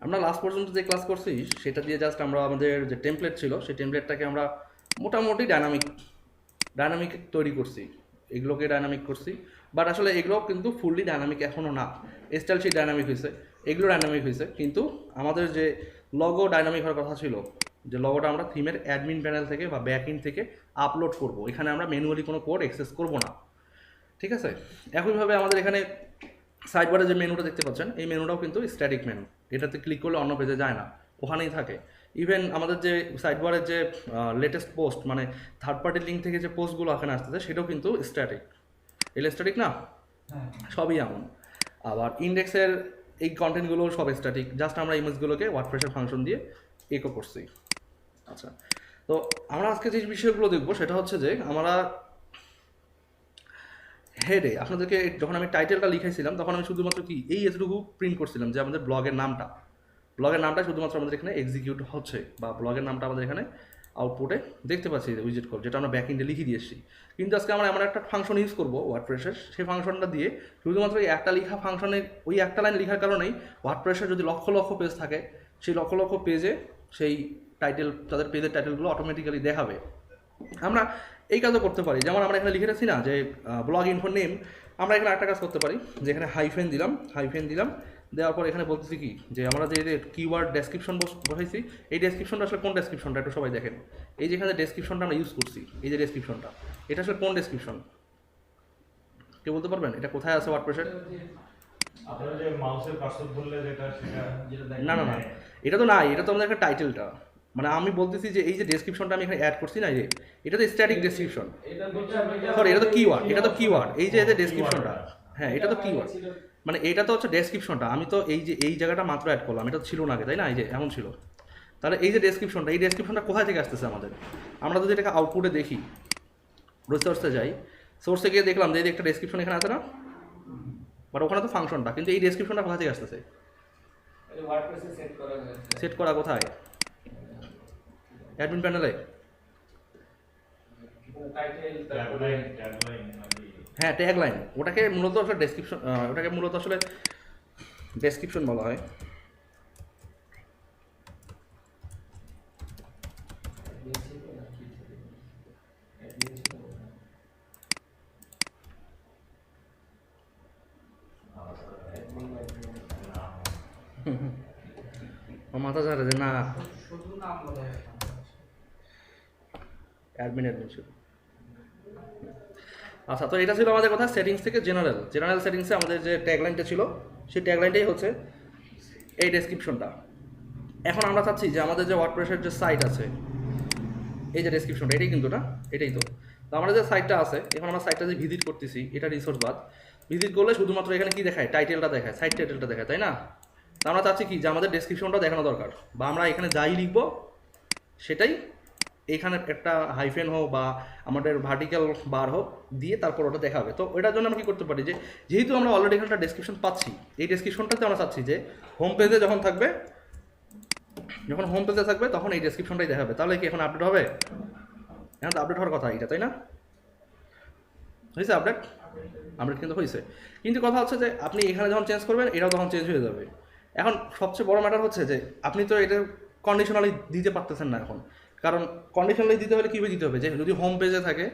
আমরা লাস্ট পর্যন্ত যে ক্লাস করছি সেটা দিয়ে জাস্ট আমরা আমাদের যে টেমপ্লেট ছিল সেই টেমপ্লেটটাকে আমরা মোটামুটি ডায়নামিক তৈরি করছি, এগুলোকে ডায়নামিক করছি। বাট আসলে এগুলো কিন্তু ফুললি ডায়নামিক এখনও না। স্টাইল শিট ডায়নামিক হয়েছে, এগুলো ডায়নামিক হয়েছে, কিন্তু আমাদের যে লগো ডায়নামিক হওয়ার কথা ছিল, যে লগোটা আমরা থিমের অ্যাডমিন প্যানেল থেকে বা ব্যাক ইন থেকে আপলোড করব, এখানে আমরা ম্যানুয়ালি কোনো কোড অ্যাক্সেস করব না। ঠিক আছে, একইভাবে আমাদের এখানে সাইড বারে যে মেনুটা দেখতে পাচ্ছেন এই মেনুটাও কিন্তু স্ট্যাটিক মেনু, এটাতে ক্লিক করলে অন্য পেজে যায় না, ওখানেই থাকে। ইভেন আমাদের যে সাইড বারের যে লেটেস্ট পোস্ট মানে থার্ড পার্টি লিঙ্ক থেকে যে পোস্টগুলো এখানে আসতেছে সেটাও কিন্তু স্ট্যাটিক। এগুলো স্ট্যাটিক না, সবই এমন। আবার ইন্ডেক্সের এই কন্টেন্টগুলো সব স্ট্যাটিক, জাস্ট আমরা ইমেজগুলোকে ওয়ার্ডপ্রেসের ফাংশন দিয়ে ইকো করছি। আচ্ছা, তো আমরা আজকে যে বিষয়গুলো দেখবো সেটা হচ্ছে যে আমরা হেডে আপনাদেরকে যখন আমি টাইটেলটা লিখেছিলাম তখন আমি শুধুমাত্র কি এই এতটুকু প্রিন্ট করছিলাম যে আমাদের ব্লগের নামটা শুধুমাত্র আমাদের এখানে এক্সিকিউট হচ্ছে, বা ব্লগের নামটা আমাদের এখানে আউটপুটে দেখতে পাচ্ছি উইজেট কল, যেটা আমরা ব্যাক এন্ডে লিখে দিয়ে এসেছি। কিন্তু আজকে আমরা এমন একটা ফাংশন ইউজ করবো ওয়ার্ডপ্রেসের, সেই ফাংশনটা দিয়ে শুধুমাত্র এই একটা লেখা ফাংশনের ওই একটা লাইন লেখার কারণেই ওয়ার্ডপ্রেসের যদি লক্ষ লক্ষ পেজ থাকে সেই লক্ষ লক্ষ পেজে সেই টাইটেল, তাদের পেজের টাইটেলগুলো অটোমেটিক্যালি দেখাবে। আমরা এই কাজও করতে পারি, যেমন আমরা এখানে লিখে রাখছি না যে ব্লগ ইনফো নেম, আমরা এখানে একটা কাজ করতে পারি যে এখানে হাইফেন দিলাম, দেওয়ার পর এখানে বলতেছি কি যে আমরা যে কিওয়ার্ড ডেসক্রিপশন বসাইছি এই ডেসক্রিপশনটা আসলে কোন ডেসক্রিপশনটা একটু সবাই দেখেন। এই যেখানে ডেসক্রিপশনটা আমরা ইউজ করছি, এই যে ডেসক্রিপশনটা, এটা আসলে কোন ডেসক্রিপশন কেউ বলতে পারবেন? এটা কোথায় আছে ওয়ার্ডপ্রেসের? আপনারা যে মাউসের কার্সর বললে যেটা সেটা না, এটা তো নাই, এটা তো আমাদের একটা টাইটেলটা। মানে আমি বলতেছি যে এই যে ডেসক্রিপশনটা আমি এখানে অ্যাড করছি না, যে এটা তো স্ট্যাটিক ডেসক্রিপশন, সরি এটা তো কিওয়ার্ড, এই যে এদের ডেসক্রিপশনটা, হ্যাঁ এটা তো কিওয়ার্ড, মানে এটা তো হচ্ছে ডেসক্রিপশনটা। আমি তো এই যে এই জায়গাটা মাত্র অ্যাড করলাম, এটা তো ছিল না আগে, তাই না? এই যে এমন ছিল। তাহলে এই যে ডেসক্রিপশনটা, এই ডেসক্রিপশনটা কোথায় থেকে আসতেছে আমাদের? আমরা যদি এটাকে আউটপুটে দেখি, রিসোর্সে যাই, সোর্সে গিয়ে দেখলাম যে এই যে একটা ডেসক্রিপশন এখানে আছে না, বাট ওখানে তো ফাংশনটা, কিন্তু এই ডেসক্রিপশনটা কোথা থেকে আসতেছে? সেট করা কোথায়? অ্যাডমিন প্যানেলে। হ্যাঁ ট্যাগ লাইন, ওটাকে মূলত আসলে ডেসক্রিপশন, ওটাকে মূলত আসলে ডেসক্রিপশন বলা হয়। মাথা ঝাড়ে যে না, অ্যাডমিন ছিল। আচ্ছা, তো এটা ছিল আমাদের কথা সেটিংস থেকে জেনারেল সেটিংসে আমাদের যে ট্যাগলাইনটা ছিল সেই ট্যাগলাইনটাই হচ্ছে এই ডেসক্রিপশনটা। এখন আমরা চাচ্ছি যে আমাদের যে ওয়ার্ডপ্রেসের যে সাইট আছে, এই যে ডেসক্রিপশনটা এটাই কিন্তু না, এটাই তো আমাদের যে সাইটটা আছে, এখন আমরা সাইটটা যে ভিজিট করতেছি এটা রিসোর্স বাদ, ভিজিট করলে শুধুমাত্র এখানে কি দেখায়? টাইটেলটা দেখায়, সাইট টাইটেলটা দেখায়, তাই না? তা আমরা চাচ্ছি কি যে আমাদের ডেসক্রিপশনটা দেখানো দরকার, বা আমরা এখানে যাই লিখবো সেটাই এখানে একটা হাইফেন হোক বা আমাদের ভার্টিক্যাল বার হোক দিয়ে তারপর ওটা দেখাবে। তো ওটার জন্য আমরা কী করতে পারি, যে যেহেতু আমরা অলরেডি এখানে একটা ডেসক্রিপশন পাচ্ছি, এই ডেসক্রিপশনটাতে আমরা চাচ্ছি যে হোম পেজে যখন হোম পেজে থাকবে তখন এই ডেসক্রিপশনটাই দেখাবে। তাহলে কি এখন আপডেট হবে? এখন তো আপডেট হওয়ার কথা এটা, তাই না? হয়েছে আপডেট কিন্তু হয়েছে, কিন্তু কথা হচ্ছে যে আপনি এখানে যখন চেঞ্জ করবেন এটাও তখন চেঞ্জ হয়ে যাবে। এখন সবচেয়ে বড় ম্যাটার হচ্ছে যে আপনি তো এটা কন্ডিশনালি দিতে পারতেছেন না এখন, কারণ কন্ডিশনালি দিতে হলে কীভাবে দিতে হবে? যে যদি হোম পেজে থাকে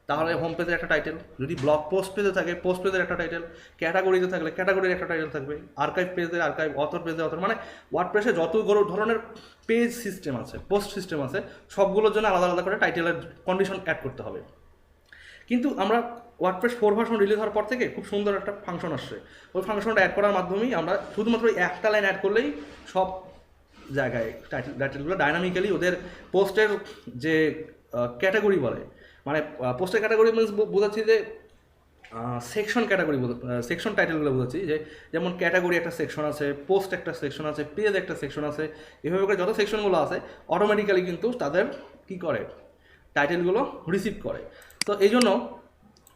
তাহলে হোম পেজের একটা টাইটেল, যদি ব্লগ পোস্ট পেজে থাকে পোস্ট পেজের একটা টাইটেল, ক্যাটাগরিতে থাকলে ক্যাটাগরির একটা টাইটেল থাকবে, আর্কাইভ পেজে আর্কাইভ, অথর পেজে অথর, মানে ওয়ার্ডপ্রেসে যত ধরনের পেজ সিস্টেম আছে, পোস্ট সিস্টেম আছে, সবগুলোর জন্য আলাদা আলাদা করে টাইটেলের কন্ডিশন অ্যাড করতে হবে। কিন্তু আমরা ওয়ার্ডপ্রেস 4 ভার্সন রিলিজ হওয়ার পর থেকে খুব সুন্দর একটা ফাংশন আসছে, ওই ফাংশনটা অ্যাড করার মাধ্যমেই আমরা শুধুমাত্র একটা লাইন অ্যাড করলেই সব জায়গায় টাইটেলগুলো ডাইনামিক্যালি ওদের পোস্টের যে ক্যাটাগরি বলে, মানে পোস্টের ক্যাটাগরি মিনস বোঝাচ্ছি যে সেকশন ক্যাটাগরি, সেকশন টাইটেলগুলো বোঝাচ্ছি, যে যেমন ক্যাটাগরি একটা সেকশন আছে, পোস্ট একটা সেকশন আছে, পেজ একটা সেকশন আছে, এভাবে করে যত সেকশনগুলো আছে অটোমেটিক্যালি কিন্তু তাদের কী করে, টাইটেলগুলো রিসিভ করে। তো এই জন্য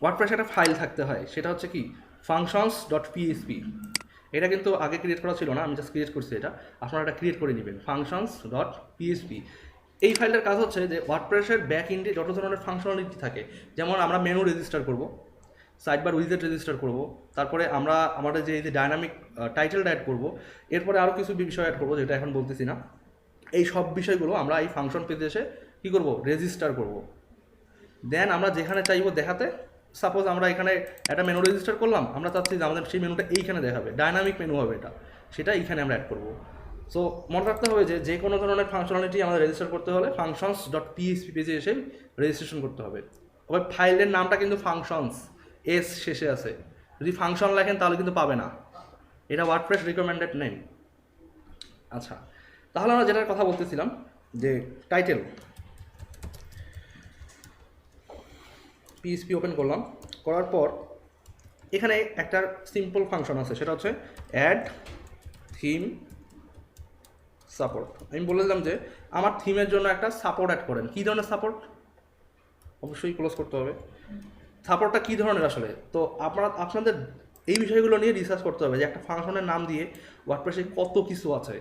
ওয়ার্ডপ্রেসে একটা ফাইল থাকতে হয়, সেটা হচ্ছে কি functions.php। এটা কিন্তু আগে ক্রিয়েট করা ছিল না, আমি জাস্ট ক্রিয়েট করছি এটা, আপনারা এটা ক্রিয়েট করে নেবেন functions.php। এই ফাইলটার কাজ হচ্ছে যে ওয়ার্ডপ্রেসের ব্যাক এন্ডে যত ধরনের ফাংশনালিটি থাকে, যেমন আমরা মেনু রেজিস্টার করব, সাইড বার উইজেট রেজিস্টার করব, তারপরে আমরা আমাদের যে এই যে ডাইনামিক টাইটেলটা অ্যাড করব, এরপরে আরও কিছু বিষয় অ্যাড করবো যেটা এখন বলতেছি না। এই সব বিষয়গুলো আমরা এই ফাংশন পেজে এসে কী করবো, রেজিস্টার করব। দেন আমরা যেখানে চাইবো দেখাতে, সাপোজ আমরা এখানে একটা মেনু রেজিস্টার করলাম, আমরা চাচ্ছি যে আমাদের সেই মেনুটা এইখানে দেখাবে, ডাইনামিক মেনু হবে এটা, সেটা এইখানে আমরা অ্যাড করবো। সো মনে রাখতে হবে যে কোনো ধরনের ফাংশনালিটি আমাদের রেজিস্টার করতে হলে ফাংশনস ডট পিএইচপি পেজে এসে রেজিস্ট্রেশন করতে হবে। তবে ফাইলের নামটা কিন্তু ফাংশনস এস শেষে আছে, যদি ফাংশন লেখেন তাহলে কিন্তু পাবে না, এটা ওয়ার্ডপ্রেস রিকমেন্ডেড নেম। আচ্ছা, তাহলে আমরা যেটার কথা বলতেছিলাম যে টাইটেল, পিএইচপি ওপেন করলাম, করার পর এখানে একটা সিম্পল ফাংশন আছে, সেটা হচ্ছে অ্যাড থিম সাপোর্ট। আমি বলেছিলাম যে আমার থিমের জন্য একটা সাপোর্ট অ্যাড করেন। কী ধরনের সাপোর্ট, অবশ্যই ক্লোজ করতে হবে। সাপোর্টটা কী ধরনের আসলে, তো আপনাদের এই বিষয়গুলো নিয়ে রিসার্চ করতে হবে যে একটা ফাংশনের নাম দিয়ে ওয়ার্ডপ্রেসে কত কিছু আছে।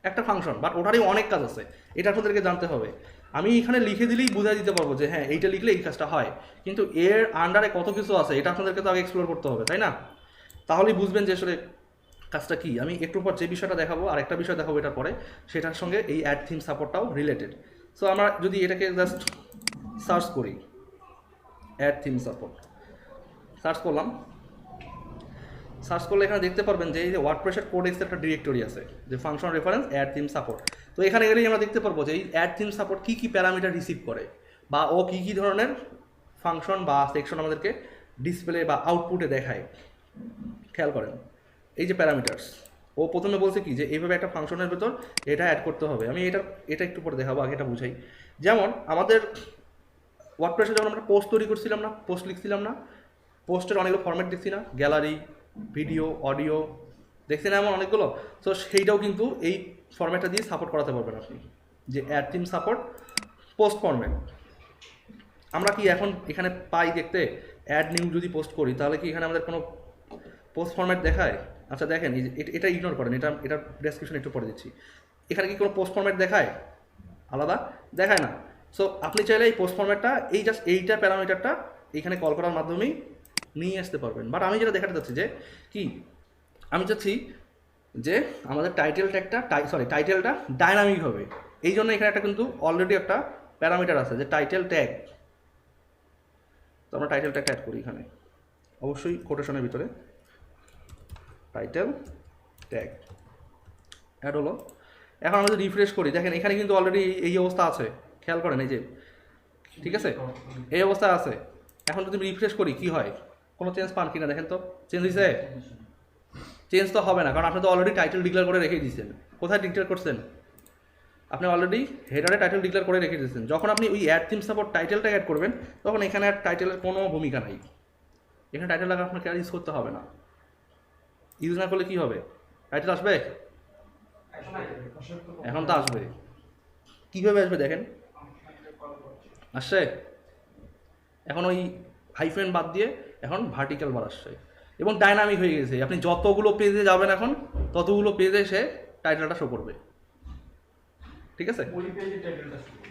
একটা ফাংশন, বাট ওটারই অনেক কাজ আছে, এটা আপনাদেরকে জানতে হবে। আমি এখানে লিখে দিলেই বুঝাই দিতে পারবো যে হ্যাঁ এইটা লিখলে এই কাজটা হয়, কিন্তু এর আন্ডারে কত কিছু আছে এটা আপনাদেরকে তো আগে এক্সপ্লোর করতে হবে, তাই না? তাহলেই বুঝবেন যে আসলে কাজটা কী। আমি একটু পর যে বিষয়টা দেখাবো আর একটা বিষয় দেখাবো এটার পরে, সেটার সঙ্গে এই অ্যাড থিম সাপোর্টটাও রিলেটেড। সো আমরা যদি এটাকে জাস্ট সার্চ করি, অ্যাড থিম সাপোর্ট সার্চ করলাম, সার্চ করলে এখানে দেখতে পারবেন যে এই যে ওয়ার্ডপ্রেসের কোডেক্সের একটা ডিরেক্টরি আছে, যে function reference add theme support. তো এখানে গেলেই আমরা দেখতে পারবো যে এই অ্যাড থিম সাপোর্ট কী কী প্যারামিটার রিসিভ করে, বা ও কী কী ধরনের ফাংশন বা সেকশন আমাদেরকে ডিসপ্লে বা আউটপুটে দেখায়। খেয়াল করেন এই যে প্যারামিটার্স, ও প্রথমে বলছে কি যে এইভাবে একটা ফাংশনের ভেতর এটা অ্যাড করতে হবে। আমি এটা একটু পরে দেখাবো, আগে এটা বুঝাই। যেমন আমাদের ওয়ার্ডপ্রেসে যখন আমরা পোস্ট তৈরি করছিলাম না, পোস্ট লিখছিলাম না, পোস্টের অনেকগুলো ফরম্যাট দেখছি না, গ্যালারি, ভিডিও, অডিও দেখছি না এমন অনেকগুলো। তো সেইটাও কিন্তু এই ফরম্যাটটা দিয়ে সাপোর্ট করাতে পারবেন আপনি, যে add theme support post format. আমরা কি এখন এখানে পাই দেখতে, অ্যাড নিউ যদি পোস্ট করি তাহলে কি এখানে আমাদের কোনো পোস্ট ফরম্যাট দেখায়? আচ্ছা দেখেন, এই যে এটা ইগনোর করেন, এটা ডেসক্রিপশন একটু পরে দিচ্ছি। এখানে কি কোনো পোস্ট ফরম্যাট দেখায়? আলাদা দেখায় না। সো আপনি চাইলে এই পোস্ট ফরম্যাটটা এই জাস্ট এইটা প্যারামিটারটা এখানে কল করার মাধ্যমেই নিয়ে আসতে পারবেন। বাট আমি যেটা দেখাতে চাচ্ছি যে কি, আমি চাচ্ছি যে আমাদের টাইটেলটা ডাইনামিক হবে। এই জন্য এখানে একটা কিন্তু অলরেডি একটা প্যারামিটার আছে যে টাইটেল ট্যাগ। তো আমরা টাইটেল ট্যাগ অ্যাড করি এখানে, অবশ্যই কোটেশনের ভিতরে টাইটেল ট্যাগ অ্যাড হলো। এখন আমরা যদি রিফ্রেশ করি, দেখেন এখানে কিন্তু অলরেডি এই অবস্থা আছে, খেয়াল করেন এই যে, ঠিক আছে এই অবস্থা আছে। এখন যদি রিফ্রেশ করি কি হয়, কোনো চেঞ্জ পান কিনা দেখেন তো, চেঞ্জ হয়েছে? চেঞ্জ তো হবে না, কারণ আপনি তো অলরেডি টাইটেল ডিক্লেয়ার করে রেখে দিয়েছেন। কোথায় ডিক্লেয়ার করছেন? আপনি অলরেডি হেডারে টাইটেল ডিক্লেয়ার করে রেখে দিয়েছেন। যখন আপনি ওই অ্যাড থিম সাপোর্ট টাইটেলটা অ্যাড করবেন, তখন এখানে আর টাইটেলের কোনো ভূমিকা নাই। এখানে টাইটেল লাগা আপনাকে আর ইউজ করতে হবে না। ইউজ না করলে কী হবে, টাইটেল আসবে? এখন তো আসবে। কীভাবে আসবে দেখেন, আসছে। এখন ওই হাইফেন বাদ দিয়ে এখন ভার্টিক্যাল বার আসছে এবং ডাইনামিক হয়ে গেছে। আপনি যতগুলো পেজে যাবেন এখন ততগুলো পেজে সে টাইটেলটা শো করবে, ঠিক আছে?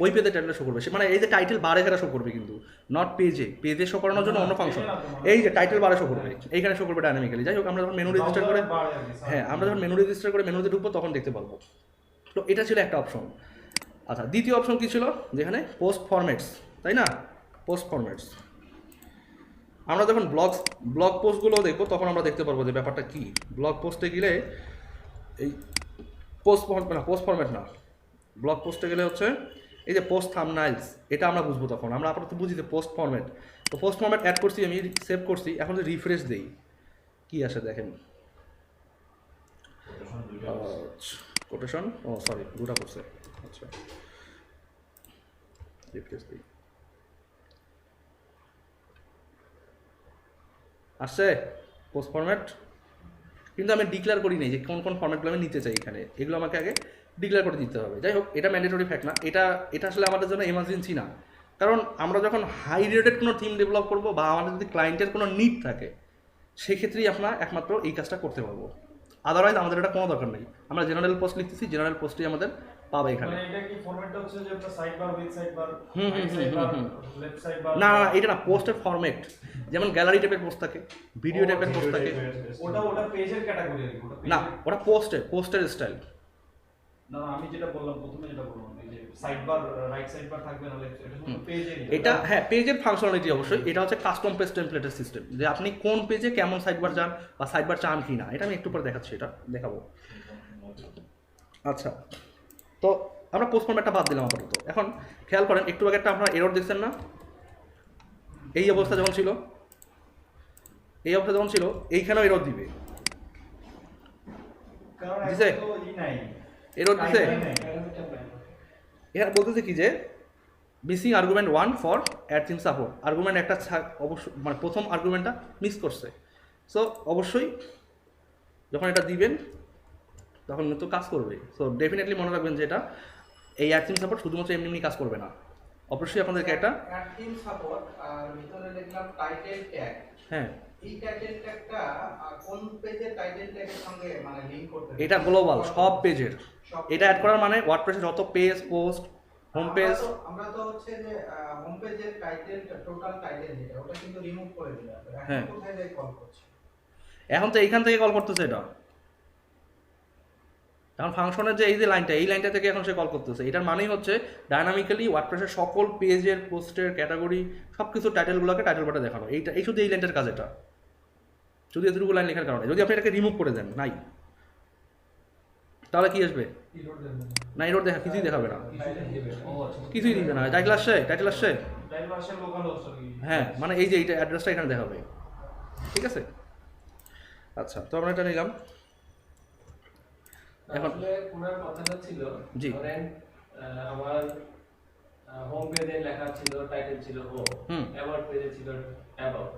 ওই পেজে টাইটেলটা শো করবে, সে মানে এই যে টাইটেল বারে সেটা শো করবে, কিন্তু নট পেজে শো করানোর জন্য অন্য ফাংশন। এই যে টাইটেল বারে শো করবে, এইখানে শো করবে ডাইনামিক্যালি। যাই হোক, আমরা যখন মেনু রেজিস্টার করে আমরা যখন মেনু রেজিস্টার করে মেনুতে ঢুকবো তখন দেখতে পারবো। তো এটা ছিল একটা অপশন। আচ্ছা, দ্বিতীয় অপশন কী ছিল, যেখানে পোস্ট ফরম্যাটস, তাই না? পোস্ট ফরম্যাটস আমরা যখন ব্লগ পোস্টগুলো দেখবো তখন আমরা দেখতে পারবো যে ব্যাপারটা কী। ব্লগ পোস্টে গেলে এই পোস্ট ফরম্যাট না, ব্লগ পোস্টে গেলে হচ্ছে এই যে পোস্ট থাম্বনেইলস, এটা আমরা বুঝবো তখন। আমরা আপাতত বুঝি যে পোস্ট ফরম্যাট। তো পোস্ট ফরম্যাট অ্যাড করছি, আমি সেভ করছি। এখন যদি রিফ্রেশ দিই কী আসে দেখেন, কোটেশন, ও সরি দুটা করছে। আচ্ছা, রিফ্রেশ দিই, আসছে পোস্ট ফরম্যাট। কিন্তু আমি ডিক্লেয়ার করি নাই যে কোন কোন ফরম্যাটগুলো আমি নিতে চাই। এখানে এগুলো আমাকে আগে ডিক্লেয়ার করে দিতে হবে। যাই হোক, এটা ম্যান্ডেটরি ফ্যাক্ট না, এটা আসলে আমাদের জন্য এমার্জেন্সি না। কারণ আমরা যখন হাই রেটেড কোনো থিম ডেভেলপ করবো বা আমাদের যদি ক্লায়েন্টের কোনো নিড থাকে, সেক্ষেত্রেই আমরা একমাত্র এই কাজটা করতে পারবো। আদারওয়াইজ আমাদের এটা কোনো দরকার নেই। আমরা জেনারেল পোস্ট লিখতেছি, জেনারেল পোস্টেই আমাদের পাবে এখানে। মানে এটা কি ফরম্যাটটা হচ্ছে যে আপনার side bar with side bar, hmm, hmm, hmm, hmm, hmm. Left side bar? না না এটা না, পোস্টের ফরম্যাট, যেমন গ্যালারি টাইপের পোস্ট থাকে, ভিডিও টাইপের পোস্ট থাকে। ওটা পেজের ক্যাটাগরি আর কি, ওটা না page-এর- ওটা পোস্টের স্টাইল। না না, আমি যেটা বললাম প্রথমে, যেটা বললাম এই যে side bar, right side bar থাকবে না লেফট, এটা শুধু পেজের। এটা হ্যাঁ পেজের ফাংশনালিটি অবশ্যই। এটা হচ্ছে কাস্টম পেজ টেমপ্লেটের সিস্টেম, যে আপনি কোন পেজে কেমন সাইডবার চান বা সাইডবার চান কি না, এটা আমি একটু পরে দেখাচ্ছি, এটা দেখাবো। আচ্ছা, তো আমরা পোস্ট ফরম্যাটটা বাদ দিলাম আপাতত। এখন খেয়াল করেন, একটু আগে একটা আপনারা এরর দেখছেন না, এই অবস্থা যখন ছিল, এই অবস্থা যখন ছিল, এইখানেও এরর দিবে, কারণ দিছে? এখন তো ই নাই, এরর দিছে। timeline নাই। এখানে বলতেছে কি যে missing argument 1 for add theme support, argument একটা অবশ্যই মানে প্রথম আর্গুমেন্টটা মিস করছে। সো অবশ্যই যখন এটা দিবেন তখন কিন্তু কাজ করবে। সো ডেফিনেটলি মনে রাখবেন যে এটা এই অ্যাড থিম সাপোর্ট শুধুমাত্র এমনি এমনি কাজ করবে না, অবশ্যই আপনাদেরকে একটা অ্যাড থিম সাপোর্ট আর ভিতরে দেখলাম টাইটেল ট্যাগ। হ্যাঁ এই টাইটেল ট্যাগটা কোন পেজের টাইটেল ট্যাগের সঙ্গে মানে লিংক করতে হবে? এটা গ্লোবাল সব পেজের। সব এটা অ্যাড করার মানে ওয়ার্ডপ্রেসে যত পেজ, পোস্ট, হোম পেজ, আমরা তো হচ্ছে যে হোম পেজের টাইটেল, টোটাল টাইটেল যেটা ওটা কিন্তু রিমুভ করে দিলাম। হ্যাঁ। এখন কোথায় যাই কল করছি? এখন তো এইখান থেকে কল করতেছে এটা। এখন ফাংশনের যে এই যে লাইনটা, এই লাইনটা থেকে এখন সে কল করতেছে। এটার মানেই হচ্ছে ডায়নামিক্যালি ওয়ার্ডপ্রেসের সকল পেজের, পোস্টের, ক্যাটাগরি সব কিছু টাইটেলগুলোকে টাইটেল বাটে দেখানো। এইটা এই শুধু এই লাইনটার কাজ এটা, শুধু এতটুকু লাইন লেখার কারণে। যদি আপনি এটাকে রিমুভ করে দেন নাই, তাহলে কি আসবে? না এরর দেখা কিছুই দেখাবে না, কিছুই দিবে না। টাইটেল আসছে, টাইটেল আসছে, টাইটেল আসে লোকাল হোস্ট আর কি। হ্যাঁ মানে এই যে এইটা অ্যাড্রেসটা এখানে দেখাবে, ঠিক আছে? আচ্ছা, তো আমরা এটা নিলাম। এখন আসলে ওনার কথাটা ছিল, জি। ধরেন আমার হোম পেজে লেখা ছিল, টাইটেল ছিল হোম, হুম। অ্যাবাউট পেজে ছিল অ্যাবাউট।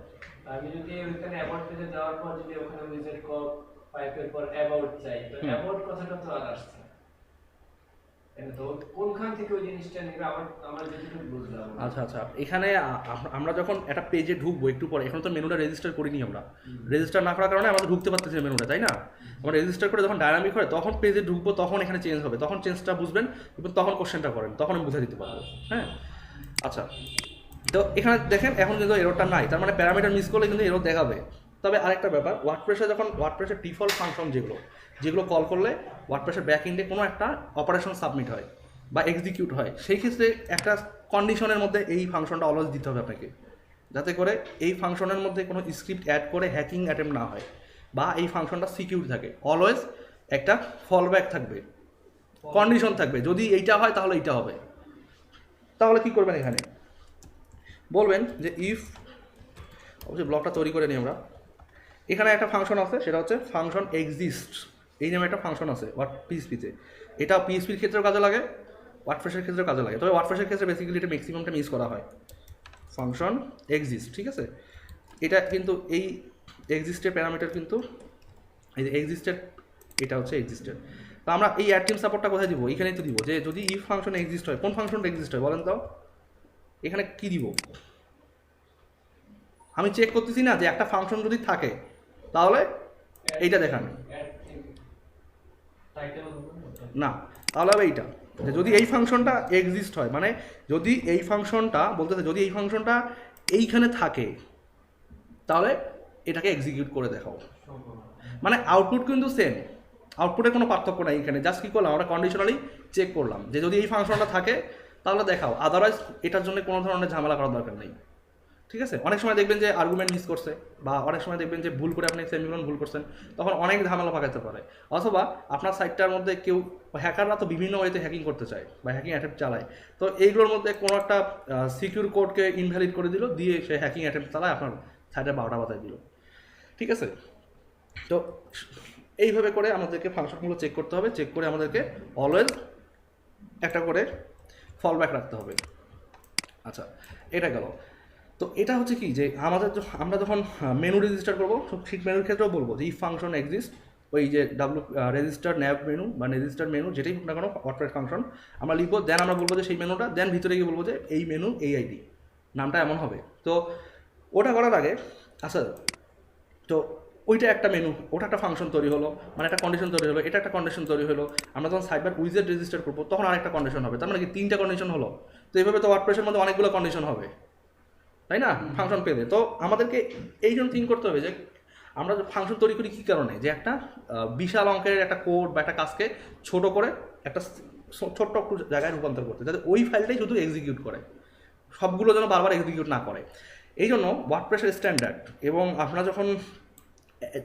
আমি যদি ওখানে অ্যাবাউট পেজে যাওয়ার পর যদি ওখানে উইজেট কল পাইপের পর অ্যাবাউট চাই, তো হুম। অ্যাবাউট কথাটা তো আর আসছে না। তো কোনখান থেকে ওই জিনিসটা নিবে আমার যেটুকু বুঝলাম। আচ্ছা আচ্ছা, এখানে আমরা যখন একটা পেজে ঢুকবো একটু পরে, এখন তো মেনুটা রেজিস্টার করিনি আমরা। রেজিস্টার না করার কারণে আমরা ঢুকতে পারতেছি না মেনুটা, তাই না? আমরা রেজিস্টার করে যখন ডায়নামিক হয় তখন পেজে ঢুকবো, তখন এখানে চেঞ্জ হবে, তখন চেঞ্জটা বুঝবেন এবং তখন কোশ্চেনটা করেন, তখন আমি বুঝে দিতে পারবো। হ্যাঁ আচ্ছা, তো এখানে দেখেন এখন কিন্তু এররটা নাই, তার মানে প্যারামিটার মিস করলে কিন্তু এরর দেখাবে। তবে আরেকটা ব্যাপার, ওয়ার্ডপ্রেসে যখন ওয়ার্ডপ্রেসের ডিফল্ট ফাংশন যেগুলো কল করলে ওয়ার্ডপ্রেসের ব্যাক এন্ডে কোনো একটা অপারেশন সাবমিট হয় বা এক্সিকিউট হয়, সেই ক্ষেত্রে একটা কন্ডিশনের মধ্যে এই ফাংশনটা অলওয়েজ দিতে হবে আপনাকে, যাতে করে এই ফাংশনের মধ্যে কোনো স্ক্রিপ্ট অ্যাড করে হ্যাকিং অ্যাটেম্প না হয়, বা এই ফাংশনটা সিকিউর থাকে। অলওয়েজ একটা ফলব্যাক থাকবে, কন্ডিশন থাকবে, যদি এইটা হয় তাহলে এইটা হবে। তাহলে কি করবেন, এখানে বলবেন যে ইফ, অবশ্যই ব্লকটা তৈরি করে নিই আমরা। এখানে একটা ফাংশন আছে, সেটা হচ্ছে ফাংশন এক্সিস্ট, এই নামে একটা ফাংশন আছে পিএইচপিতে। এটা পিএইচপির ক্ষেত্রেও কাজে লাগে, ওয়ার্ডপ্রেসের ক্ষেত্রেও কাজে লাগে, তবে ওয়ার্ডপ্রেসের ক্ষেত্রে বেসিক্যালি এটা ম্যাক্সিমামটা মিস করা হয়। ফাংশন এক্সিস্ট, ঠিক আছে? এটা কিন্তু এই এক্সিস্টের প্যারামিটার কিন্তু এই যে এক্সিস্টের, এটা হচ্ছে এক্সিস্টের। তো আমরা এই অ্যাড টিম সাপোর্টটা কোথায় দিব? এখানেই তো দিব, যে যদি ইফ ফাংশন এক্সিস্ট হয়, কোন ফাংশনটা এক্সিস্ট হয় বলেন তো? এখানে কি দিব? আমি চেক করতেছি না যে একটা ফাংশন যদি থাকে তাহলে এইটা দেখান, টাইটেল না তাহলে হবে এইটা, যে যদি এই ফাংশনটা এক্সিস্ট হয়, মানে যদি এই ফাংশনটা বলতেছে যদি এই ফাংশনটা এইখানে থাকে তাহলে এটাকে এক্সিকিউট করে দেখাও। মানে আউটপুট কিন্তু সেম, আউটপুটের কোনো পার্থক্য নাই। এখানে জাস্ট কী করলাম, আমরা কন্ডিশনালি চেক করলাম যে যদি এই ফাংশনটা থাকে তাহলে দেখাও, আদারওয়াইজ এটার জন্য কোনো ধরনের ঝামেলা করার দরকার নেই, ঠিক আছে? অনেক সময় দেখবেন যে আর্গুমেন্ট মিস করছে, বা অনেক সময় দেখবেন যে ভুল করে আপনি সেমিকোলন ভুল করছেন, তখন অনেক ঝামেলা পাকাতে পারে। অথবা আপনার সাইটটার মধ্যে কেউ, হ্যাকাররা তো বিভিন্ন ওয়েতে হ্যাকিং করতে চায় বা হ্যাকিং অ্যাটেম্প চালায়, তো এইগুলোর মধ্যে কোনো একটা সিকিউর কোডকে ইনভ্যালিড করে দিল, দিয়ে সে হ্যাকিং অ্যাটেম্প চালায়, আপনার সাইটে 12টা বাজায় দিল, ঠিক আছে? তো এইভাবে করে আমাদেরকে ফাংশনগুলো চেক করতে হবে, চেক করে আমাদেরকে অলওয়েজ একটা করে ফলব্যাক রাখতে হবে। আচ্ছা, এটা গেল। তো এটা হচ্ছে কি, যে আমরা যখন মেনু রেজিস্টার করবো, ঠিক মেনুর ক্ষেত্রেও বলবো যে এই ফাংশন এক্সিস্ট, ওই যে রেজিস্টার ন্যাব মেনু বা রেজিস্টার মেনু যেটাই হোক না কেন ওয়ার্ডপ্রেস ফাংশন আমরা লিখবো, দেন আমরা বলবো যে সেই মেনুটা, দেন ভিতরে গিয়ে বলবো যে এই মেনু এই আইডি, নামটা এমন হবে। তো ওটা করার আগে আচ্ছা, তো ওইটা একটা মেনু, ওটা একটা ফাংশন তৈরি হলো, মানে একটা কন্ডিশন তৈরি হলো, এটা একটা কন্ডিশন তৈরি হলো। আমরা যখন সাইবার উইজেট রেজিস্টার করবো তখন আরেকটা কন্ডিশন হবে, তার মানে কি 3টা কন্ডিশন হলো। তো এইভাবে তো ওয়ার্ডপ্রেসের মধ্যে অনেকগুলো কন্ডিশন হবে, তাই না, ফাংশন পেলে। তো আমাদেরকে এই জন্য থিঙ্ক করতে হবে যে আমরা ফাংশন তৈরি করি কী কারণে, যে একটা বিশাল অঙ্কের একটা কোড বা একটা কাজকে ছোট করে একটা ছোট্ট একটু জায়গায় রূপান্তর করতে, যাতে ওই ফাইলটাই শুধু এক্সিকিউট করে, সবগুলো যেন বারবার এক্সিকিউট না করে। এই জন্য ওয়ার্ডপ্রেসের স্ট্যান্ডার্ড, এবং আপনারা যখন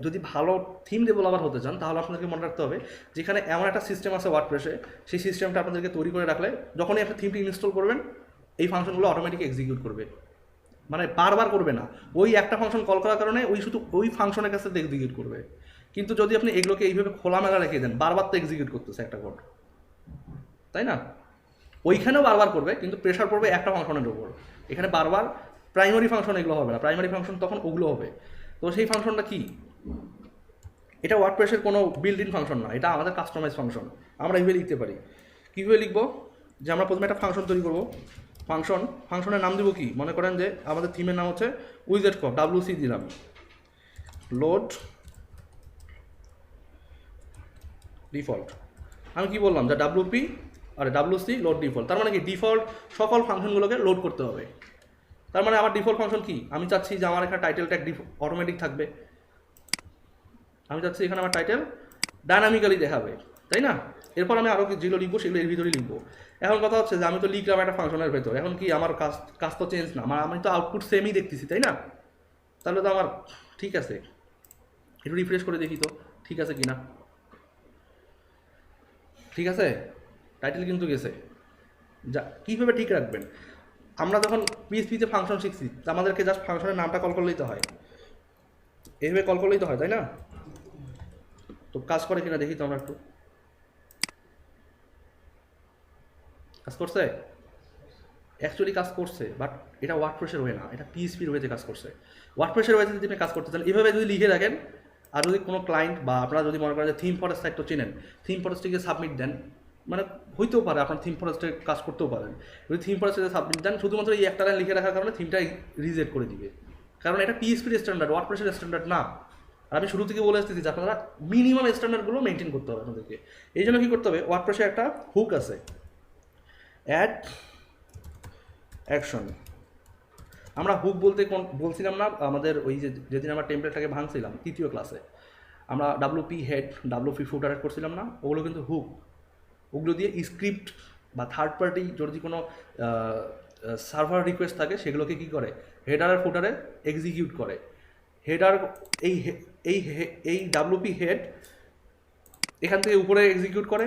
যদি ভালো থিম ডেভেলপার হতে চান তাহলে আপনাদেরকে মনে রাখতে হবে যেখানে এমন একটা সিস্টেম আছে ওয়ার্ডপ্রেসে, সেই সিস্টেমটা আপনাদেরকে তৈরি করে রাখলে যখনই আপনি থিমটি ইনস্টল করবেন এই ফাংশনগুলো অটোমেটিক এক্সিকিউট করবে, মানে বারবার করবে না, ওই একটা ফাংশন কল করার কারণে ওই শুধু ওই ফাংশনের কাছে এক্সিকিউট করবে। কিন্তু যদি আপনি এগুলোকে এইভাবে খোলামেলা রেখে দেন, বারবার তো এক্সিকিউট করতেছে একটা কোড, তাই না, ওইখানেও বারবার করবে কিন্তু প্রেশার পড়বে একটা ফাংশনের উপর। এখানে বারবার প্রাইমারি ফাংশন এগুলো হবে না, প্রাইমারি ফাংশন তখন ওগুলো হবে। তো সেই ফাংশনটা কি, এটা ওয়ার্ডপ্রেসের কোনো বিল্ড ইন ফাংশন না, এটা আমাদের কাস্টমাইজ ফাংশন। আমরা এইভাবে লিখতে পারি। কীভাবে লিখবো, যে আমরা প্রথমে একটা ফাংশন তৈরি করবো, ফাংশনের নাম দেবো কি, মনে করেন যে আমাদের থিমের নাম হচ্ছে উইজেট কপ, WC দিলাম, লোড ডিফল্ট। আমি কি বললাম, যে WP আর WC লোড ডিফল্ট, তার মানে কি ডিফল্ট সকল ফাংশনগুলোকে লোড করতে হবে। তার মানে আমার ডিফল্ট ফাংশন কি, আমি চাচ্ছি যে আমার এখানে টাইটেল ট্যাগ অটোমেটিক থাকবে, আমি চাচ্ছি এখানে আমার টাইটেল ডাইনামিক্যালি দেখাবে, তাই না। এরপর আমি আরও যেগুলো লিখবো সেগুলো এর ভিতরে লিখবো। এখন কথা হচ্ছে যে আমি তো লিখলাম একটা ফাংশনের ভেতর, এখন কি আমার কাজ তো চেঞ্জ না, আমি তো আউটপুট সেমই দেখতেছি, তাই না। তাহলে তো আমার ঠিক আছে, একটু রিফ্রেশ করে দেখি তো ঠিক আছে কি না। ঠিক আছে, টাইটেল কিন্তু গেছে। যা কীভাবে ঠিক রাখবেন, আমরা যখন পিএইচপিতে ফাংশন শিখছি আমাদেরকে জাস্ট ফাংশনের নামটা কল করলেই তো হয়, এইভাবে কল করলেই তো হয়, তাই না। তো কাজ করে কিনা দেখি তো আমরা একটু, কাজ করছে, অ্যাকচুয়ালি কাজ করছে, বাট এটা ওয়ার্ডপ্রেসের ওয়ে না, এটা পিএইচপির ওয়েতে কাজ করছে। ওয়ার্ডপ্রেসের ওয়েতে যদি আপনি কাজ করতে চান এভাবে যদি লিখে রাখেন, আর যদি কোনো ক্লায়েন্ট বা আপনারা যদি মনে করেন যে থিম ফরেস্ট সাইট তো চেনেন, থিম ফরেস্টে সাবমিট দেন, মানে হইতেও পারে আপনার থিম ফরেস্টে কাজ করতেও পারেন, যদি থিম ফরেস্টে সাবমিট দেন শুধুমাত্র এই একটা লাইন লিখে রাখার কারণে থিমটা রিজেক্ট করে দিবে, কারণ এটা পিএইচপির স্ট্যান্ডার্ড, ওয়ার্ডপ্রেসের স্ট্যান্ডার্ড না। আর আমি শুরু থেকে বলে আসতেছি যে আপনারা মিনিমাম স্ট্যান্ডার্ডগুলো মেনটেন করতে হবে আপনাদেরকে। এই জন্য কী করতে হবে, ওয়ার্ডপ্রেসে একটা হুক আছে, অ্যাড অ্যাকশন। আমরা হুক বলতে বলছিলাম না আমাদের ওই যে যেদিন আমরা টেমপ্লেটটাকে ভাঙছিলাম তৃতীয় ক্লাসে, আমরা WP হেড WP ফুটার অ্যাড করছিলাম না, ওগুলো কিন্তু হুক। ওগুলো দিয়ে স্ক্রিপ্ট বা থার্ড পার্টি যদি কোনো সার্ভার রিকোয়েস্ট থাকে সেগুলোকে কী করে, হেডার আর ফুটারে এক্সিকিউট করে। হেডার এই এই এই WP হেড এখান থেকে উপরে এক্সিকিউট করে,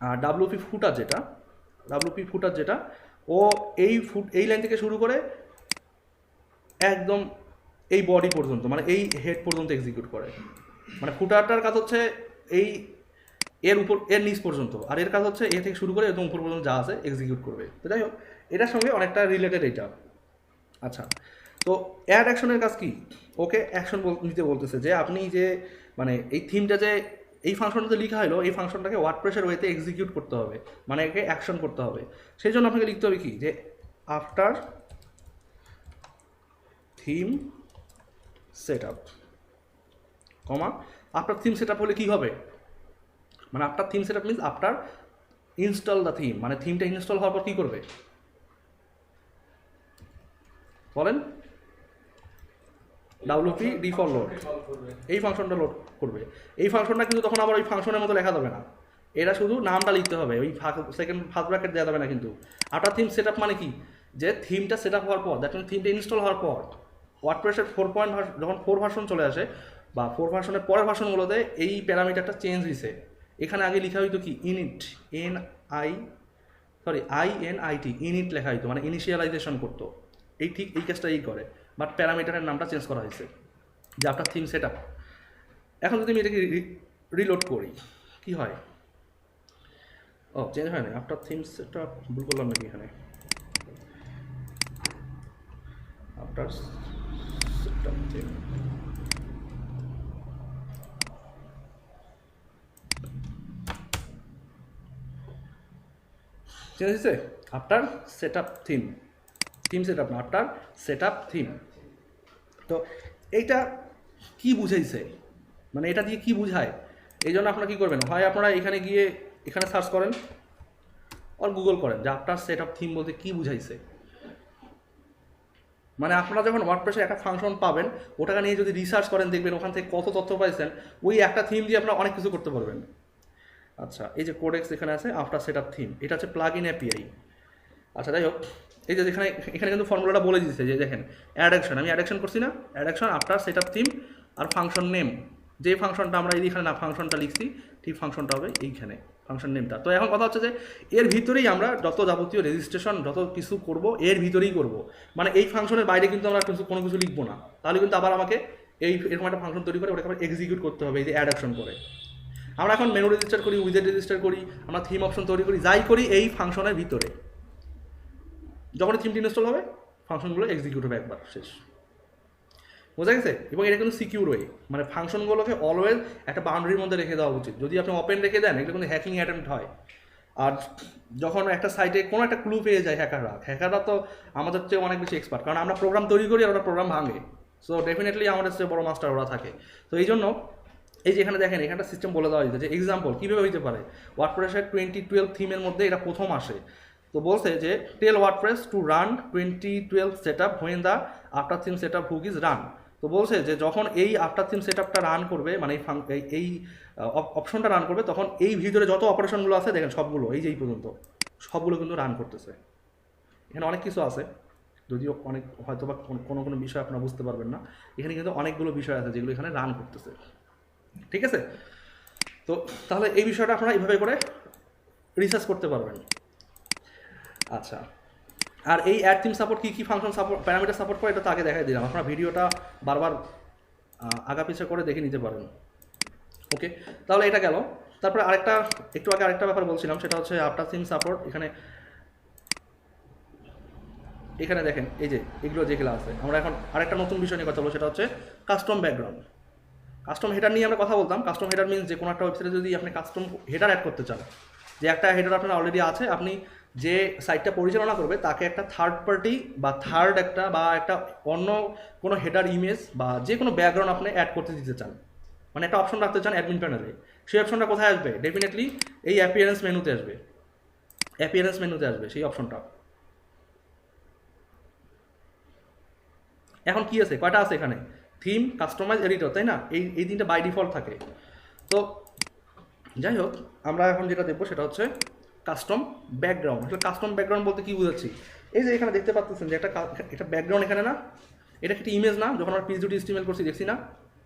আর WP ফুটার যেটা ও এই লাইন থেকে শুরু করে একদম এই বডি পর্যন্ত, মানে এই হেড পর্যন্ত এক্সিকিউট করে। মানে ফুটারটার কাজ হচ্ছে এই এর নিচ পর্যন্ত, আর এর কাজ হচ্ছে এ থেকে শুরু করে একদম উপর পর্যন্ত যা আছে এক্সিকিউট করবে। তো যাই হোক, এটার সঙ্গে অনেকটা রিলেটেড এইটা। আচ্ছা, তো অ্যাড অ্যাকশনের কাজ কি, ওকে অ্যাকশন নিতে বলতেছে যে আপনি যে মানে এই থিমটা যে এই ফাংশনটাতে লেখা হলো, এই ফাংশনটাকে ওয়ার্ডপ্রেসের ওয়েতে এক্সিকিউট করতে হবে, মানে একে অ্যাকশন করতে হবে। সেই জন্য আপনাকে লিখতে হবে কি, যে after theme set up, after theme set up হলে কী হবে, মানে after theme set up means after install the theme, মানে থিমটা ইনস্টল হওয়ার পর কী করবে বলেন, WP ডিফল্ট লোড, এই ফাংশনটা লোড করবে। এই ফাংশনটা কিন্তু তখন আবার ওই ফাংশনের মতো লেখা যাবে না, এটা শুধু নামটা লিখতে হবে, ওই ফার্স্ট ব্র্যাকেট দেওয়া যাবে না। কিন্তু আফটার থিম সেট আপ মানে কি, যে থিমটা সেট আপ হওয়ার পর, দ্যাট মিনস থিমটা ইনস্টল হওয়ার পর, ওয়ার্ডপ্রেসের 4 যখন 4 ভার্সন চলে আসে বা 4 ভার্সনের পরের ভার্সনগুলোতে এই প্যারামিটারটা চেঞ্জ হয়েছে। এখানে আগে লেখা হইতো কি ইনিট, INIT ইনিট লেখা হইতো, মানে ইনিশিয়ালাইজেশন করতো। এই ঠিক এই কাজটা করে, বাট প্যারামিটারের নামটা চেঞ্জ করা হয়েছে, যে আপনার থিম সেট আপ। এখন যদি আমি এটাকে রিলোড করি কি হয়, ও চেঞ্জ হয় না, আপনার থিম সেট আপ ভুল করলাম নাকি এখানে, আপনার সেট আপ থিম চেঞ্জ হয়েছে, আপনার set up theme set up না, আপনার সেট আপ থিম। তো এইটা কি বুঝাইছে, মানে এটা দিয়ে কি বুঝায়। এই জন্য আপনারা কী করবেন, হয় আপনারা এখানে গিয়ে এখানে সার্চ করেন আর গুগল করেন যে আফটার সেট আপ থিম বলতে কী বুঝাইছে। মানে আপনারা যখন ওয়ার্ডপ্রেসে একটা ফাংশন পাবেন, ওটাকে নিয়ে যদি রিসার্চ করেন দেখবেন ওখান থেকে কত তথ্য পাইছেন, ওই একটা থিম দিয়ে আপনারা অনেক কিছু করতে পারবেন। আচ্ছা, এই যে কোডেক্স এখানে আছে আফটার সেট আপ থিম, এটা হচ্ছে প্লাগ ইন এপিআই। আচ্ছা যাই হোক, এই যে এখানে এখানে কিন্তু ফর্মুলাটা বলে দিচ্ছে যে দেখেন অ্যাডাকশন, আমি অ্যাডাকশন করছি না, add action after set up theme আর ফাংশন নেম, যে ফাংশনটা আমরা এইখানে না ফাংশনটা লিখছি ঠিক ফাংশনটা হবে এইখানে ফাংশন নেমটা। তো এখন কথা হচ্ছে যে এর ভিতরেই আমরা যত যাবতীয় রেজিস্ট্রেশন যত কিছু করব এর ভিতরেই করব, মানে এই ফাংশনের বাইরে কিন্তু আমরা কোনো কিছু লিখবো না, তাহলে কিন্তু আবার আমাকে এরকম একটা ফাংশন তৈরি করে ওটাকে আবার এক্সিকিউট করতে হবে এই যে অ্যাডাকশন করে। আমরা এখন মেনু রেজিস্টার করি, উইজেট রেজিস্টার করি, আমরা থিম অপশন তৈরি করি, যাই করি এই ফাংশনের ভিতরে। যখন থিমটি ইনস্টল হবে ফাংশনগুলো এক্সিকিউট হবে একবার, শেষ। বোঝা গেছে? এবং এটা কিন্তু সিকিউর ওয়ে, মানে ফাংশনগুলোকে অলওয়েজ একটা বাউন্ডারির মধ্যে রেখে দেওয়া উচিত। যদি আপনি ওপেন রেখে দেন এগুলো কিন্তু হ্যাকিং অ্যাটেম্প্ট হয়। আর যখন একটা সাইটে কোনো একটা ক্লু পেয়ে যায় হ্যাকাররা তো আমাদের চেয়ে অনেক বেশি এক্সপার্ট, কারণ আমরা প্রোগ্রাম তৈরি করি আর ওরা প্রোগ্রাম ভাঙে। সো ডেফিনেটলি আমাদের চেয়ে বড় মাস্টার ওরা থাকে। তো এই জন্য এই যে এখানে দেখেন এখানটা সিস্টেম বলে দেওয়া হয়েছে যে এক্সাম্পল কীভাবে হইতে পারে। ওয়ার্ডপ্রেসের 2012 থিমের মধ্যে এটা প্রথম আসে। তো বলছে যে tell WordPress to run 2012 set up when the after theme set up hook is run. তো বলছে যে যখন এই আফটার থিম সেট আপটা রান করবে, মানে এই অপশনটা রান করবে, তখন এই ভিতরে যত অপারেশনগুলো আছে দেখেন সবগুলো এই যে এই পর্যন্ত সবগুলো কিন্তু রান করতেছে। এখানে অনেক কিছু আছে, যদিও অনেক হয়তো বা কোনো কোনো বিষয় আপনারা বুঝতে পারবেন না, এখানে কিন্তু অনেকগুলো বিষয় আছে যেগুলো এখানে রান করতেছে। ঠিক আছে? তো তাহলে এই বিষয়টা আপনারা এইভাবে করে রিসার্চ করতে পারবেন। আচ্ছা, আর এই অ্যাড থিম সাপোর্ট কী কী ফাংশন সাপোর্ট প্যারামিটার সাপোর্ট করে এটা তো আগে দেখাই দিলাম, আপনারা ভিডিওটা বারবার আগা পিছা করে দেখে নিতে পারেন। ওকে, তাহলে এটা গেল। তারপরে আরেকটা একটু আগে আরেকটা ব্যাপার বলছিলাম, সেটা হচ্ছে আফটার থিম সাপোর্ট। এখানে দেখেন এই যে এগুলো যেগুলো আছে, আমরা এখন আরেকটা নতুন বিষয় নিয়ে কথা বলবো, সেটা হচ্ছে কাস্টম ব্যাকগ্রাউন্ড। কাস্টম হেডার নিয়ে আমরা কথা বলতাম। কাস্টম হেডার মিনস যে কোনো একটা ওয়েবসাইটে যদি আপনি কাস্টম হেডার অ্যাড করতে চান, যে একটা হেডার আপনার অলরেডি আছে, আপনি যে সাইটটা পরিচালনা করবে তাকে একটা থার্ড পার্টি বা একটা অন্য কোনো হেডার ইমেজ বা যে কোনো ব্যাকগ্রাউন্ড আপনি অ্যাড করতে দিতে চান, মানে একটা অপশন রাখতে চান অ্যাডমিন প্যানেলে, সেই অপশনটা কোথায় আসবে? ডেফিনেটলি এই অ্যাপিয়ারেন্স মেনুতে আসবে। সেই অপশনটা। এখন কি আছে, কয়টা আছে এখানে? থিম, কাস্টমাইজ, এডিটর, তাই না? এই তিনটা বাই ডিফল্ট থাকে। তো যাই হোক, আমরা এখন যেটা দেখবো সেটা হচ্ছে কাস্টম ব্যাকগ্রাউন্ড। আসলে কাস্টম ব্যাকগ্রাউন্ড বলতে কী বুঝাচ্ছি? এই যে এখানে দেখতে পাচ্ছেন যে একটা ব্যাকগ্রাউন্ড এখানে না, এটা একটা ইমেজ না? যখন আমরা PHP করছি দেখছি না,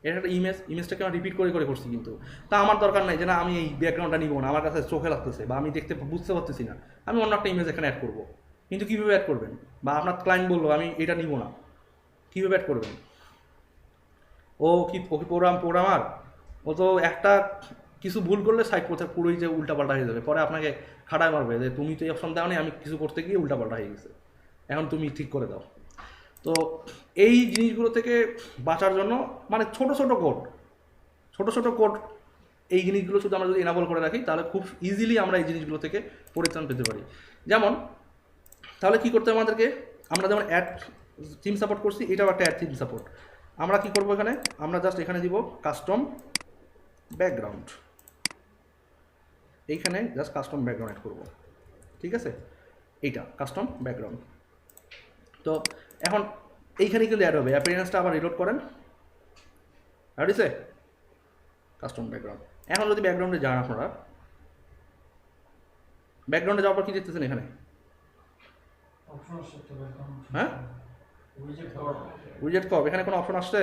এটা একটা ইমেজটাকে আমরা রিপিট করে করছি, কিন্তু তা আমার দরকার নাই যে না আমি এই ব্যাকগ্রাউন্ডটা নিব না, আমার কাছে চোখে লাগতেছে বা আমি বুঝতে পারতেছি না, আমি অন্য একটা ইমেজ এখানে অ্যাড করবো। কিন্তু কীভাবে অ্যাড করবেন? বা আপনার ক্লায়েন্ট বললো আমি এটা নিব না, কীভাবে অ্যাড করবেন? ওকে প্রোগ্রামার, ও তো একটা কিছু ভুল করলে সাইট কোথায় পুরোই যে উল্টাপাল্টা হয়ে যাবে, পরে আপনাকে খাড়ায় মারবে যে তুমি তো এই অপশন দাও নি, আমি কিছু করতে গিয়ে উল্টাপাল্টা হয়ে গেছে, এখন তুমি ঠিক করে দাও। তো এই জিনিসগুলো থেকে বাঁচার জন্য মানে ছোট ছোট কোড এই জিনিসগুলো শুধু আমরা যদি এনাবল করে রাখি তাহলে খুব ইজিলি আমরা এই জিনিসগুলো থেকে পরিত্রাণ পেতে পারি। যেমন তাহলে কী করতে হবে আমাদেরকে? আমরা যেমন অ্যাড থিম সাপোর্ট করছি, এটাও একটা অ্যাড থিম সাপোর্ট। আমরা কি করব এখানে? আমরা জাস্ট এখানে দিব কাস্টম ব্যাকগ্রাউন্ড, এইখানে জাস্ট কাস্টম ব্যাকগ্রাউন্ড অ্যাড করব। ঠিক আছে, এইটা কাস্টম ব্যাকগ্রাউন্ড। তো এখন এইখানে কিন্তু অ্যাড হবে। অ্যাপিয়ারেন্সটা আবার রিলোড করেন, অ্যাড হয়েছে কাস্টম ব্যাকগ্রাউন্ড। এখন যদি ব্যাকগ্রাউন্ডে যান, আপনারা ব্যাকগ্রাউন্ডে যাওয়ার পর কি দেখতেছেন এখানে? হ্যাঁ, উইজেট কব, এখানে কোনো অপশন আসছে?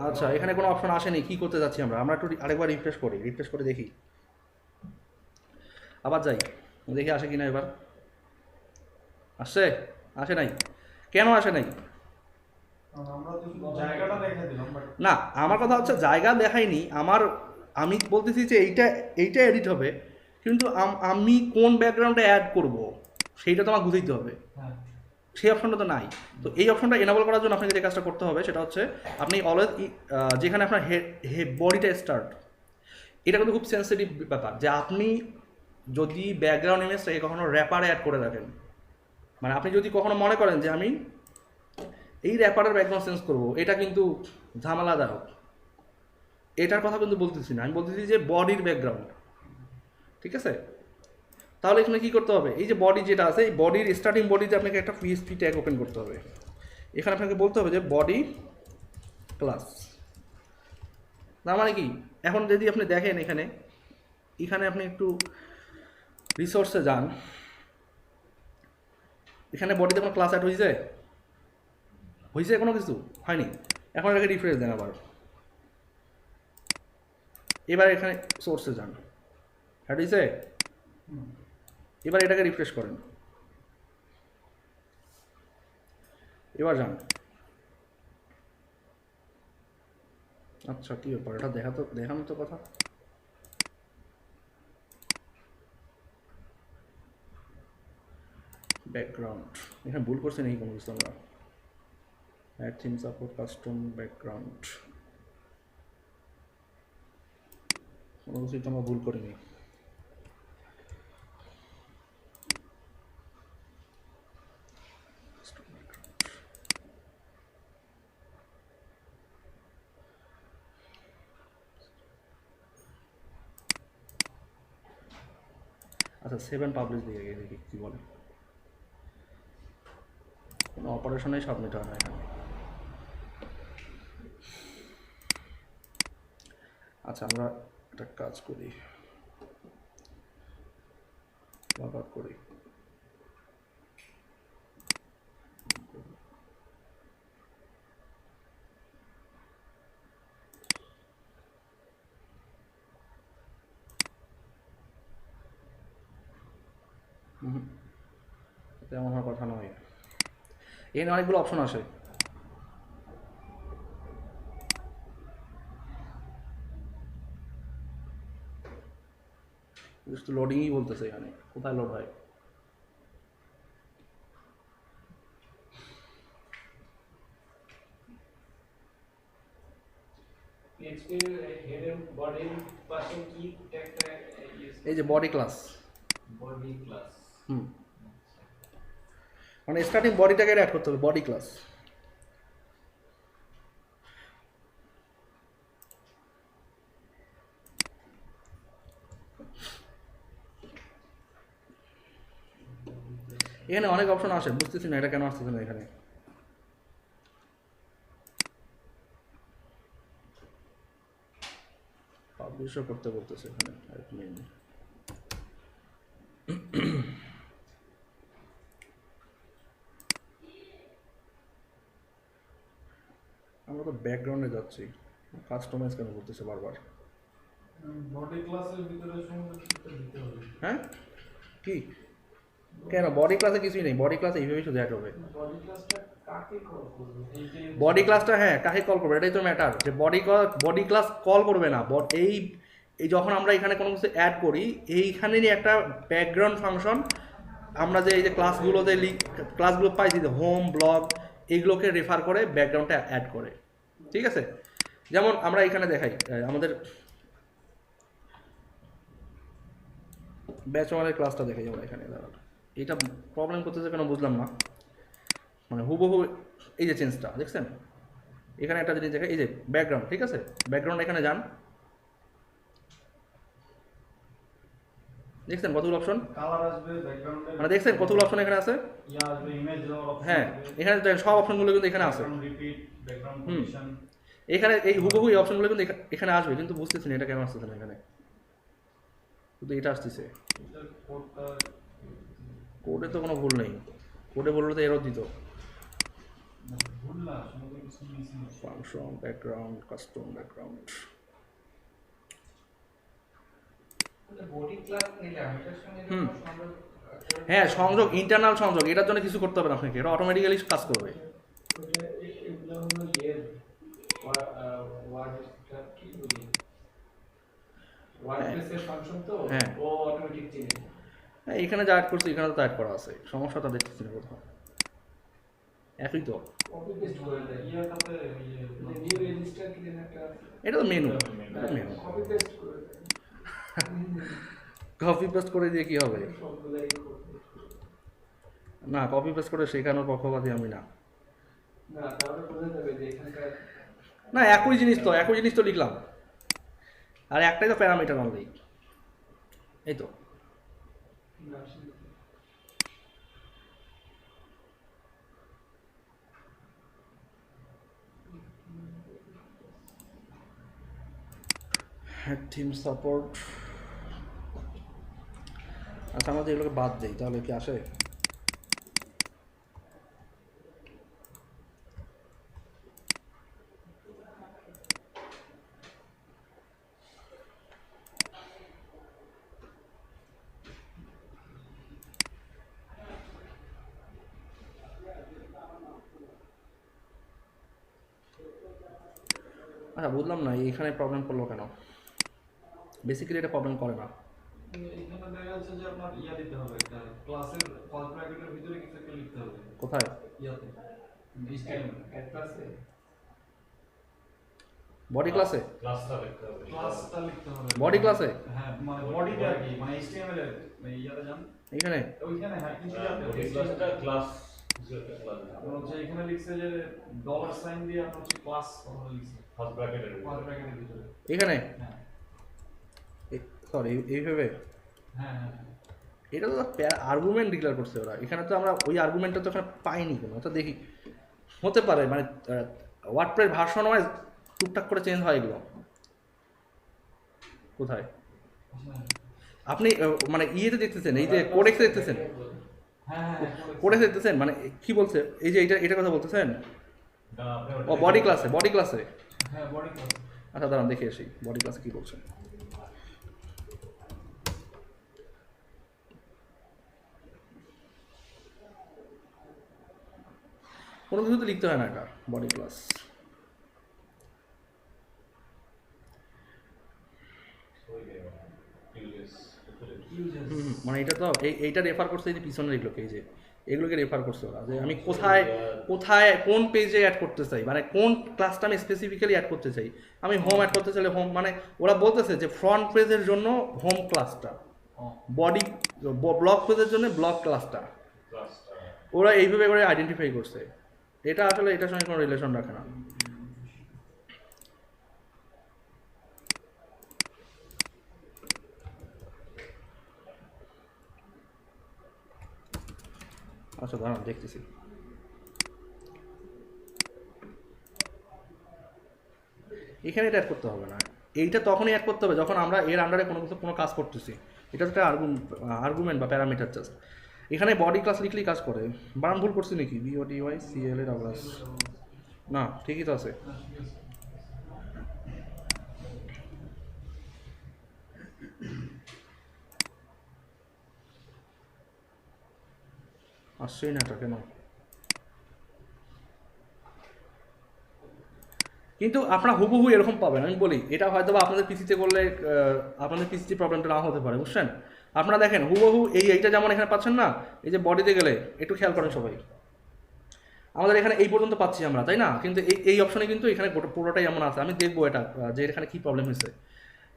আচ্ছা, এখানে কোনো অপশন আসেনি। কি করতে যাচ্ছি আমরা একটু আরেকবার রিফ্রেশ করে দেখি, আবার যাই দেখি আসে কিনা। এবার আসে নাই। কেন আসে নাই? না, আমার কথা হচ্ছে জায়গা দেখায়নি। আমি বলতেছি যে এইটা এডিট হবে, কিন্তু আমি কোন ব্যাকগ্রাউন্ডে অ্যাড করব সেইটা তো আমার বুঝাইতে হবে। সেই অপশনটা তো নাই। তো এই অপশনটা এনাবল করার জন্য আপনাকে যে কাজটা করতে হবে সেটা হচ্ছে আপনি অলওয়েজ যেখানে আপনার বডিটা স্টার্ট, এটা কিন্তু খুব সেন্সিটিভ ব্যাপার, যে আপনি যদি ব্যাকগ্রাউন্ড ইমেজটাকে কখনো র্যাপারে অ্যাড করে রাখেন, মানে আপনি যদি কখনো মনে করেন যে আমি এই র্যাপারের ব্যাকগ্রাউন্ড চেঞ্জ করবো, এটা কিন্তু ঝামেলাদায়ক। এটার কথা কিন্তু বলতেছি না, আমি বলতেছি যে বডির ব্যাকগ্রাউন্ড, ঠিক আছে? তাহলে এখানে কী করতে হবে, এই যে বডি যেটা আছে, এই বডির স্টার্টিং বডিতে আপনাকে একটা পিএসপি ট্যাগ ওপেন করতে হবে। এখানে আপনাকে বলতে হবে যে বডি ক্লাস, তার মানে কি, এখন যদি আপনি দেখেন এখানে আপনি একটু রিসোর্সে যান, এখানে বডিতে কোনো ক্লাস অ্যাড হয়েছে কোনো কিছু হয়নি। এখন এটাকে রিফ্রেশ দেন আবার, এবার এখানে সোর্সে যান, অ্যাড হয়েছে, এবার এটাকে রিফ্রেশ করেন, এবার যান। আচ্ছা কী ব্যাপার, এটা দেখানো তো কথা। ব্যাকগ্রাউন্ড এখানে ভুল করছে নাকি কোনো কিছু, আমরা add theme support custom background, কোনো কিছুই তো আমরা ভুল করিনি। আচ্ছা 7 পাবলিশ দিয়ে গিয়ে দেখি কী বলে। কোনো অপারেশনেই সাবমিট হয় না এখানে। আচ্ছা আমরা একটা কাজ করি, লগ আউট করি, তেমন হওয়ার কথা নয়। এখানে অনেকগুলো অপশন আসে, শুধু লোডিংই বলতেছে, এখানে কোথায় লোড হয়। PHP হেডের বডির পাশে কি ট্যাগটা ইউজ, এই যে বডি ক্লাস, বডি ক্লাস। মানে স্টার্টিং বডিটাকে অ্যাড করতে হবে, বডি ক্লাস। এখানে অনেক অপশন আসে, বুঝতেছি না এটা কেন আসতেছে না এখানে। পাবলিশও করতে বলতেছে এখানে, অ্যাডমিন। আমরা তো ব্যাকগ্রাউন্ডে যাচ্ছি, কাস্টমাইজ কেন করতেছে বারবার? বডি ক্লাসের ভিতরে সমস্ত কিছু দিতে হবে। হ্যাঁ কি কেন বডি ক্লাসে কিছুই নেই, বডি ক্লাসে এইভাবেই শুধু অ্যাড হবে। বডি ক্লাসটা কাকে কল করবে? এই যে বডি ক্লাসটা হ্যাঁ কাকে কল করবে এটাই তো ম্যাটার, যে বডি ক্লাস কল করবে না। এই যখন আমরা এখানে কোনো কিছু অ্যাড করি, এইখানেরই একটা ব্যাকগ্রাউন্ড ফাংশন, আমরা যে এই যে ক্লাসগুলো পাইছি, যে হোম ব্লগ, এইগুলোকে রেফার করে ব্যাকগ্রাউন্ডটা অ্যাড করে, ঠিক আছে? যেমন আমরা এখানে দেখাই, আমাদের ব্যাচ ওয়ানের ক্লাসটা দেখাই আমরা এখানে। এটা প্রবলেম করতেছে কেন বুঝলাম না, মানে হুবহু এই যে চেঞ্জটা দেখছেন, এখানে একটা জিনিস দেখে, এই যে ব্যাকগ্রাউন্ড, ঠিক আছে? ব্যাকগ্রাউন্ড এখানে যান, দেখছেন কতগুলো অপশন, কালার আসবে ব্যাকগ্রাউন্ডে, মানে দেখছেন কতগুলো অপশন এখানে আছে। ইয়া আসবে ইমেজ দেওয়ার অপশন। হ্যাঁ এখানে দেখেন সব অপশনগুলো কিন্তু এখানে আছে, রিপিট ব্যাকগ্রাউন্ড পজিশন, এখানে এই হুবহু এই অপশনগুলো কিন্তু এখানে আসবে, কিন্তু বুঝতেছি না এটা কেন আসতেছে না এখানে, শুধু এটা আসতেছে। এটা কোডটা কোডে তো কোনো ভুল নেই, কোডে বললে তো এরর দিত। ভুল না, সমস্ত কিছু মিসিং আছে। Function background custom background, body class নিলাম, এটার সঙ্গে হুম। কোনো সংযোগ হ্যাঁ সংযোগ, ইন্টারনাল সংযোগ, এটার জন্য কিছু করতে হবে না আপনাকে, এটা অটোমেটিক্যালি কাজ করবে। ওটা এগুলো হলো এর ওয়ার্ডটা কি বলি, ওয়ার্ডপ্রেসের ফাংশন তো, হ্যাঁ। ও অটোমেটিক চেঞ্জ। হ্যাঁ এখানে যা অ্যাড করছি এখানে তো অ্যাড করা আছে, সমস্যাটা দেখতেছি না কোথাও, একই তো। কপি পেস্ট করে দেয়। ইয়াটাতে নিউ রেজিস্টার কি যেন একটা আছে, এটা তো মেনু, মেনু কপি পেস্ট করে দেয়। কপি পেস্ট করে দিয়ে কি হবে? সবগুলাই করবে। না কপি পেস্ট করে শেখানোর পক্ষপাতী আমি না। না তাহলে বোঝা যাবে যে এখানকার না একই জিনিস তো লিখলাম, আর একটাই তো প্যারামিটার অনলি, এই তো। না আসলে টিম সাপোর্ট, আচ্ছা আমাদের এগুলোকে বাদ দেই তাহলে কি আসে? আচ্ছা বুঝলাম না এখানে প্রবলেম করলো কেন, বেসিক্যালি এটা প্রবলেম করে না। এখানে দেখা যাচ্ছে যে আপনার ইয়া দিতে হবে, একটা ক্লাসের ফার্স্ট ব্র্যাকেটের ভিতরে কিছু একটা লিখতে হবে কোথায়? ইয়াতে HTML এড ক্লাসে বডি ক্লাসে? ক্লাসটা লিখতে হবে। ক্লাসটা লিখতে হবে বডি ক্লাসে? হ্যাঁ মানে বডিতে আর কি, মানে HTML এর ইয়াতে যান এইখানে? ওইখানে, হ্যাঁ কিন্তু বডি ক্লাসটা ক্লাস হিসেবে ক্লাস আপনার হচ্ছে এখানে লিখছে যে ডলার সাইন দিয়ে আপনার হচ্ছে ক্লাস কথা লিখছে ফার্স্ট ব্র্যাকেটের ফার্স্ট ব্র্যাকেটের ভিতরে। এখানে? হ্যাঁ সরি এইভাবে? হ্যাঁ হ্যাঁ এটা তো আর্গুমেন্ট ডিক্লেয়ার করছে ওরা, এখানে তো আমরা ওই আর্গুমেন্টটা তো এখানে পাইনি কোনো, তো দেখি হতে পারে মানে ওয়ার্ডপ্রেস ভার্সন ওয়াইজ টুকটাক করে চেঞ্জ হয় এগুলো। কোথায় আপনি মানে ইয়েতে দেখতেছেন, এই যে কোডেক্সে দেখতেছেন, হ্যাঁ হ্যাঁ কোডেক্সে দেখতেছেন মানে কি বলছে, এই যে এটা কথা বলতেছেন? না আপনি ও বডি ক্লাসে। হ্যাঁ বডি ক্লাস। আচ্ছা দাঁড়ান দেখে আসি বডি ক্লাসে কি বলছে। কোনো কিছু তো লিখতে হয় না এটা, বডি ক্লাস। মানে এটা তো এইটা রেফার করছে এই যে পিছনের এগুলোকে, এই যে এগুলোকে রেফার করছে ওরা, যে আমি কোথায় কোন পেজে অ্যাড করতে চাই, মানে কোন ক্লাসটা আমি স্পেসিফিক্যালি অ্যাড করতে চাই। আমি হোম অ্যাড করতে চাইলে হোম, মানে ওরা বলতেছে যে ফ্রন্ট পেজের জন্য হোম ক্লাসটা, বডি ব্লক পেজের জন্য ব্লক ক্লাসটা, ওরা এইভাবে করে আইডেন্টিফাই করছে। এটা আসলে এটার সঙ্গে কোনো রিলেশন রাখে না। আচ্ছা দাঁড়ান দেখতেছি। এখানে এটা অ্যাড করতে হবে না, এইটা তখনই অ্যাড করতে হবে যখন আমরা এর আন্ডারে কোনো কাজ করতেছি। এটা একটা আর্গুমেন্ট বা প্যারামিটার জাস্ট। এখানে বডি ক্লাস লিখলেই কাজ করে। বানান ভুল করছি নাকি? BODYCLA না ঠিকই তো আছে। আসছেই না এটা কেন? কিন্তু আপনারা হুবহু এরকম পাবেন, আমি বলি এটা হয়তো বা আপনাদের পিসিতে করলে আপনাদের পিসিতে প্রবলেমটা না হতে পারে, বুঝছেন? আপনারা দেখেন হুবহু এইটা যেমন এখানে পাচ্ছেন না, এই যে বডিতে গেলে একটু খেয়াল করেন সবাই, আমাদের এখানে এই পর্যন্ত পাচ্ছি আমরা, তাই না? কিন্তু এই অপশনে কিন্তু এখানে পুরোটাই এমন আছে। আমি দেখবো এটা যে এখানে কী প্রবলেম হয়েছে।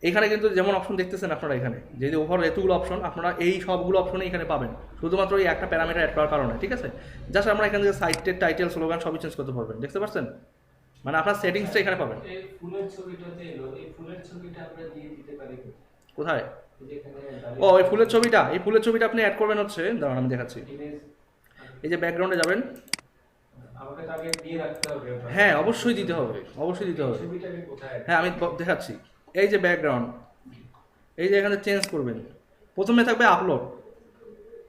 এখানে কিন্তু যেমন অপশন দেখতেছেন আপনারা, এখানে যে ওভারঅল এতগুলো অপশন আপনারা এই সবগুলো অপশনই এখানে পাবেন, শুধুমাত্র এই একটা প্যারামিটার অ্যাড করার কারণে, ঠিক আছে? জাস্ট আমরা এখান থেকে সাইটের টাইটেল স্লোগান সবই চেঞ্জ করতে পারবেন, দেখতে পাচ্ছেন? মানে আপনার সেটিংসটা এখানে পাবেন। এই ফুলের ছবিটাতে এলো, এই ফুলের ছবিটা আমরা দিয়ে দিতে পারি কোথায়? যেখানে ও এই ফুলের ছবিটা আপনি অ্যাড করবেন হচ্ছে, দাঁড়ান আমি দেখাচ্ছি। ইমেজ এই যে ব্যাকগ্রাউন্ডে যাবেন, আমাকে তো আগে দিয়ে রাখতে হবে। হ্যাঁ অবশ্যই দিতে হবে। ছবিটা আমি কোথায়? হ্যাঁ আমি দেখাচ্ছি। এই যে ব্যাকগ্রাউন্ড, এই যে এখানে চেঞ্জ করবেন, প্রথমে থাকবে আপলোড,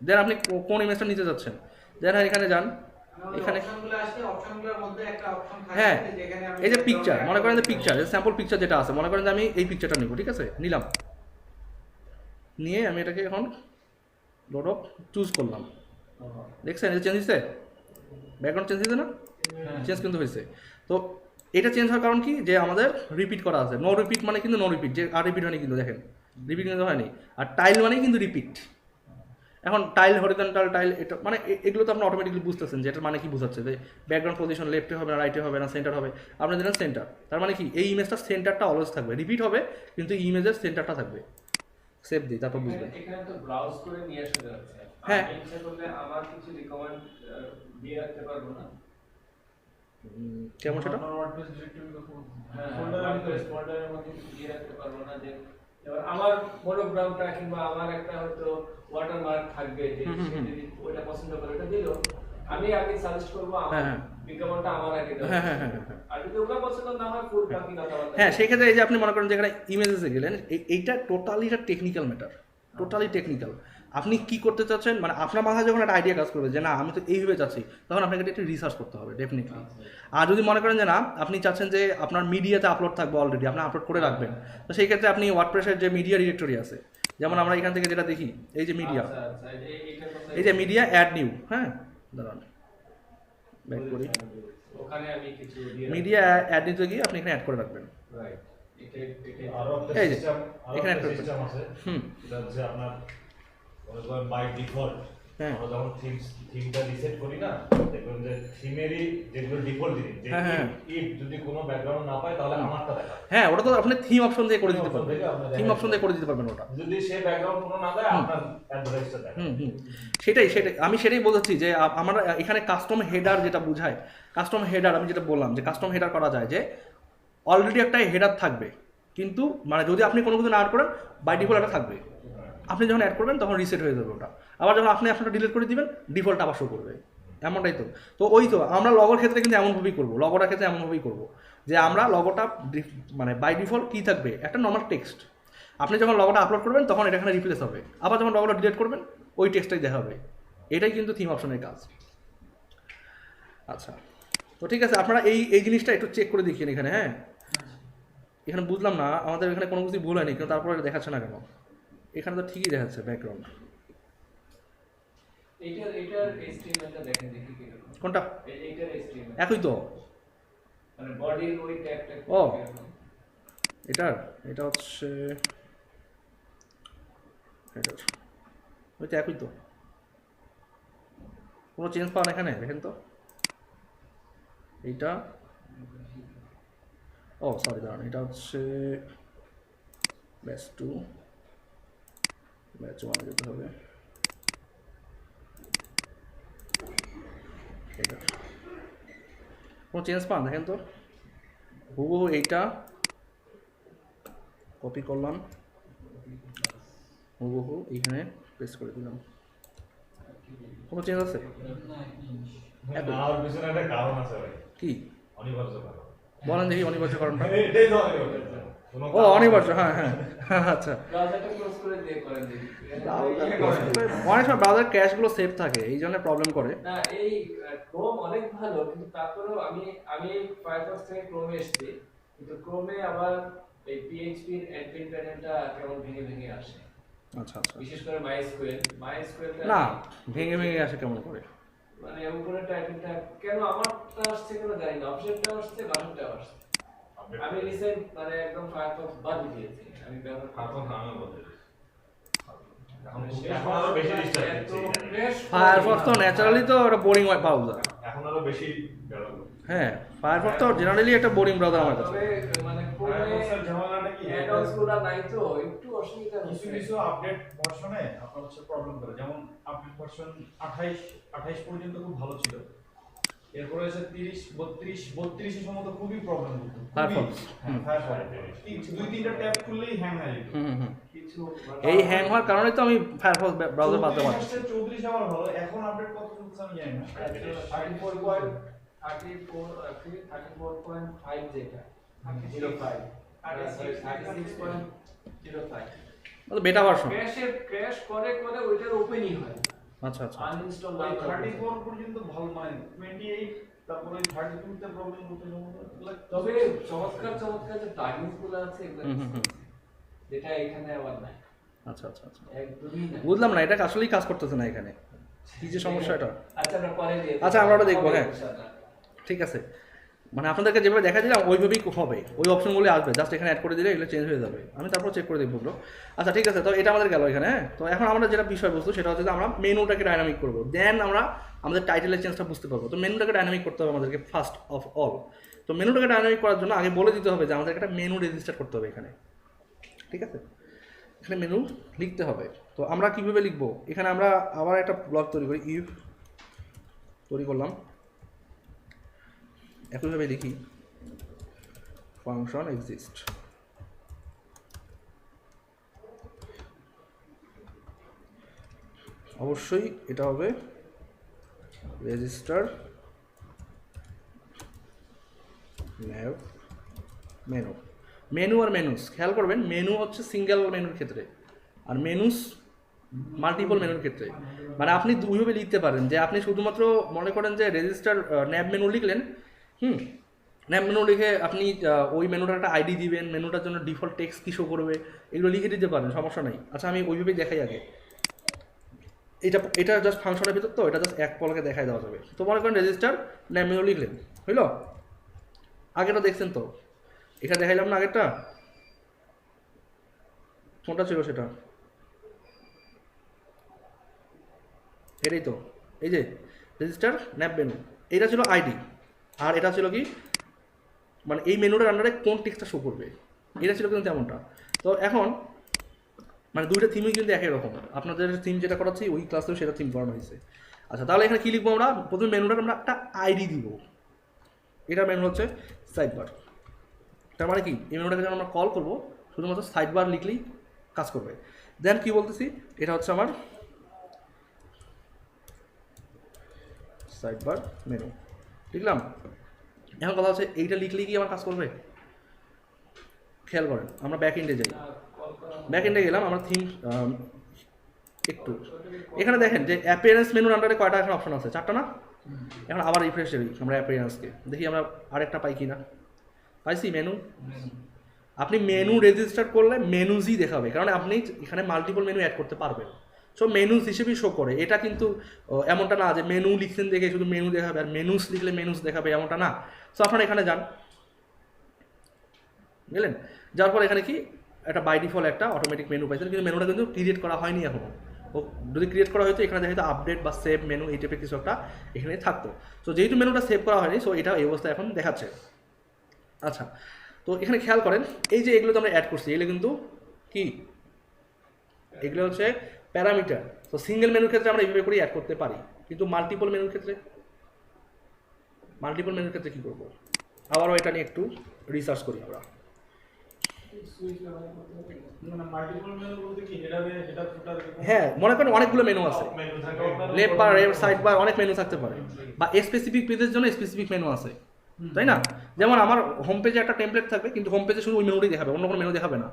দেন আপনি কোন ইমেজটা নিতে যাচ্ছেন, দেন এখানে যান, এখানে অপশনগুলো আসে, অপশনগুলোর মধ্যে একটা অপশন থাকে হ্যাঁ যেখানে আমি এই যে পিকচার, মনে করেন যে পিকচার, স্যাম্পল পিকচার যেটা আছে, মনে করেন যে আমি এই পিকচারটা নিব, ঠিক আছে? নিলাম, নিয়ে আমি এটাকে এখন লোড অফ চুজ করলাম, দেখছেন এটা চেঞ্জ হয়েছে, ব্যাকগ্রাউন্ড চেঞ্জ হয়েছে না? চেঞ্জ কিন্তু হয়েছে। তো এটা চেঞ্জ হওয়ার কারণ কি, যে আমাদের রিপিট করা আছে। নো রিপিট মানে কিন্তু নো রিপিট, যে আর রিপিট হয়নি কিন্তু, দেখেন রিপিট কিন্তু হয়নি। আর টাইল মানেই কিন্তু রিপিট। এখন টাইল, হরিজন্টাল টাইল, এটা মানে এগুলো তো আপনি অটোমেটিকলি বুঝতেছেন যে এটার মানে কি বোঝাচ্ছে, যে ব্যাকগ্রাউন্ড পজিশন লেফটে হবে না রাইটে হবে না সেন্টার হবে। আপনি জানেন সেন্টার, তার মানে কি এই ইমেজটার সেন্টারটা অলওয়েজ থাকবে, রিপিট হবে কিন্তু ইমেজের সেন্টারটা থাকবে। সেভ দিই তারপর বুঝবেন। এখানে তো ব্রাউজ করে নিয়ে আসা যাচ্ছে। হ্যাঁ। আমি ইচ্ছা করলে আমার কিছু রিকমেন্ড দিয়ে রাখতে পারবো না? কেমন সেটা? আপনার ওয়ার্ডপ্রেস ডিরেক্টরি তো হ্যাঁ, ফোল্ডার WordPress ফোল্ডারের মধ্যে কিছু দিয়ে রাখতে পারবো না যে এবার আমার মনোগ্রামটা কিংবা আমার একটা হয়তো ওয়াটারমার্ক থাকবে যে সে যদি ওটা পছন্দ করে ওটা দিল, আমি আগে সাজেস্ট করবো আমার হ্যাঁ, হ্যাঁ। বিজ্ঞাপনটা আমার আগে দেওয়া। হ্যাঁ, হ্যাঁ, হ্যাঁ, হ্যাঁ। আর যদি ওটা পছন্দ না হয় ফুল বাকি কথাবার্তা। হ্যাঁ, সেই ক্ষেত্রে এই যে আপনি মনে করেন যে এখানে ইমেজেসে গেলেন, এইটা টোটালি একটা টেকনিক্যাল ম্যাটার, টোটালি টেকনিক্যাল। আপনি কি করতে চাচ্ছেন, মানে আপনার মাথায় যখন একটা আইডিয়া কাজ করবে যে না আমি তো এইভাবে চাচ্ছি, তখন আপনাকে একটু রিসার্চ করতে হবে ডেফিনেটলি। আর যদি মনে করেন যে না আপনি চাচ্ছেন যে আপনার মিডিয়াতে আপলোড থাকবে অলরেডি, আপনি আপলোড করে রাখবেন, তো সেই ক্ষেত্রে আপনি ওয়ার্ডপ্রেসের যে মিডিয়া ডিরেক্টরি আছে, যেমন আমরা এখান থেকে যেটা দেখি এই যে মিডিয়া, আচ্ছা, আচ্ছা, এইটার কথা- এই যে মিডিয়া অ্যাড নিউ, হ্যাঁ দাঁড়ান ব্যাক করি, ওখানে আমি কিছু দিয়ে মিডিয়া অ্যাড নিতে গিয়ে আপনি এখানে অ্যাড করে রাখবেন। রাইট, এটাই আরো একটা এই যে, সিস্টেম, এখানে একটা একটা সিস্টেম আছে। হুম। এটা হচ্ছে আপনার মনে করেন বাই ডিফল্ট হ্যাঁ। আমরা যখন থিমটা রিসেট করি না, দেখবেন যে থিমেরই যেগুলো ডিফল্ট জিনিস, যে হ্যাঁ, হ্যাঁ। if যদি কোনো ব্যাকগ্রাউন্ড না পায় তাহলে আমারটা দেখায়। হ্যাঁ, ওটা তো আপনি থিম অপশন দিয়ে করে দিতে Theme option পারবেন, থেকে আপনি থিম দেখা অপশন দিয়ে করে দিতে পারবেন ওটা। যদি সে ব্যাকগ্রাউন্ড কোনো না দেয় আপনার অ্যাডভার্টাইজটা দেখায়। হুম হুম, সেটাই আমি সেটাই বলছি যে আমরা এখানে কাস্টম হেডার যেটা বোঝায়, কাস্টম হেডার আমি যেটা বললাম যে কাস্টম হেডার করা যায় যে অলরেডি একটা হেডার থাকবে, কিন্তু মানে যদি আপনি কোনো কিছু না অ্যাড করেন বাই ডিফল্ট একটা থাকবে, আপনি যখন অ্যাড করবেন তখন রিসেট হয়ে যাবে ওটা, আবার যখন আপনি আপনারটা ডিলিট করে দিবেন ডিফল্ট আবার শো করবে, এমনটাই তো। তো ওই তো আমরা লগোর ক্ষেত্রে কিন্তু এমনভাবেই করবো, লগোটার ক্ষেত্রে এমনভাবেই করবো যে আমরা লগোটা মানে বাই ডিফল্ট কী থাকবে, একটা নর্মাল টেক্সট, আপনি যখন লগোটা আপলোড করবেন তখন এটা এখানে রিপ্লেস হবে, আবার যখন লগোটা ডিলিট করবেন ওই টেক্সটটাই দেখা হবে, এটাই কিন্তু থিম অপশনের কাজ। আচ্ছা, তো ঠিক আছে, আপনারা এই জিনিসটা একটু চেক করে দেখিয়েন এখানে। হ্যাঁ, এখানে বুঝলাম না আমাদের এখানে কোনো কিছু ভুল হয়নি, কিন্তু তারপরে দেখাচ্ছে না কেন? এখানে তো ঠিকই দেখাচ্ছে ব্যাকগ্রাউন্ড। এইটার HTML-টা দেখেন দেখি কি রকম। কোনটা? এইটার HTML একই তো, মানে বডির ওই ট্যাগটা ও। এটা হচ্ছে এটার, ওই তো একই তো, কোনো চেঞ্জ পাওয়া না এখানে, দেখেন তো এইটা, ও সরি দাঁড়ান, এটা হচ্ছে ব্যাচ 2, ব্যাচ 1 যেতে হবে, এটা কোনো চেঞ্জ পান দেখেন তো, হুবহু এইটা কপি করলাম, হুবহু এইখানে পেস্ট করে দিলাম, কোনো চেঞ্জ আছে? আর পিছনে একটা কারণ আছে ভাই, কি অনিবার্য কারণ। বলেন দেখি অনিবার্য কারণটা। এটাই তো অনিবার্য। কোনো ও কারণ অনিবার্য, আছে। হ্যাঁ হ্যাঁ হ্যাঁ, আচ্ছা। ব্রাউজারটা ক্লোজ করে দিয়ে করেন দেখি। অনেক সময় ব্রাউজার ক্যাশগুলো সেভ থাকে, এই জন্য প্রবলেম করে। না, এই ক্রোম অনেক ভালো, কিন্তু তারপরেও আমি ফায়ারফক্স থেকে ক্রোমে এসেছি, কিন্তু ক্রোমে আবার এই PHP এর অ্যাডমিন প্যানেলটা কেমন ভেঙে ভেঙে আসে, আচ্ছা আচ্ছা, বিশেষ করে মাইস্কুয়েলটা না ভেঙে ভেঙে আসে কেমন করে? মানে উপরে টাইটেলটা কেন আমারটা আসছে কেন জানি না, অপশনটা আসছে, বাটনটা আসছে। Update আমি রিসেন্ট মানে একদম ফায়ারফক্স বাদ দিয়েছি, আমি ব্যবহার এখন আমি বলতে এখন শেষ এখন আরো বেশি বছর ডিস্টার্ব এত দিচ্ছে fresh ফায়ারফক্স তো ন্যাচারালি তো একটা বোরিং ব্রাউজার। এখন আরো বেশি ডেভেলপ। হ্যাঁ, ফায়ারফক্স তো জেনারেলি একটা বোরিং ব্রাউজার আমার কাছে। তবে মানে ফায়ারফক্সের ঝামেলাটা কি? অ্যাডঅনস গুলো নাই তো একটু অসুবিধা কিছু হচ্ছে। কিছু আপডেট ভার্সনে আপনার হচ্ছে প্রবলেম করে, যেমন আপডেট ভার্সন 28 পর্যন্ত খুব ভালো ছিল, এরপরে হচ্ছে 32 এর সম্ভবত খুবই প্রবলেম হতো। Firefox, দুই তিনটা ট্যাব খুললেই হ্যাং হয়ে যেত। হুম হুম, কিছু এই হ্যাং হওয়ার কারণেই তো আমি ফায়ারফক্স ব্রাউজার বাদ দেওয়া। 34 আমার ভালো, এখন আপডেট কত চলছে আমি জানি না। 34.5 যেটা 05 36.05 মানে বেটা ভার্সন। ক্র্যাশ করে ওইটার ওপেনই হয়, আচ্ছা আচ্ছা, আনইনস্টল না ওই করে। 34 পর্যন্ত ভালো, মানে 28 তারপরে 32 তে প্রবলেম হতে সম্ভবত। তবে চমৎকার যে প্লাগইনস গুলো আছে এগুলো হুম, হুম, হুম। যেটা এখানে আবার নাই, আচ্ছা আচ্ছা আচ্ছা, একদমই নাই। বুঝলাম না, এটা আসলেই কাজ করতেছে না এখানে, কি যে সমস্যা এটা। আচ্ছা আমরা পরে দিয়ে আচ্ছা, আমরা ওটা দেখবো, হ্যাঁ। ইনশাআল্লাহ। ঠিক আছে, মানে আপনাদেরকে যেভাবে দেখা দিলাম ওইভাবেই হবে, ওই অপশনগুলো আসবে, জাস্ট এখানে অ্যাড করে দিলে এগুলো চেঞ্জ হয়ে যাবে, আমি তারপর চেক করে দেখবো ওগুলো। আচ্ছা ঠিক আছে, তো এটা আমাদের গেল এখানে। হ্যাঁ, তো এখন আমরা যেটা বিষয়বস্তু সেটা হচ্ছে যে আমরা মেনুটাকে ডাইনামিক করবো, দেন আমরা আমাদের টাইটেলের চেঞ্জটা বুঝতে পারবো। তো মেনুটাকে ডাইনামিক করতে হবে আমাদেরকে ফার্স্ট অফ অল। তো মেনুটাকে ডাইনামিক করার জন্য আগে বলে দিতে হবে যে আমাদের একটা মেনু রেজিস্টার করতে হবে এখানে, ঠিক আছে? এখানে মেনু লিখতে হবে। তো আমরা কীভাবে লিখবো? এখানে আমরা আবার একটা ব্লক তৈরি করি, ইফ তৈরি করলাম, একইভাবে লিখি ফাংশন এক্সিস্ট, অবশ্যই এটা হবে রেজিস্টার ন্যাভ মেনু। মেনু আর মেনুস খেয়াল করবেন, মেনু হচ্ছে সিঙ্গেল মেনুর ক্ষেত্রে আর মেনুস মাল্টিপল মেনুর ক্ষেত্রে। মানে আপনি দুইভাবে লিখতে পারেন, যে আপনি শুধুমাত্র মনে করেন যে রেজিস্টার ন্যাব মেনু লিখলেন, ন্যাব মেনু লিখে আপনি ওই মেনুটার একটা আইডি দিবেন, মেনুটার জন্য ডিফল্ট টেক্সট কী শো করবে এগুলো লিখে দিতে পারেন, সমস্যা নেই। আচ্ছা আমি ওইভাবেই দেখাই আগে, এটা জাস্ট ফাংশনের ভিতর, তো এটা জাস্ট এক পলকে দেখাই দেওয়া যাবে। তো মনে করেন রেজিস্টার ন্যাব মেনু লিখলেন, হইল? আগেটা দেখছেন তো, এটা দেখাইলাম না আগেরটা, কোনটা ছিল সেটা? এটাই তো, এই যে রেজিস্টার ন্যাব মেনু, এটা ছিল আইডি, আর এটা ছিল কি মানে এই মেনুটার আন্ডারে কোন টেক্সটটা শো করবে, এটা ছিল কিন্তু তেমনটা। তো এখন মানে দুইটা থিমই কিন্তু একই রকম, আপনাদের থিম যেটা করাচ্ছি ওই ক্লাসেও সেটা থিম করানো হয়েছে। আচ্ছা তাহলে এখানে কী লিখবো আমরা? প্রথমে মেনুটার আমরা একটা আইডি দিব, এটার মেনু হচ্ছে সাইড বার। তার মানে কি এই মেনুটাকে যখন আমরা কল করবো শুধুমাত্র সাইড বার লিখলেই কাজ করবে। দেন কি বলতেছি, এটা হচ্ছে আমার সাইড বার মেনু লিখলাম। এখন কথা হচ্ছে এইটা লিখলেই কি আমার কাজ করবে? খেয়াল করেন, আমরা ব্যাক এন্ডে যাই, ব্যাক এন্ডে গেলাম, আমরা থিম একটু এখানে দেখেন যে অ্যাপিয়ারেন্স মেনুর আন্ডারে কয়টা এখন অপশন আছে? 4টা না? এখন আবার রিফ্রেশ করি আমরা অ্যাপিয়ারেন্সকে, দেখি আমরা আরেকটা পাই কি না। পাইছি মেনু। আপনি মেনু রেজিস্টার করলে মেনুজই দেখাবে, কারণ আপনি এখানে মাল্টিপল মেনু অ্যাড করতে পারবেন। সো মেনুস হিসেবেই শো করে। এটা কিন্তু এমনটা না যে মেনু লিখছেন দেখে শুধু মেনু দেখাবে, আর মেনুস লিখলে মেনুস দেখাবে, এমনটা না। সো আপনারা এখানে যান, বুঝলেন? যার পর এখানে কি একটা বাই ডিফল্ট একটা অটোমেটিক মেনু পাইছেন, কিন্তু মেনুটা কিন্তু ক্রিয়েট করা হয়নি এখনও। ও যদি ক্রিয়েট করা হয়তো এখানে দেখা আপডেট বা সেভ মেনু এই টাইপের কিছু একটা এখানে থাকতো। সো যেহেতু মেনুটা সেভ করা হয়নি, সো এটা এই অবস্থায় এখন দেখাচ্ছে। আচ্ছা, তো এখানে খেয়াল করেন এই যে এগুলো তো আমরা অ্যাড করছি, এগুলো কিন্তু কি, এগুলো হচ্ছে প্যারামিটার। তো সিঙ্গেল মেনুর ক্ষেত্রে আমরা এইভাবে করে অ্যাড করতে পারি, কিন্তু মাল্টিপল মেনুর ক্ষেত্রে কী করবো? আবারও এটা নিয়ে একটু রিসার্চ করি আমরা। মানে মাল্টিপল মেনু বলতে কি হেডারে হেডার ফুটার? হ্যাঁ, মনে করেন অনেকগুলো মেনু আছে, মেনু থাকে, লেফট বার সাইড বার অনেক মেনু থাকতে পারে, বা স্পেসিফিক পেজের জন্য স্পেসিফিক মেনু আছে, তাই না? যেমন আমার হোম পেজে একটা টেমপ্লেট থাকবে, কিন্তু হোম পেজে শুধু ওই মেনুটাই দেখাবে, অন্য কোনো মেনু দেখাবে না।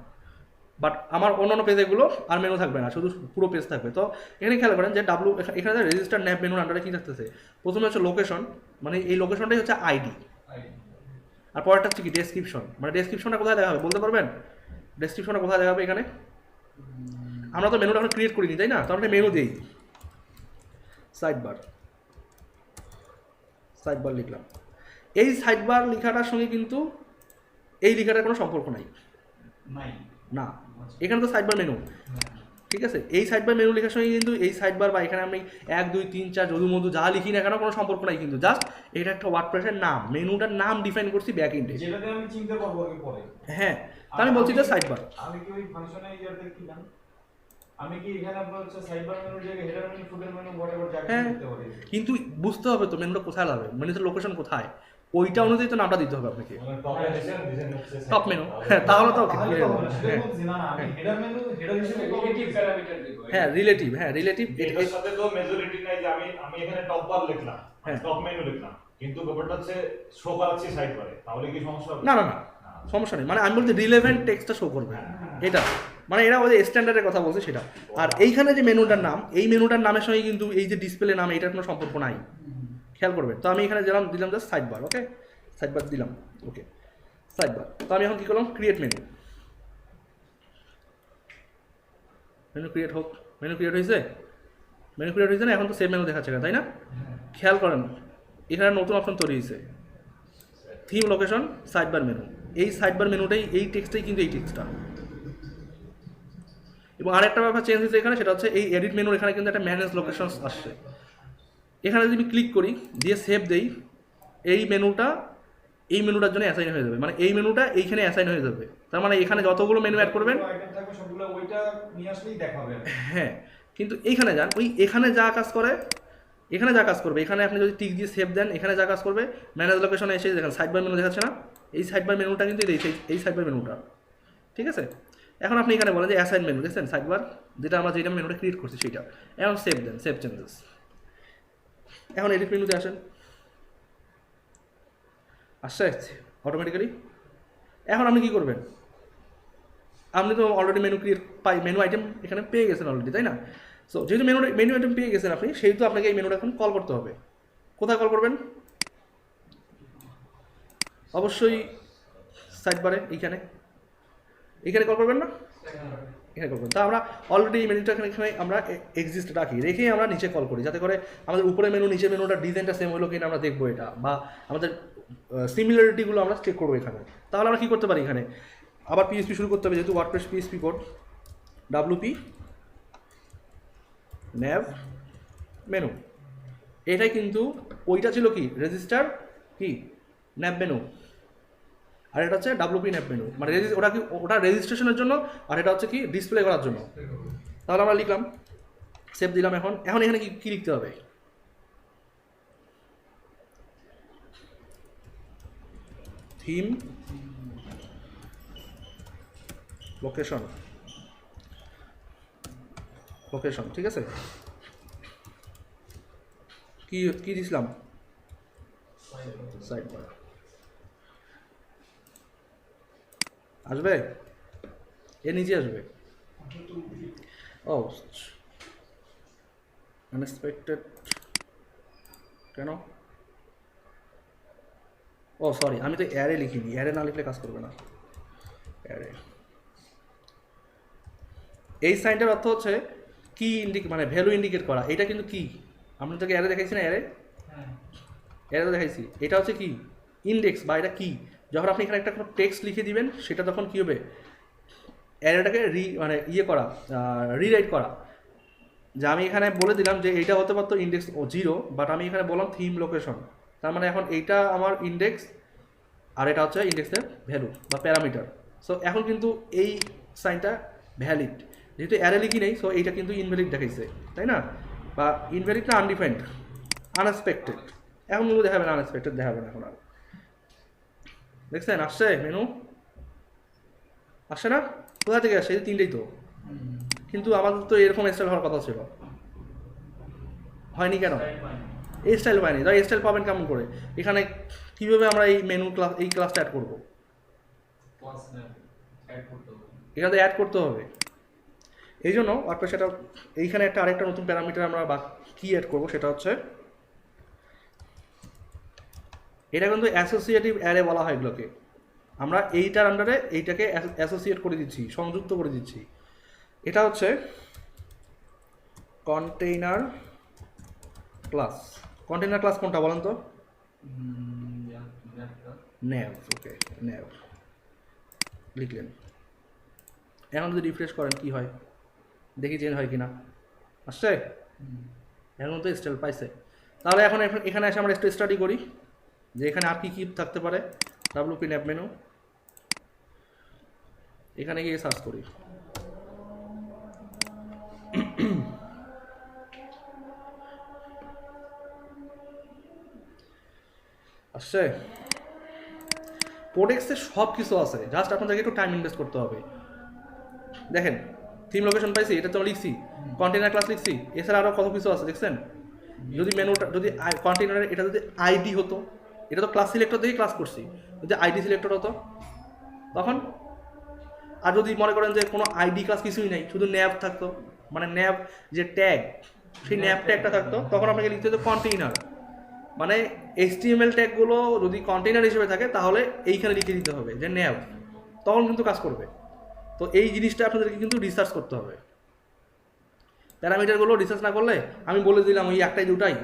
বাট আমার অন্যান্য পেজেগুলো আর মেনু থাকবে না, শুধু পুরো পেজ থাকবে। তো এখানে খেয়াল করেন যে এখানে রেজিস্টার ন্যাব মেনুর আন্ডারে কী থাকতেছে? প্রথমে হচ্ছে লোকেশন, মানে এই লোকেশনটাই হচ্ছে আইডি, আর পরেরটা হচ্ছে কি ডেসক্রিপশন। মানে ডেসক্রিপশনটা কোথায় দেখাবে বলতে পারবেন? ডেসক্রিপশনটা কোথায় দেখাবে? এখানে আমরা তো মেনুটা এখন ক্রিয়েট করিনি, তাই না? তো আমরা মেনু দিই সাইড বার লিখলাম। এই সাইড বার লেখাটার সঙ্গে কিন্তু এই লেখাটার কোনো সম্পর্ক নাই, না। এখানে তো সাইড বার মেনু, ঠিক আছে? এই সাইড বার মেনু লেখার সঙ্গে কিন্তু এই সাইড বার বা এখানে আমি 1 2 3 4 যদু মধু যা লিখি না কেন কোনো সম্পর্ক নাই, কিন্তু জাস্ট এটা একটা ওয়ার্ডপ্রেসের নাম, মেনুটার নাম ডিফাইন করছি ব্যাক এন্ডে, যেটাতে আমি চিনতে পারবো আগে পরে। হ্যাঁ, তা আমি বলছি যে সাইড বার। আমি কি ওই ফাংশনে ইয়াতে কি জান, আমি কি এখানে আপনার হচ্ছে সাইড বার মেনুর জায়গায় হেডার মেনু, ফুটার মেনু, হোয়াটএভার যা কিছু করতে পারি, কিন্তু বুঝতে হবে তো মেনুটা কোথায় লাগবে, মেনুতে লোকেশন কোথায়, ওইটা অনুযায়ী তো নামটা দিতে হবে আপনাকে। মানে টপে ডিজাইন হচ্ছে টপ মেনু, হ্যাঁ, তাহলে তো ওকে। তাহলে তো হবে না, সেটা বলছি না, আমি হেডার মেনু হেডার হিসেবে রিলেটিভ প্যারামিটার দিব। হ্যাঁ, রিলেটিভ এটার সাথে তো মেজরিটি নাই যে আমি এখানে টপ বার লিখলাম, হ্যাঁ। টপ মেনু লিখলাম, কিন্তু ব্যাপারটা হচ্ছে শো করাচ্ছি সাইড বারে, তাহলে কি সমস্যা হবে? না, সমস্যা নেই। মানে আমি বলতে রিলেভেন্ট টেক্সটটা শো করবে, এটা মানে এরা ওই যে স্ট্যান্ডার্ডের কথা বলছে সেটা। আর এইখানে যে মেনুটার নাম, এই মেনুটার নামের সঙ্গে কিন্তু এই যে ডিসপ্লে নাম এটার কোনো সম্পর্ক নাই, খেয়াল করবেন। তো আমি এখানে দিলাম জাস্ট সাইড বার, ওকে, সাইড বার দিলাম, ওকে, সাইড বার। তো আমি এখন কী করলাম? ক্রিয়েট মেনু ক্রিয়েট হোক। মেনু ক্রিয়েট হয়েছে না? এখন তো সেভ মেনু দেখাচ্ছে, তাই না? খেয়াল করেন এখানে নতুন অপশন তৈরি হয়েছে, theme location side bar menu. এই সাইড বার মেনুটাই, এই টেক্সটাই কিন্তু এই টেক্সটটা। এবং আরেকটা ব্যাপার চেঞ্জ হয়েছে এখানে, সেটা হচ্ছে এই এডিট মেনুর এখানে কিন্তু একটা ম্যানেজ লোকেশন আসছে। এখানে যদি আমি ক্লিক করি, দিয়ে সেভ দেই, এই মেনুটার জন্য অ্যাসাইন হয়ে যাবে, মানে এই মেনুটা এইখানে অ্যাসাইন হয়ে যাবে। তার মানে এখানে যতগুলো মেনু অ্যাড করবেন আইটেম থাকবে সবগুলো ওইটা নিয়ে আসলেই দেখাবে। হ্যাঁ, কিন্তু এইখানে যান, ওই এখানে যা কাজ করে এখানে যা কাজ করবে, এখানে আপনি যদি টিক দিয়ে সেভ দেন, এখানে যা কাজ করবে ম্যানেজ লোকেশনে এসে দেখেন সাইড বার মেনু দেখাচ্ছে না, এই সাইড বার মেনুটা কিন্তু এই সাইড বার মেনুটা, ঠিক আছে। এখন আপনি এখানে বলেন যে অ্যাসাইন মেনু, দেখছেন সাইড বার যেটা আমরা যেটা মেনুটা ক্রিয়েট করছি সেটা, এখন সেভ দেন, সেভ চেঞ্জেস। এখন এডিট মেনুতে আসেন, আসছে অটোমেটিক্যালি। এখন আপনি কী করবেন, আপনি তো already menu create menu item এখানে পেয়ে গেছেন অলরেডি, তাই না? সো যেহেতু মেনু আইটেম পেয়ে গেছেন আপনি, সেহেতু আপনাকে এই মেনুটা এখন কল করতে হবে। কোথায় কল করবেন? অবশ্যই সাইড বারে এইখানে কল করবেন না, এখানে কল করবেন। তা আমরা অলরেডি এই মেনুটা এখানে আমরা এক্সিস্ট রাখি, রেখেই আমরা নিচে কল করি, যাতে করে আমাদের উপরে মেনু নিচে মেনুটা ডিজাইনটা সেম হলো কিনা আমরা দেখবো এটা, বা আমাদের সিমিলারিটিগুলো আমরা চেক করবো এখানে। তাহলে আমরা কী করতে পারি, এখানে আবার পিএসপি শুরু করতে হবে, যেহেতু WordPress PSP code WP nav menu, এটাই কিন্তু ওইটা ছিল কি রেজিস্টার কি nav মেনু, আর এটা হচ্ছে WP nav মেনু, মানে ওটা রেজিস্ট্রেশনের জন্য, আর এটা হচ্ছে কি ডিসপ্লে করার জন্য। তাহলে আমরা লিখলাম, সেভ দিলাম। এখন এখানে কি লিখতে হবে, থিম লোকেশন, ঠিক আছে। কি দিছিলাম, সাইড বার আসবে, এর নিচে আসবে। ও আনএক্সপেক্টেড, কেন? ও সরি, আমি তো অ্যারে লিখিনি, অ্যারে না লিখলে কাজ করবে না। অ্যারে, এই সাইনটার অর্থ হচ্ছে কি মানে ভ্যালু ইন্ডিকেট করা, এটা কিন্তু কি আমরা তোকে অ্যারে দেখাইছি না, অ্যারে দেখাইছি, এটা হচ্ছে কি ইন্ডেক্স, বা এটা কি। যখন আপনি এখানে একটা কোনো টেক্সট লিখে দিবেন, সেটা তখন কী হবে, অ্যারেটাকে মানে করা, রিরাইট করা। যে আমি এখানে বলে দিলাম যে এইটা হতে পারতো ইন্ডেক্স 0, বাট আমি এখানে বললাম থিম লোকেশন, তার মানে এখন এইটা আমার ইন্ডেক্স, আর এটা হচ্ছে ইন্ডেক্সের ভ্যালু বা প্যারামিটার। সো এখন কিন্তু এই সাইনটা ভ্যালিড, যেহেতু অ্যারে লিখি নেই, সো এইটা কিন্তু ইনভ্যালিড দেখাইছে, তাই না? বা ইনভ্যালিড না আনডিফাইন্ড, আনএক্সপেক্টেড। এখন কিন্তু দেখাবে না, আনএক্সপেক্টেড দেখাবে না এখন আর। দেখছেন আসছে মেনু, আসছে না? কোথা থেকে আসছে? এই তিনটেই তো, কিন্তু আমাদের তো এরকম স্টাইল হওয়ার কথা ছিল, হয়নি কেন? এই স্টাইল পাইনি। তাই স্টাইল পাবেন কেমন করে? এখানে কীভাবে আমরা এই মেনু ক্লাস, এই ক্লাসটা অ্যাড করবো? এখানে অ্যাড করতে হবে। এই জন্য অর্থাৎ সেটা এইখানে একটা আরেকটা নতুন প্যারামিটার আমরা বা কি অ্যাড করবো, সেটা হচ্ছে এটা কিন্তু অ্যাসোসিয়েটিভ অ্যারে বলা হয় এগুলোকে। আমরা এইটার আন্ডারে এইটাকে অ্যাসোসিয়েট করে দিচ্ছি, সংযুক্ত করে দিচ্ছি। এটা হচ্ছে কন্টেইনার ক্লাস। কন্টেইনার ক্লাস কোনটা বলেন তো? nav। ওকে, nav লিখলেন। এখন যদি রিফ্রেশ করেন কি হয় দেখি, চেঞ্জ হয় কিনা। আসছে? এখন তো স্টাইল পাইছে। তাহলে এখন এখানে এসে আমরা একটু স্টাডি করি যে এখানে আর কি কি থাকতে পারে। WP nav মেনু, এখানে গিয়ে সার্চ করি। আসছে? কোডেক্সে সব কিছু আছে, জাস্ট আপনাদেরকে একটু টাইম ইনভেস্ট করতে হবে। দেখেন থিম লোকেশন পাইছি, এটা তো লিখছি, কন্টেইনার ক্লাস লিখছি, এছাড়া আরও কত কিছু আছে দেখছেন। যদি মেনুটা যদি কন্টেইনারের এটা যদি আইডি হতো, এটা তো ক্লাস সিলেক্টর দেখে ক্লাস করছি, যদি আইডি সিলেক্টর হতো তখন, আর যদি মনে করেন যে কোনো আইডি ক্লাস কিছুই নেই, শুধু ন্যাব থাকতো, মানে ন্যাব যে ট্যাগ, সেই ন্যাব ট্যাগটা থাকতো, তখন আপনাকে লিখতে হতো কন্টেইনার। মানে HTML ট্যাগগুলো যদি কন্টেইনার হিসেবে থাকে তাহলে এইখানে লিখে দিতে হবে যে ন্যাব, তখন কিন্তু কাজ করবে। তো এই জিনিসটা আপনাদেরকে কিন্তু রিসার্চ করতে হবে। প্যারামিটারগুলো রিসার্চ না করলে, আমি বলে দিলাম ওই একটাই দুটাই,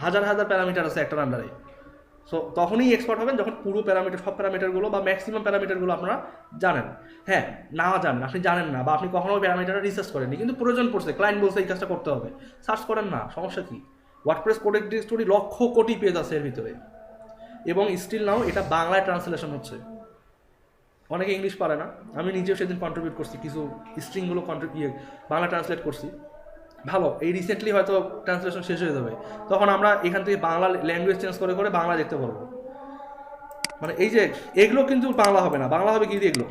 হাজার হাজার প্যারামিটার আছে একটার আন্ডারে। সো তখনই এক্সপার্ট হবেন যখন পুরো প্যারামিটার, সব প্যারামিটারগুলো বা ম্যাক্সিমাম প্যারামিটারগুলো আপনারা জানেন। হ্যাঁ, না জানেন, আপনি জানেন না, বা আপনি কখনো প্যারামিটার রিসার্চ করেননি, কিন্তু প্রয়োজন পড়ছে, ক্লায়েন্ট বলছে এই কাজটা করতে হবে, সার্চ করেন না, সমস্যা কী? WordPress codex directory lakh crore page আছে এর ভিতরে, এবং স্টিল নাও এটা বাংলায় ট্রান্সলেশন হচ্ছে। অনেকে ইংলিশ পারে না, আমি নিজেও সেদিন কন্ট্রিবিউট করছি, কিছু স্ট্রিংগুলো বাংলা ট্রান্সলেট করছি। ভালো, এই রিসেন্টলি হয়তো ট্রান্সলেশন শেষ হয়ে যাবে, তখন আমরা এখান থেকে বাংলা ল্যাঙ্গুয়েজ চেঞ্জ করে করে বাংলা দেখতে পারবো। মানে এই যে এগুলো কিন্তু বাংলা হবে না, বাংলা হবে কি দিয়ে এগুলো,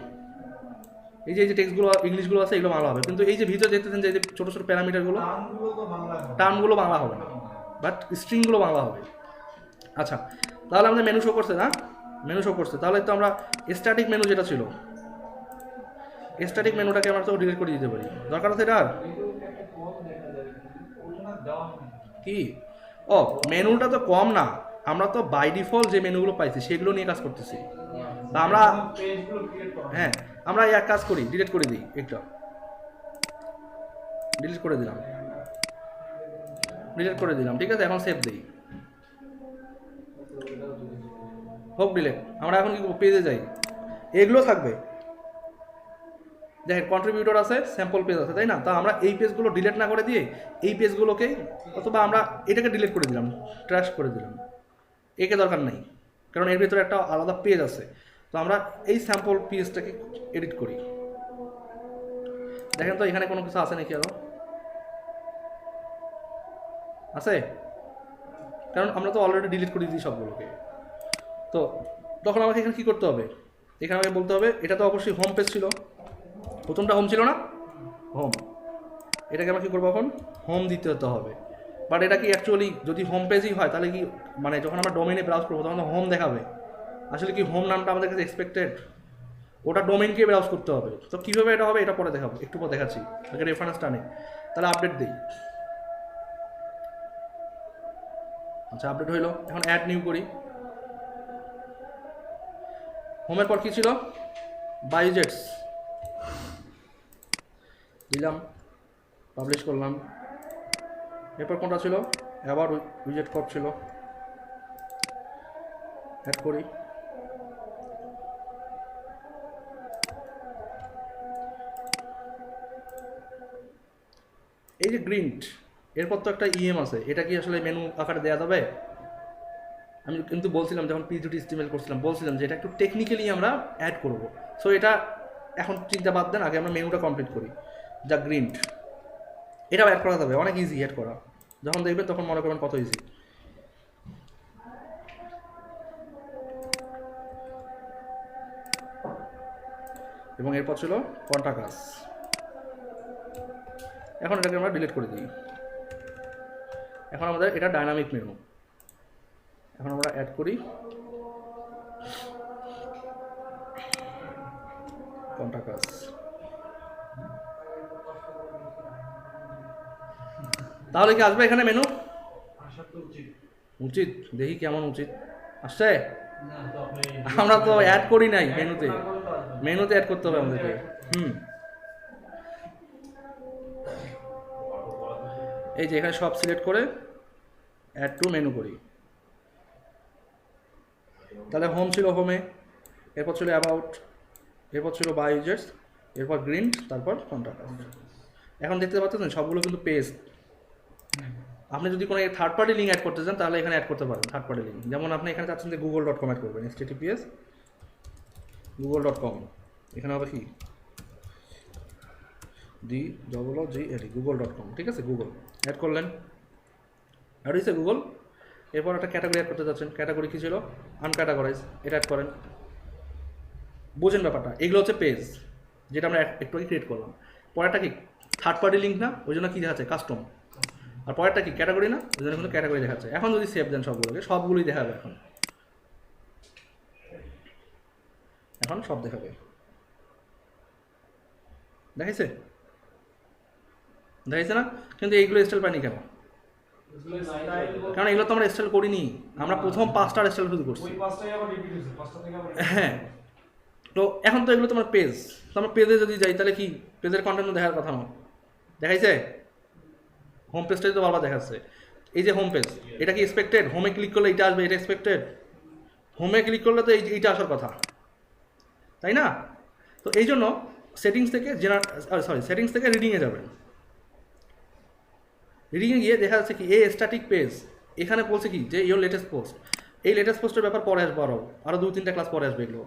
এই যে টেক্সটগুলো ইংলিশগুলো আছে এগুলো বাংলা হবে, কিন্তু এই যে ভিতরে দেখতেছেন যে ছোটো ছোটো প্যারামিটারগুলো, টার্মগুলো তো বাংলা হবে। টার্মগুলো বাংলা হবে না, বাট স্ট্রিংগুলো বাংলা হবে। আচ্ছা, তাহলে আমাদের মেনু শো করছে না, মেনু শো করছে, তাহলে তো আমরা স্ট্যাটিক মেনু যেটা ছিল, স্ট্যাটিক মেনুটাকে আমরা তো ডিলিট করে দিতে পারি, দরকার আছে এটা আর ওটা দেওয়া হয় না। কি? ও মেনুটা তো কম না, আমরা তো বাই ডিফল্ট যে মেনুগুলো পাইছি সেগুলো নিয়ে কাজ করতেছি। তা আমরা পেজগুলো ক্রিয়েট করা হ্যাঁ আমরা এক কাজ করি, ডিলিট করে দিই, একটা ডিলিট করে দিলাম, ডিলিট করে দিলাম, ঠিক আছে। এখন সেভ দিই, হোক ডিলিট। আমরা এখন কি পেজে যাই, এগুলো থাকবে, দেখেন কন্ট্রিবিউটর আছে, স্যাম্পল পেজ আছে, তাই না? তা আমরা এই পেজগুলো ডিলিট না করে দিয়ে এই পেজগুলোকেই, অথবা আমরা এটাকে ডিলিট করে দিলাম, ট্র্যাশ করে দিলাম, একে দরকার নেই, কারণ এর ভিতরে একটা আলাদা পেজ আছে। তো আমরা এই স্যাম্পল পেজটাকে এডিট করি, দেখেন তো এখানে কোনো কিছু আছে নাকি আরও আছে, কারণ আমরা তো অলরেডি ডিলিট করে দিই সবগুলোকে। তো তখন আমাকে এখানে কী করতে হবে, এখানে আমাকে বলতে হবে, এটা তো অবশ্যই হোম পেজ ছিল, প্রথমটা হোম ছিল না, হোম, এটাকে আমরা কী করবো এখন, হোম দিতে হতে হবে। বাট এটা কি অ্যাকচুয়ালি যদি হোম পেজই হয় তাহলে কি, মানে যখন আমরা ডোমেনে ব্রাউজ করবো তখন তো হোম দেখাবে, আসলে কি হোম নামটা আমাদের কাছে এক্সপেক্টেড, ওটা ডোমেনকে ব্রাউজ করতে হবে। তো কীভাবে এটা হবে এটা পরে দেখাবো, একটু পর দেখাচ্ছি, আগে রেফারেন্সটা নেই, তাহলে আপডেট দিই। আচ্ছা আপডেট হইলো, এখন অ্যাড নিউ করি। হোমের পর কী ছিল, বাইজেটস দিলাম, পাবলিশ করলাম। এরপর কোনটা ছিল, আবার উইজেট কপ ছিল, অ্যাড করি। এই যে গ্রিন্ট, এরপর তো একটা ইএম আছে, এটা কি আসলে মেনু আকারে দেওয়া যাবে? আমি কিন্তু বলছিলাম যখন পিজিটি স্টিমেল করছিলাম, বলছিলাম যে এটা একটু টেকনিক্যালি আমরা অ্যাড করব। সো এটা এখন চিন্তা বাদ দেন, আগে আমরা মেনুটা কমপ্লিট করি। যা গ্রিন্ট, এটাও অ্যাড করা যাবে, অনেক ইজি অ্যাড করা, যখন দেখবেন তখন মনে করবেন কত ইজি। এবং এরপর ছিল কন্টাকাস, এখন এটাকে আমরা ডিলিট করে দিই। এখন আমাদের এটা ডাইনামিক মেনু, এখন আমরা অ্যাড করি কন্টাকাস। তাহলে কি আসবে এখানে মেনু? আশা তো উচিত। উচিত, দেখি কেমন উচিত আসছে। না তো আপনি আমরা তো অ্যাড করি নাই মেনুতে, মেনুতে অ্যাড করতে হবে আমাদেরকে। এই যে এখানে সব সিলেক্ট করে অ্যাড টু মেনু করি, তাহলে হোম ছিল হোমে, এরপর ছিল অ্যাবাউট, এরপর ছিল বাই ইউজার্স, এরপর গ্রিন, তারপর কন্টাকাস। এখন দেখতে পাচ্ছেন সবগুলো কিন্তু পেজ। আপনি যদি কোনো থার্ড পার্টি লিঙ্ক অ্যাড করতে চান তাহলে এখানে অ্যাড করতে পারেন থার্ড পার্টি লিঙ্ক, যেমন আপনি এখানে চাচ্ছেন যে google.com অ্যাড করবেন, https google.com, এখানে হবে কি google.com, ঠিক আছে, গুগল অ্যাড করলেন, অ্যাড হয়েছে গুগল। এরপর একটা ক্যাটাগরি অ্যাড করতে যাচ্ছেন, ক্যাটাগরি কী ছিল, আনক্যাটাগরাইজ, এটা অ্যাড করেন। বুঝেন ব্যাপারটা, এগুলো হচ্ছে পেজ যেটা আমরা একটু আগে ক্রিয়েট করলাম। পরেরটা কি থার্ড পার্টি লিঙ্ক না, ওই জন্য কী দেখাচ্ছে কাস্টম, আর পরেরটা কি ক্যাটাগরি না, ওই জন্য কিন্তু ক্যাটাগরি দেখাচ্ছে। এখন যদি সেভ দেন সবগুলোকে, সবগুলোই দেখাবে, এখন সব দেখাবে, দেখাইছে দেখাইছে না? কিন্তু এইগুলো স্টাইল পাইনি কেন? কারণ এগুলো তো আমরা স্টাইল করিনি, আমরা প্রথম 5টা স্টাইল শুধু করছি। ওই পাঁচটাই আবার রিপিট হয়েছে, পাঁচটা থেকে আবার হ্যাঁ, তো এখন তো এগুলো তোমার পেজ, তো আমরা পেজে যদি যাই তাহলে কি পেজের কন্টেন্ট দেখার কথা না, দেখাইছে? হোম পেজটাই তো বারবার দেখাচ্ছে। এই যে হোম পেজ, এটা কি এক্সপেক্টেড? হোমে ক্লিক করলে এটা আসবে, এটা এক্সপেক্টেড? হোমে ক্লিক করলে তো এইটা আসার কথা, তাই না? তো এই জন্য সেটিংস থেকে সেটিংস থেকে রিডিংয়ে যাবেন। রিডিংয়ে গিয়ে দেখা যাচ্ছে কি এ স্ট্যাটিক পেজ, এখানে বলছে কি যে ইয়োর লেটেস্ট পোস্ট, এই লেটেস্ট পোস্টের ব্যাপার পরে আসবে, আরও 2-3টা ক্লাস পরে আসবে এগুলো।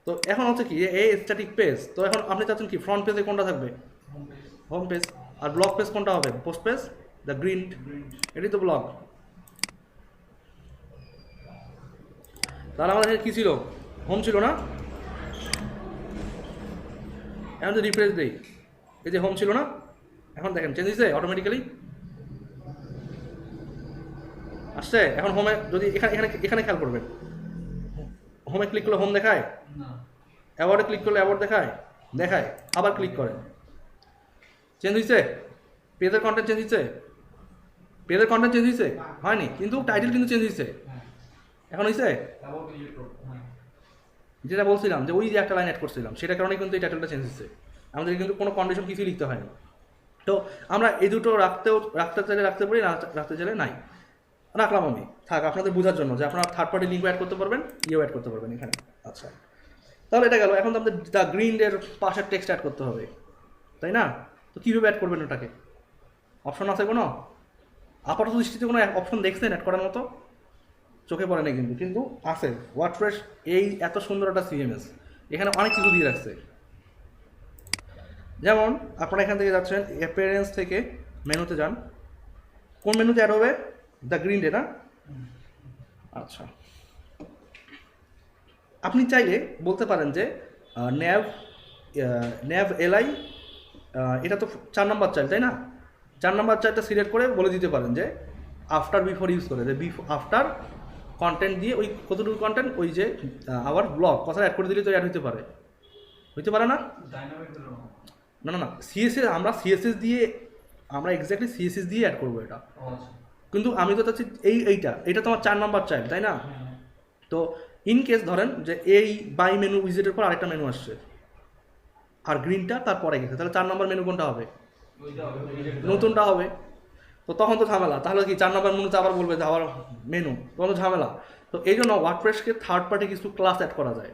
তো এখন হচ্ছে কি এ স্ট্যাটিক পেজ, তো এখন আপনি চাচ্ছেন কি ফ্রন্ট পেজে কোনটা থাকবে? Home page. আর ব্লগ পেজ কোনটা হবে? পোস্ট পেজ, দ্য গ্রিন, এটাই তো ব্লগ। তাহলে আমাদের কি ছিল? হোম ছিল না? এখন তো রিফ্রেশ দেই, এই যে হোম ছিল না, এখন দেখেন চেঞ্জ হয়েছে অটোমেটিক্যালি আসছে। এখন হোমে যদি এখানে এখানে এখানে খেয়াল করবেন, হোমে ক্লিক করলে হোম দেখায়, না অ্যাওয়ার্ডে ক্লিক করলে অ্যাওয়ার্ড দেখায়, দেখায়, আবার ক্লিক করেন, চেঞ্জ হয়েছে? পেজের কন্টেন্ট চেঞ্জ হয়েছে? পেজের কন্টেন্ট চেঞ্জ হয়েছে? হয়নি, কিন্তু টাইটেল কিন্তু চেঞ্জ হয়েছে। হ্যাঁ এখন হয়েছে? অ্যাবাউট ভিজিট করব হ্যাঁ যেটা বলছিলাম যে ওই যে একটা লাইন অ্যাড করছিলাম, সেটার কারণে কিন্তু এই টাইটেলটা চেঞ্জ হচ্ছে। আমাদের কিন্তু কোনো কন্ডিশন কিছুই লিখতে হয়নি। তো আমরা এই দুটো রাখতে চাইলে রাখতে পারি, না রাখতে চাইলে নাই, রাখলাম আমি। থাক আপনাদের বোঝার জন্য যে আপনারা থার্ড পার্টি লিঙ্ক অ্যাড করতে পারবেন, ইয়েও অ্যাড করতে পারবেন এখানে। আচ্ছা, তাহলে এটা গেল। এখন তো আমাদের দ্য গ্রিনের পাশের টেক্সট অ্যাড করতে হবে, তাই না? তো কীভাবে অ্যাড করবেন ওটাকে? অপশন আছে কোনো? আপাতত দৃষ্টিতে কোনো অপশন দেখছেন অ্যাড করার মতো? চোখে পড়ে না কিন্তু, কিন্তু আছে। ওয়ার্ডপ্রেস এই এত সুন্দর একটা সিএমএস, এখানে অনেক কিছু দিয়ে রাখছে। যেমন আপনারা এখান থেকে যাচ্ছেন, অ্যাপিয়ারেন্স থেকে মেনুতে যান, কোন মেনুতে অ্যাড হবে? দ্য গ্রিন ডে না? আচ্ছা, আপনি চাইলে বলতে পারেন যে ন্যাভ এলআই, এটা তো 4 নম্বর চাইল, তাই না? 4 নম্বর চাইলটা সিলেক্ট করে বলে দিতে পারেন যে আফটার বিফোর ইউজ করে, যে আফটার কন্টেন্ট দিয়ে ওই কতটুকু কন্টেন্ট, ওই যে আবার ব্লগ কথা অ্যাড করে দিলে তো অ্যাড হতে পারে, হইতে পারে না? ডাইনামিক হলো না না না, সিএসএস আমরা সিএসএস দিয়ে, আমরা এক্স্যাক্টলি সিএসএস দিয়ে অ্যাড করবো এটা। আচ্ছা কিন্তু আমি তো চাচ্ছি এইটা তোমার 4 নম্বর চাইল, তাই না? হ্যাঁ তো ইন কেস ধরেন যে এই বাই মেনু উইজেটের পর আরেকটা মেনু আসছে, আর গ্রিনটা তারপরে গেছে, তাহলে 4 নম্বর মেনু কোনটা হবে? ওইটা হবে ভিজিট নতুনটা হবে। তো তখন তো ঝামেলা, তাহলে কি 4 নম্বর মেনুতে আবার বলবে যে আবার মেনু, তখন তো ঝামেলা। তো এই জন্য ওয়ার্ডপ্রেসকে থার্ড পার্টি কিছু ক্লাস অ্যাড করা যায়।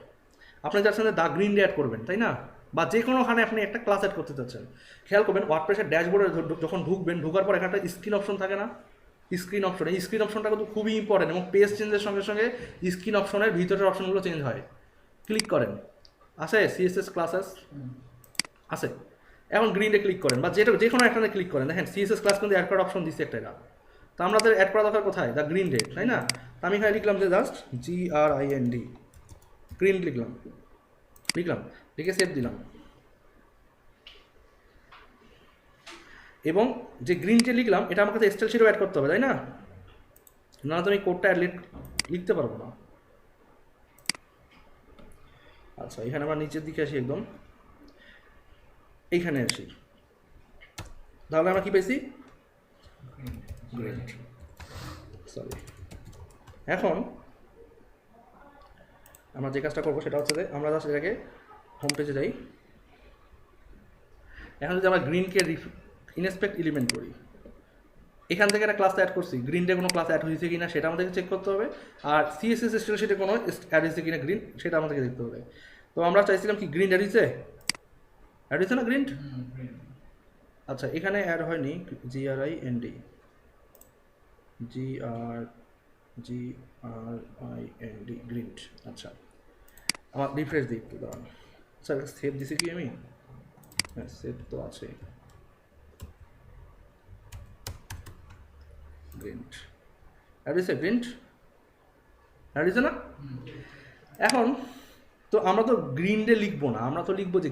আপনি চাচ্ছেন যে দ্য গ্রিন ডে অ্যাড করবেন, তাই না? বা যে কোনোখানে আপনি একটা ক্লাস অ্যাড করতে চাচ্ছেন। খেয়াল করবেন ওয়ার্ডপ্রেসের ড্যাশবোর্ডে যখন ঢুকবেন, ঢুকার পর এখানে একটা স্ক্রিন অপশন থাকে না? স্ক্রিন অপশন, এই স্ক্রিন অপশনটা কিন্তু খুবই ইম্পর্টেন্ট, এবং পেজ চেঞ্জের সঙ্গে সঙ্গে স্ক্রিন অপশনের ভিতরের অপশনগুলো চেঞ্জ হয়। ক্লিক করেন, আছে সিএসএস ক্লাসেস আছে, এখন গ্রিনে ক্লিক করেন, বা যে কোনো একটাতে ক্লিক করেন, দেখেন সিএসএস ক্লাস কিন্তু অ্যাড করার অপশন দিচ্ছে একটা এরা। তো আমাদের অ্যাড করা দরকার কোথায়? দ্য গ্রিন ডে, তাই না? তো আমি এখানে লিখলাম যে জাস্ট GRIND, গ্রিন লিখলাম, লিখে সেভ দিলাম। এবং যে গ্রিন ডে লিখলাম, এটা আমার কাছে এক্সেল শিটও অ্যাড করতে হবে, তাই না? না তো আমি কোডটা লিখতে পারবো না। আচ্ছা, এখানে আমরা নিচের দিকে আসি, একদম এইখানে আসি, তাহলে আমরা কি পেয়েছি? Great, sorry. এখন আমরা যে কাজটা করবো সেটা হচ্ছে যে আমরা জাস্ট এটাকে হোম পেজে যাই। এখন যদি আমরা গ্রিনকে ইনস্পেক্ট এলিমেন্ট করি, এখান থেকে একটা ক্লাস অ্যাড করছি, গ্রিন ডে কোনো ক্লাস অ্যাড হয়েছে কিনা সেটা আমাদেরকে চেক করতে হবে, আর সিএসএস স্টাইল শিটে কোনো অ্যাড হয়েছে কিনা গ্রিন, সেটা আমাদেরকে দেখতে হবে। তো আমরা চাইছিলাম কি গ্রিন অ্যাড হয়েছে না গ্রিন? আচ্ছা, এখানে অ্যাড হয়নি, GRIND, গ্রিন্ট। আচ্ছা, আমার রিফ্রেশ দিই একটু, দাঁড়ান। স্যার সেভ দিছি কি আমি? হ্যাঁ, সেভ তো আছে। গ্রিন্ট অ্যাড হয়েছে, গ্রিন্ট অ্যাড হয়েছে না? এখন তো আমরা তো গ্রিন ডে লিখবো না, আমরা তো লিখবো যে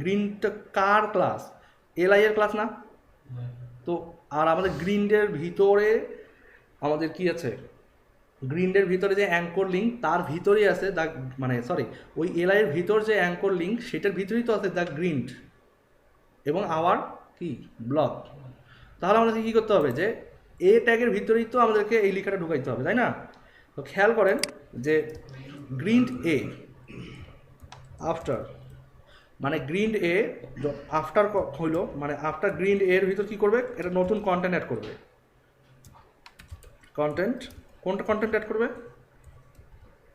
গ্রিনটা কার ক্লাস? LI এর ক্লাস না? তো আর আমাদের গ্রিন ডের ভিতরে আমাদের কি আছে? গ্রিন ডের ভিতরে যে অ্যাঙ্কর লিঙ্ক, তার ভিতরেই আছে দ্য, মানে সরি, ওই LI এর ভিতর যে অ্যাঙ্কর লিঙ্ক, সেটার ভিতরেই তো আছে দ্য গ্রিন এবং আওয়ার কি ব্লগ। তাহলে আমাদেরকে কী করতে হবে? যে এ ট্যাগের ভিতরেই তো আমাদেরকে এই লেখাটা ঢুকাইতে হবে, তাই না? তো খেয়াল করেন যে গ্রিন্ড এ আফটার, মানে গ্রিন্ড এ আফটার হইলো, মানে আফটার গ্রিন্ড এর ভিতর কী করবে? এটা নতুন কন্টেন্ট অ্যাড করবে। কন্টেন্ট, কোনটা কন্টেন্ট অ্যাড করবে?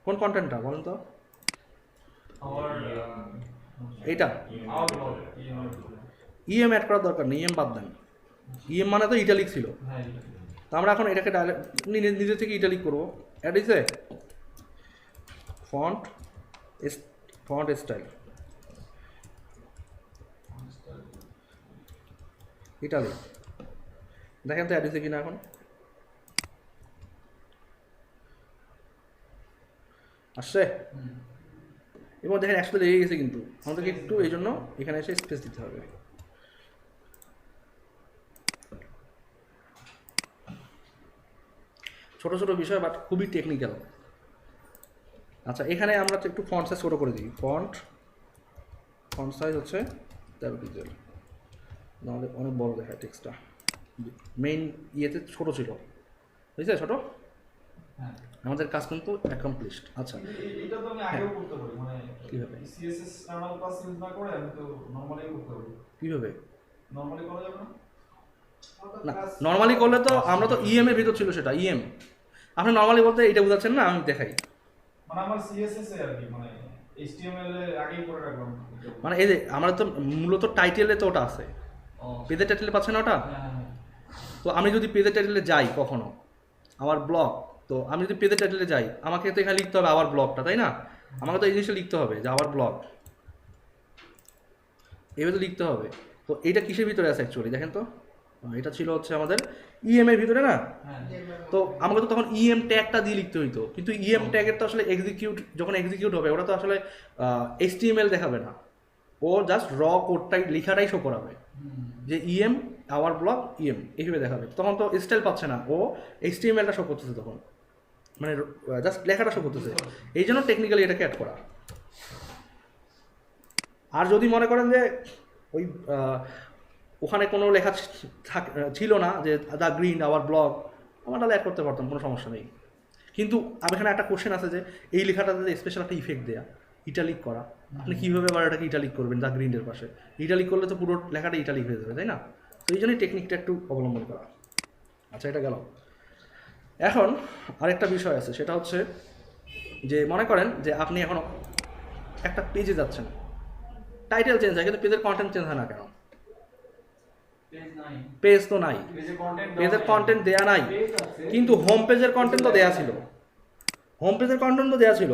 কোন কন্টেন্টটা বলেন তো? এইটা ইএম অ্যাড করার দরকার নেই, ইএম বাদ দেন। ইএম মানে তো ইটালিক ছিল, তো আমরা এখন এটাকে ডাইরেক্ট নিজে থেকে ইটালিক করবো। অ্যাড হয়েছে ফন্ট স্টাইল, ইটালি দেখেন তো অ্যাড হয়েছে কিনা এখন আসছে এবং দেখেন একসাথে লেগে গেছে কিন্তু আমাদেরকে একটু এই জন্য এখানে এসে স্পেস দিতে হবে ছোট ছোট বিষয় বাট খুবই টেকনিক্যাল আচ্ছা এখানে আমরা একটু ফন্ট সাইজ ছোটো করে দিই ফন্ট সাইজ হচ্ছে 13 পিক্সেল নাহলে অনেক বড় দেখায় টেক্সটটা মেইন ইয়েতে ছোট ছিল বুঝছে ছোট হ্যাঁ আমাদের কাজ কিন্তু অ্যাকমপ্লিশড আচ্ছা এটা তো আমি আগেও করতে পারি মানে কিভাবে? সিএসএস কার্নেল ক্লাস ইউজ না করে আমি তো নরমালি করতে পারি কীভাবে নরমালি করা যাবে না না নর্মালি করলে তো আমরা তো ইএম এর ভিতর ছিল সেটা ইএম আপনি নর্মালি বলতে এটা বোঝাচ্ছেন না আমি দেখাই মানে আমার সিএসএস এ আর কি মানে এইচটিএমএল এর আগেই করে রাখলাম মানে এই যে আমরা তো মূলত টাইটেলে তো ওটা আছে ও পেজের টাইটেলে পাচ্ছেন না ওটা হ্যাঁ তো আমি যদি পেজের টাইটেলে যাই কখনো আমার ব্লগ তো আমি যদি পেজের টাইটেলে যাই আমাকে তো এখানে লিখতে হবে আবার ব্লগটা তাই না আমাকে তো এই জিনিসটা লিখতে হবে যে আবার ব্লগ এভাবে তো লিখতে হবে তো এটা কিসের ভিতরে আছে অ্যাকচুয়ালি দেখেন তো এটা ছিল হচ্ছে আমাদের ইএম এর ভিতরে না হ্যাঁ তো আমাকে তো তখন ইএম ট্যাগটা দিয়ে লিখতে হইতো কিন্তু ইএম ট্যাগের তো আসলে যখন এক্সিকিউট হবে ওটা তো আসলে HTML দেখাবে না ও জাস্ট র কোডটাই লেখাটাই শো করাবে যে ইএম আওয়ার ব্লক ইএম এইভাবে দেখাবে তখন তো স্টাইল পাচ্ছে না ও HTMLটা শো করতেছে তখন মানে জাস্ট লেখাটা শো করতেছে এই জন্য টেকনিক্যালি এটাকে অ্যাড করা আর যদি মনে করেন যে ওই ওখানে কোনো লেখা ছিল না যে দ্য গ্রিন আওয়ার ব্লগ আমার তাহলে অ্যাড করতে পারতাম কোনো সমস্যা নেই কিন্তু এখানে একটা কোশ্চেন আছে যে এই লেখাটাতে স্পেশাল একটা ইফেক্ট দেয়া ইটালিক করা আপনি কীভাবে আবার এটাকে ইটালিক করবেন দ্য গ্রিনের পাশে ইটালিক করলে তো পুরো লেখাটা ইটালিক হয়ে যাবে তাই না তো এই জন্যই টেকনিকটা একটু অবলম্বন করা আচ্ছা এটা গেল এখন আরেকটা বিষয় আছে সেটা হচ্ছে যে মনে করেন যে আপনি এখন একটা পেজে যাচ্ছেন টাইটেল চেঞ্জ হয় কিন্তু পেজের কন্টেন্ট চেঞ্জ হয় না কেন পেজ নাই পেজ তো নাই পেজে কন্টেন্ট পেজের কন্টেন্ট দেয়া নাই পেজ আছে কিন্তু হোম পেজের কন্টেন্ট তো দেয়া ছিল হোম পেজের কন্টেন্ট তো দেয়া ছিল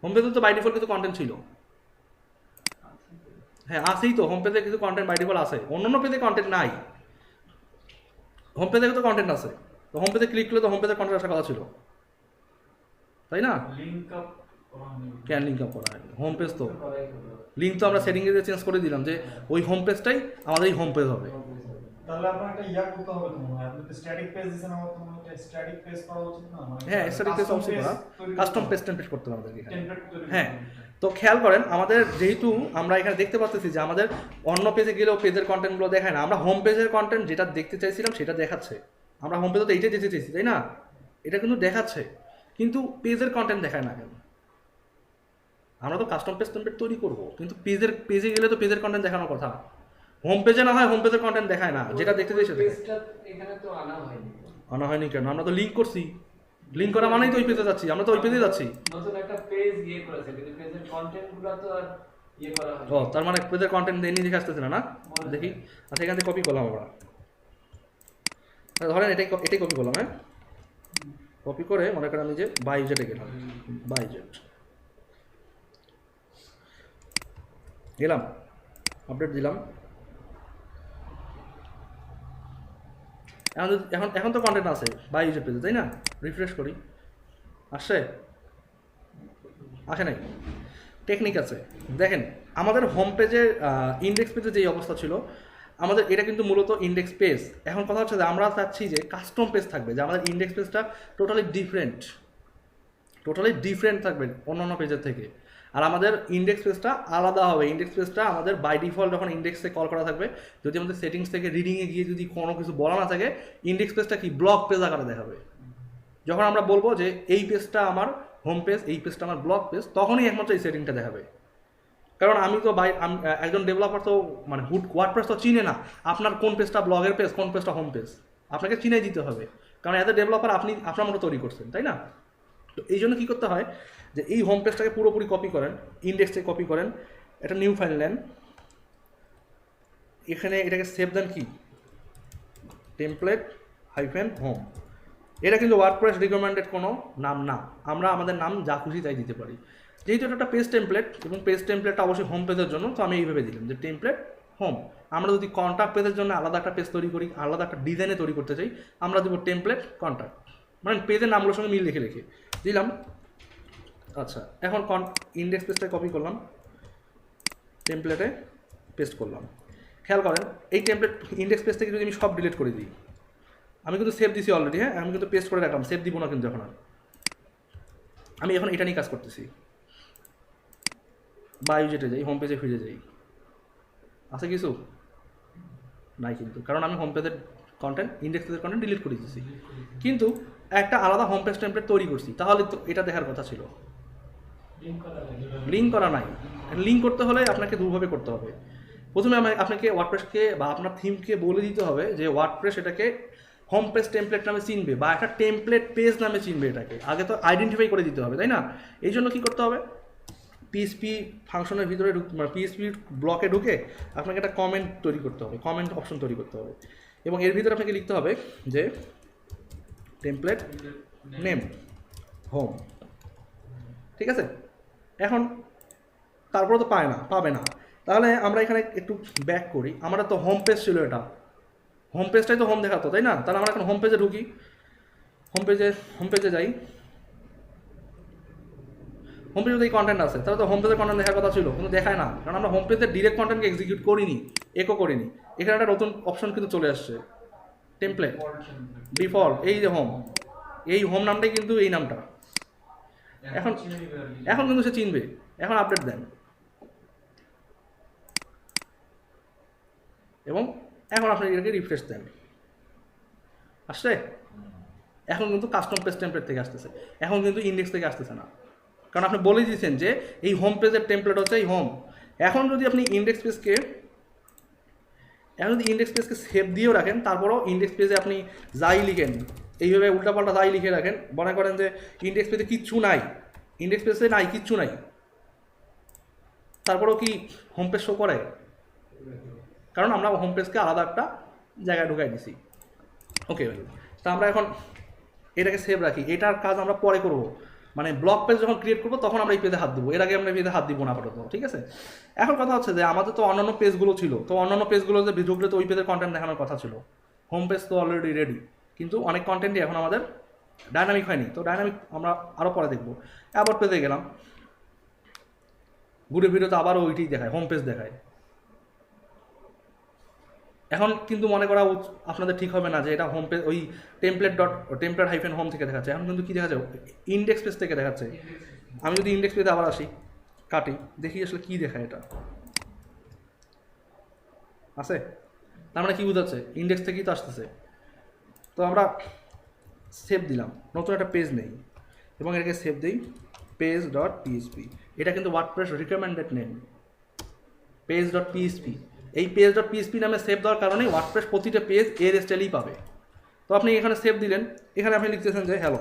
হোম পেজে তো বাই ডিফল্ট কিছু কন্টেন্ট ছিল হ্যাঁ আসেই তো হোম পেজে কিছু কন্টেন্ট বাই ডিফল্ট আছে অন্য পেজে কন্টেন্ট নাই হোম পেজে তো কন্টেন্ট আছে তো হোম পেজে ক্লিক করলে তো হোম পেজের কন্টেন্ট আসার কথা ছিল তাই না লিংক আপ করা নেই ক্যান লিঙ্ক আপ করা হয় হোম পেজ তো করাই হলো। লিঙ্ক তো আমরা সেটিংয়ে চেঞ্জ করে দিলাম যে ওই হোম পেজটাই আমাদের এই হোম পেজ হবে তাহলে আপনার একটা ইয়া করতে হবে তো মনে হয় আপনি তো স্ট্যাটিক পেজ দিছেন আমার তো মনে হয় স্ট্যাটিক পেজ করা উচিত না মানে হ্যাঁ স্ট্যাটিক পেজ অবশ্যই করা কাস্টম পেজ টেমপ্লেট করতে হবে আমাদেরকে এখানে টেমপ্লেট তৈরি হ্যাঁ তো খেয়াল করেন আমাদের যেহেতু আমরা এখানে দেখতে পাচ্ছি যে আমাদের অন্য পেজে গেলেও পেজের কন্টেন্টগুলো দেখায় না আমরা হোম পেজের কন্টেন্ট যেটা দেখতে চাইছিলাম সেটা দেখাচ্ছে আমরা হোম পেজে তো এইটাই দেখতে চাইছি তাই না এটা কিন্তু দেখাচ্ছে কিন্তু পেজের কন্টেন্ট দেখায় না কেন আমরা তো কাস্টম পেজ টেমপ্লেট তৈরি করবো কিন্তু পেজে গেলে তো পেজের কন্টেন্ট দেখানোর কথা হোম পেজে না হয় হোম পেজের কন্টেন্ট দেখায় না যেটা দেখতে চাই সেটা পেজটা এখানে তো আনা হয়নি আনা হয়নি কেন আমরা তো লিঙ্ক করছি লিঙ্ক করা মানেই তো ওই পেজে যাচ্ছি আমরা তো ওই পেজে যাচ্ছি নতুন একটা পেজ ইয়ে করেছে কিন্তু পেজের কন্টেন্ট গুলো তো আর ইয়ে করা ও হয়নি তার মানে পেজের কন্টেন্ট নিয়ে দেখে আসতেছে না দেখি আচ্ছা এখান থেকে কপি করলাম আমরা ধরেন এটাই কপি করলাম হ্যাঁ কপি করে মনে করেন আমি যে বাইজেটে গেলাম বাইজেট গেলাম আপডেট দিলাম এখন তো কন্টেন্ট আছে বাইজেট পেজে তাই না রিফ্রেশ করি আসছে আসে নাই টেকনিক আছে দেখেন আমাদের হোম পেজের ইন্ডেক্স পেজে যেই অবস্থা ছিল আমাদের এটা কিন্তু মূলত ইন্ডেক্স পেজ এখন কথা হচ্ছে যে আমরা চাচ্ছি যে কাস্টম পেজ থাকবে যে আমাদের ইন্ডেক্স পেজটা টোটালি ডিফারেন্ট থাকবে অন্যান্য পেজের থেকে আর আমাদের ইন্ডেক্স পেজটা আলাদা হবে ইন্ডেক্স পেজটা আমাদের বাই ডিফল্ট যখন ইন্ডেক্সে কল করা থাকবে যদি আমাদের সেটিংস থেকে রিডিংয়ে গিয়ে যদি কোনো কিছু বলা না থাকে ইন্ডেক্স পেজটা কি ব্লক পেজ আকারে দেখাবে যখন আমরা বলবো যে এই পেজটা আমার হোম পেজ এই পেজটা আমার ব্লগ পেজ তখনই একমাত্র এই সেটিংটা দেখাবে কারণ আমি তো একজন ডেভেলপার তো মানে ওয়ার্ডপ্রেস তো চিনে না আপনার কোন পেজটা ব্লগের পেজ কোন পেজটা হোম পেজ আপনাকে চিনে দিতে হবে কারণ অ্যাজ এ ডেভেলপার আপনি আপনার মতো তৈরি করছেন তাই না তো এই জন্য কী করতে হয় যে এই হোম পেজটাকে পুরোপুরি কপি করেন ইন্ডেক্স থেকে কপি করেন একটা নিউ ফাইল নেন এখানে এটাকে সেভ দেন কি টেমপ্লেট -হোম এটা কিন্তু ওয়ার্ডপ্রেস রিকমেন্ডেড কোনো নাম না আমরা আমাদের নাম যা খুশি তাই দিতে পারি যেহেতু এটা একটা পেজ টেমপ্লেট এবং পেজ টেমপ্লেটটা অবশ্যই হোম পেজের জন্য তো আমি এইভাবে দিলাম যে টেমপ্লেট হোম। আমরা যদি কন্ট্যাক্ট পেজের জন্য আলাদা একটা পেজ তৈরি করি, আলাদা একটা ডিজাইনে তৈরি করতে চাই, আমরা দেবো টেমপ্লেট কন্ট্যাক্ট, মানে পেজের নামগুলোর সঙ্গে মিল রেখে রেখে দিলাম। আচ্ছা, এখন ইন্ডেক্স পেজটায় কপি করলাম, টেমপ্লেটে পেস্ট করলাম। খেয়াল করেন এই টেমপ্লেট ইন্ডেক্স পেজ থেকে যদি আমি সব ডিলিট করে দিই, আমি কিন্তু সেভ দিছি অলরেডি, হ্যাঁ আমি কিন্তু পেস্ট করে রাখলাম, সেভ দিব না কিন্তু এখন আর। আমি এখন এটা নিয়ে কাজ করতেছি। বায়োজেটে যাই, হোম পেজে ফিরে যাই, আছে কিছু নাই কিন্তু, কারণ আমি হোম পেজের কন্টেন্ট ইন্ডেক্স পেজের কন্টেন্ট ডিলিট করে দিয়েছি, কিন্তু একটা আলাদা হোম পেজ টেমপ্লেট তৈরি করছি, তাহলে তো এটা দেখার কথা ছিল। লিঙ্ক করা নাই। লিঙ্ক করতে হলে আপনাকে দুভাবে করতে হবে। প্রথমে আপনাকে ওয়ার্ডপ্রেসকে বা আপনার থিমকে বলে দিতে হবে যে ওয়ার্ডপ্রেস এটাকে হোম পেজ টেমপ্লেট নামে চিনবে বা একটা টেমপ্লেট পেজ নামে চিনবে। এটাকে আগে তো আইডেন্টিফাই করে দিতে হবে, তাই না? এই জন্য কী করতে হবে, পিএসপি ফাংশনের ভিতরে পিএসপি ব্লকে ঢুকে আপনাকে একটা কমেন্ট তৈরি করতে হবে, কমেন্ট অপশন তৈরি করতে হবে, এবং এর ভিতরে আপনাকে লিখতে হবে যে টেমপ্লেট নেম হোম। ঠিক আছে? এখন তারপরে তো পাবে না, তাহলে আমরা এখানে একটু ব্যাক করি। আমরা তো হোম পেজ ছিল, এটা হোম পেজটাই তো হোম দেখাতো, তাই না? তাহলে আমরা এখন হোম পেজে ঢুকি, হোম পেজে যাই। হোম পেজে এই কন্টেন্ট আছে, তাহলে তো হোম পেজের কন্টেন্ট দেখার কথা ছিল, কিন্তু দেখায় না, কারণ আমরা হোম পেজের ডিরেক্ট কন্টেন্টকে এক্সিকিউট করিনি, একও করিনি। এখানে একটা নতুন অপশন কিন্তু চলে আসছে, টেমপ্লেট ডিফল্ট। এই যে হোম, এই হোম নামটাই কিন্তু এই নামটা। এখন কিন্তু সে চিনবে। এখন আপডেট দেন, এবং এখন আপনি এটাকে রিফ্রেশ দেন, আসছে। এখন কিন্তু কাস্টম পেজ টেমপ্লেট থেকে আসতেছে, এখন কিন্তু ইন্ডেক্স থেকে আসতেছে না, কারণ আপনি বলে দিয়েছেন যে এই হোম পেজের টেমপ্লেট হচ্ছে এই হোম। এখন যদি আপনি ইন্ডেক্স পেজকে সেভ দিয়েও রাখেন, তারপরেও ইন্ডেক্স পেজে আপনি যাই লিখেন, এইভাবে উল্টাপাল্টা যাই লিখে রাখেন, মনে করেন যে ইন্ডেক্স পেজে কিচ্ছু নাই, ইন্ডেক্স পেজে নাই কিচ্ছু নাই, তারপরেও কি হোম পেজ শো করে? কারণ আমরা হোম পেজকে আলাদা একটা জায়গায় ঢুকাই দিছি। ওকে, তা আমরা এখন এটাকে সেভ রাখি, এটার কাজ আমরা পরে করব, মানে ব্লগ পেজ যখন ক্রিয়েট করবো তখন আমরা এই পেজে হাত দেবো, এর আগে আমরা পেজে হাত দিব না আপাতত। ঠিক আছে? এখন কথা হচ্ছে যে আমাদের তো অন্যান্য পেজগুলো ছিল, তো অন্যান্য পেজগুলো যে ঢুকলে তো ওই পেজের কন্টেন্ট দেখানোর কথা ছিল। হোম পেজ তো অলরেডি রেডি, কিন্তু অনেক কন্টেন্টই এখন আমাদের ডাইনামিক হয়নি, তো ডাইনামিক আমরা আরও পরে দেখবো। আবার পেজে গেলাম, ঘুরে ফিরে তো আবারও ওইটাই দেখায়, হোম পেজ দেখায়। এখন কিন্তু মনে করা আপনাদের ঠিক হবে না যে এটা হোম পেজ ওই টেমপ্লেট -হোম থেকে দেখাচ্ছে, এখন কিন্তু কী দেখাচ্ছে, ইন্ডেক্স পেজ থেকে দেখাচ্ছে। আমি যদি ইন্ডেক্স পেজে আবার আসি, কাটি, দেখি আসলে কী দেখায় এটা আছে। তার মানে কী বোঝাচ্ছে, ইন্ডেক্স থেকেই তো আসতেছে। তো আমরা সেভ দিলাম, নতুন একটা পেজ নেই, এবং এটাকে সেভ দিই page.php। এটা কিন্তু ওয়ার্ডপ্রেস রিকমেন্ডেড নেম page.php। এই page.php নামে সেভ দেওয়ার কারণে ওয়ার্ডপ্রেস প্রতিটা পেজ এর স্টাইলেই পাবে। তো আপনি এখানে সেভ দিলেন, এখানে আপনি লিখতেছেন যে হ্যালো,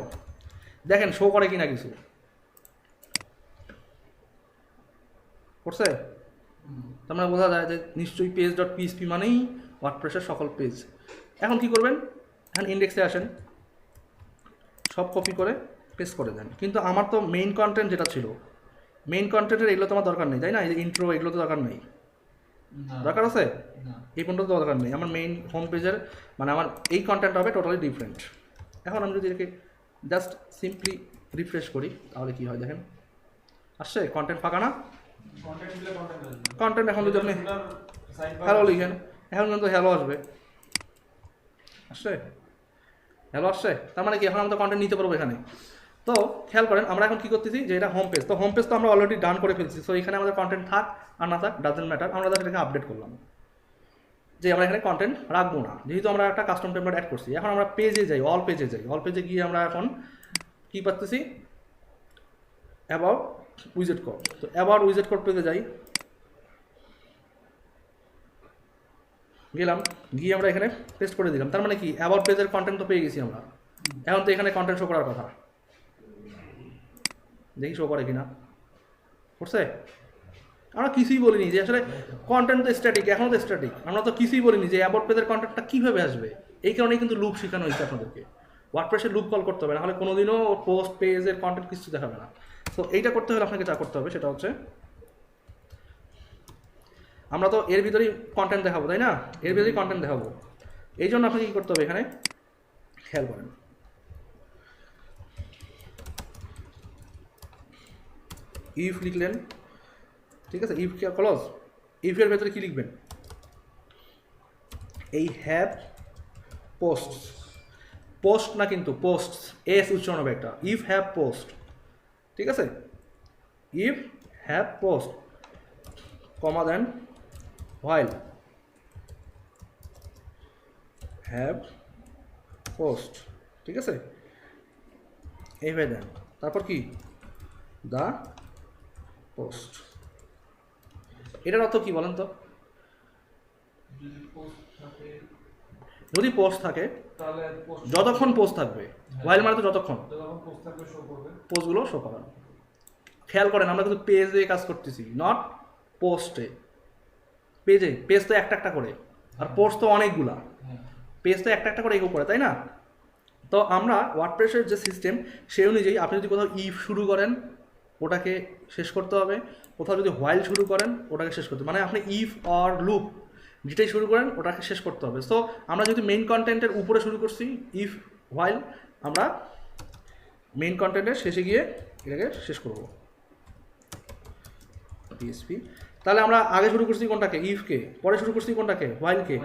দেখেন শো করে কিনা কিছু করছে, তার মানে বোঝা যায় যে নিশ্চয়ই page.php মানেই ওয়ার্ডপ্রেসের সকল পেজ। এখন কি করবেন, এখন ইন্ডেক্সে আসেন, সব কপি করে পেস্ট করে দেন। কিন্তু আমার তো মেইন কন্টেন্ট যেটা ছিল, মেইন কন্টেন্টের এগুলো তো আমার দরকার নেই, তাই না? এই যে ইন্ট্রো, এগুলো তো দরকার নেই, দরকার আছে এই পর্যন্ত দরকার নেই। আমার মেইন হোম পেজের মানে আমার এই কন্টেন্ট হবে টোটালি ডিফারেন্ট। এখন আমি যদি এটাকে জাস্ট সিম্পলি রিফ্রেশ করি, তাহলে কি হয় দেখেন, আসছে কন্টেন্ট ফাঁকা না? কন্টেন্ট এখন যদি আপনি হ্যালো লিখেন, এখন কিন্তু হ্যালো আসবে, আসছে হ্যালো আসছে। তার মানে কি এখন আমরা কন্টেন্ট নিতে পারবো এখানে। তো খেয়াল করেন আমরা এখন কী করতেছি, যে এটা হোম পেজ, তো হোম পেজ তো আমরা অলরেডি ডান করে ফেলছি। সো এখানে আমাদের কন্টেন্ট থাক আর না থাক ডাজেন্ট ম্যাটার, আমরা জাস্ট এটাকে আপডেট করলাম যে আমরা এখানে কন্টেন্ট রাখবো না, যেহেতু আমরা একটা কাস্টম টেমপ্লেট অ্যাড করছি। এখন আমরা পেজে যাই, অল পেজে গিয়ে আমরা এখন কী পাচ্ছি, অ্যাবাউট উইজেট কোড। তো অ্যাবাউট উইজেট কোড পেজে যাই, গেলাম, গিয়ে আমরা এখানে পেস্ট করে দিলাম। তার মানে কি অ্যাবাউট পেজের কন্টেন্ট তো পেয়ে গেছি আমরা। এখন তো এখানে কন্টেন্ট শো করার কথা, দেখি শো করে কিনা, করছে? আমরা কিছুই বলিনি যে আসলে কন্টেন্ট তো স্ট্যাটিক, এখনও তো স্ট্যাটিক, আমরা তো কিছুই বলিনি যে অ্যাবাউট পেজের কন্টেন্টটা কীভাবে আসবে। এই কারণেই কিন্তু লুপ শেখানো হয়েছে আপনাদেরকে, ওয়ার্ডপ্রেসে লুপ কল করতে হবে, নাহলে কোনোদিনও পোস্ট পেজের কন্টেন্ট কিছু দেখাবে না। তো এইটা করতে হলে আপনাকে যা করতে হবে সেটা হচ্ছে আমরা তো এর ভিতরেই কন্টেন্ট দেখাবো, তাই না? এর ভিতরেই কন্টেন্ট দেখাবো। এই জন্য আপনাকে কী করতে হবে, এখানে খেয়াল করেন, ইফ লিখলেন, ঠিক আছে, ইফ ক্লজ, ইফের ভেতরে কী লিখবেন, এই হ্যাভ পোস্ট, পোস্ট না কিন্তু পোস্ট, এস উচ্চারণ হবে একটা, ইফ হ্যাভ পোস্ট, ঠিক আছে, if have post, comma then, while have post, ঠিক আছে, এইভাবে দেন, তারপর কি দ্য পোস্ট। এটার অর্থ কি বলেন তো? যদি পোস্ট থাকে তাহলে post যতক্ষণ পোস্ট থাকবে, while মানে তো যতক্ষণ, যখন পোস্ট থাকবে শো করবে। পোস্টগুলো শো করান। খেয়াল করেন আমরা কিন্তু পেজে কাজ করতেছি, নট পোস্টে। পেজে, পেজ তো একটা একটা করে, আর পোস্ট তো অনেকগুলা, পেজ তো একটা একটা করে এগো করে, তাই না? তো আমরা ওয়ার্ডপ্রেসের যে সিস্টেম সেই অনুযায়ী আপনি যদি কোথাও ইফ শুরু করেন ওটাকে শেষ করতে হবে, কোথাও যদি হোয়াইল শুরু করেন ওটাকে শেষ করতে হবে, মানে আপনি ইফ অর লুপ যেটাই শুরু করেন ওটাকে শেষ করতে হবে। সো আমরা যদি মেইন কন্টেন্টের উপরে শুরু করছি ইফ হোয়াইল, আমরা মেইন কন্টেন্টের শেষে গিয়ে এটাকে শেষ করব পিএসপি। তাহলে আমরা আগে শুরু করছি কোনটাকে, ইফকে, পরে শুরু করছি কোনটাকে, হোয়াইলকে।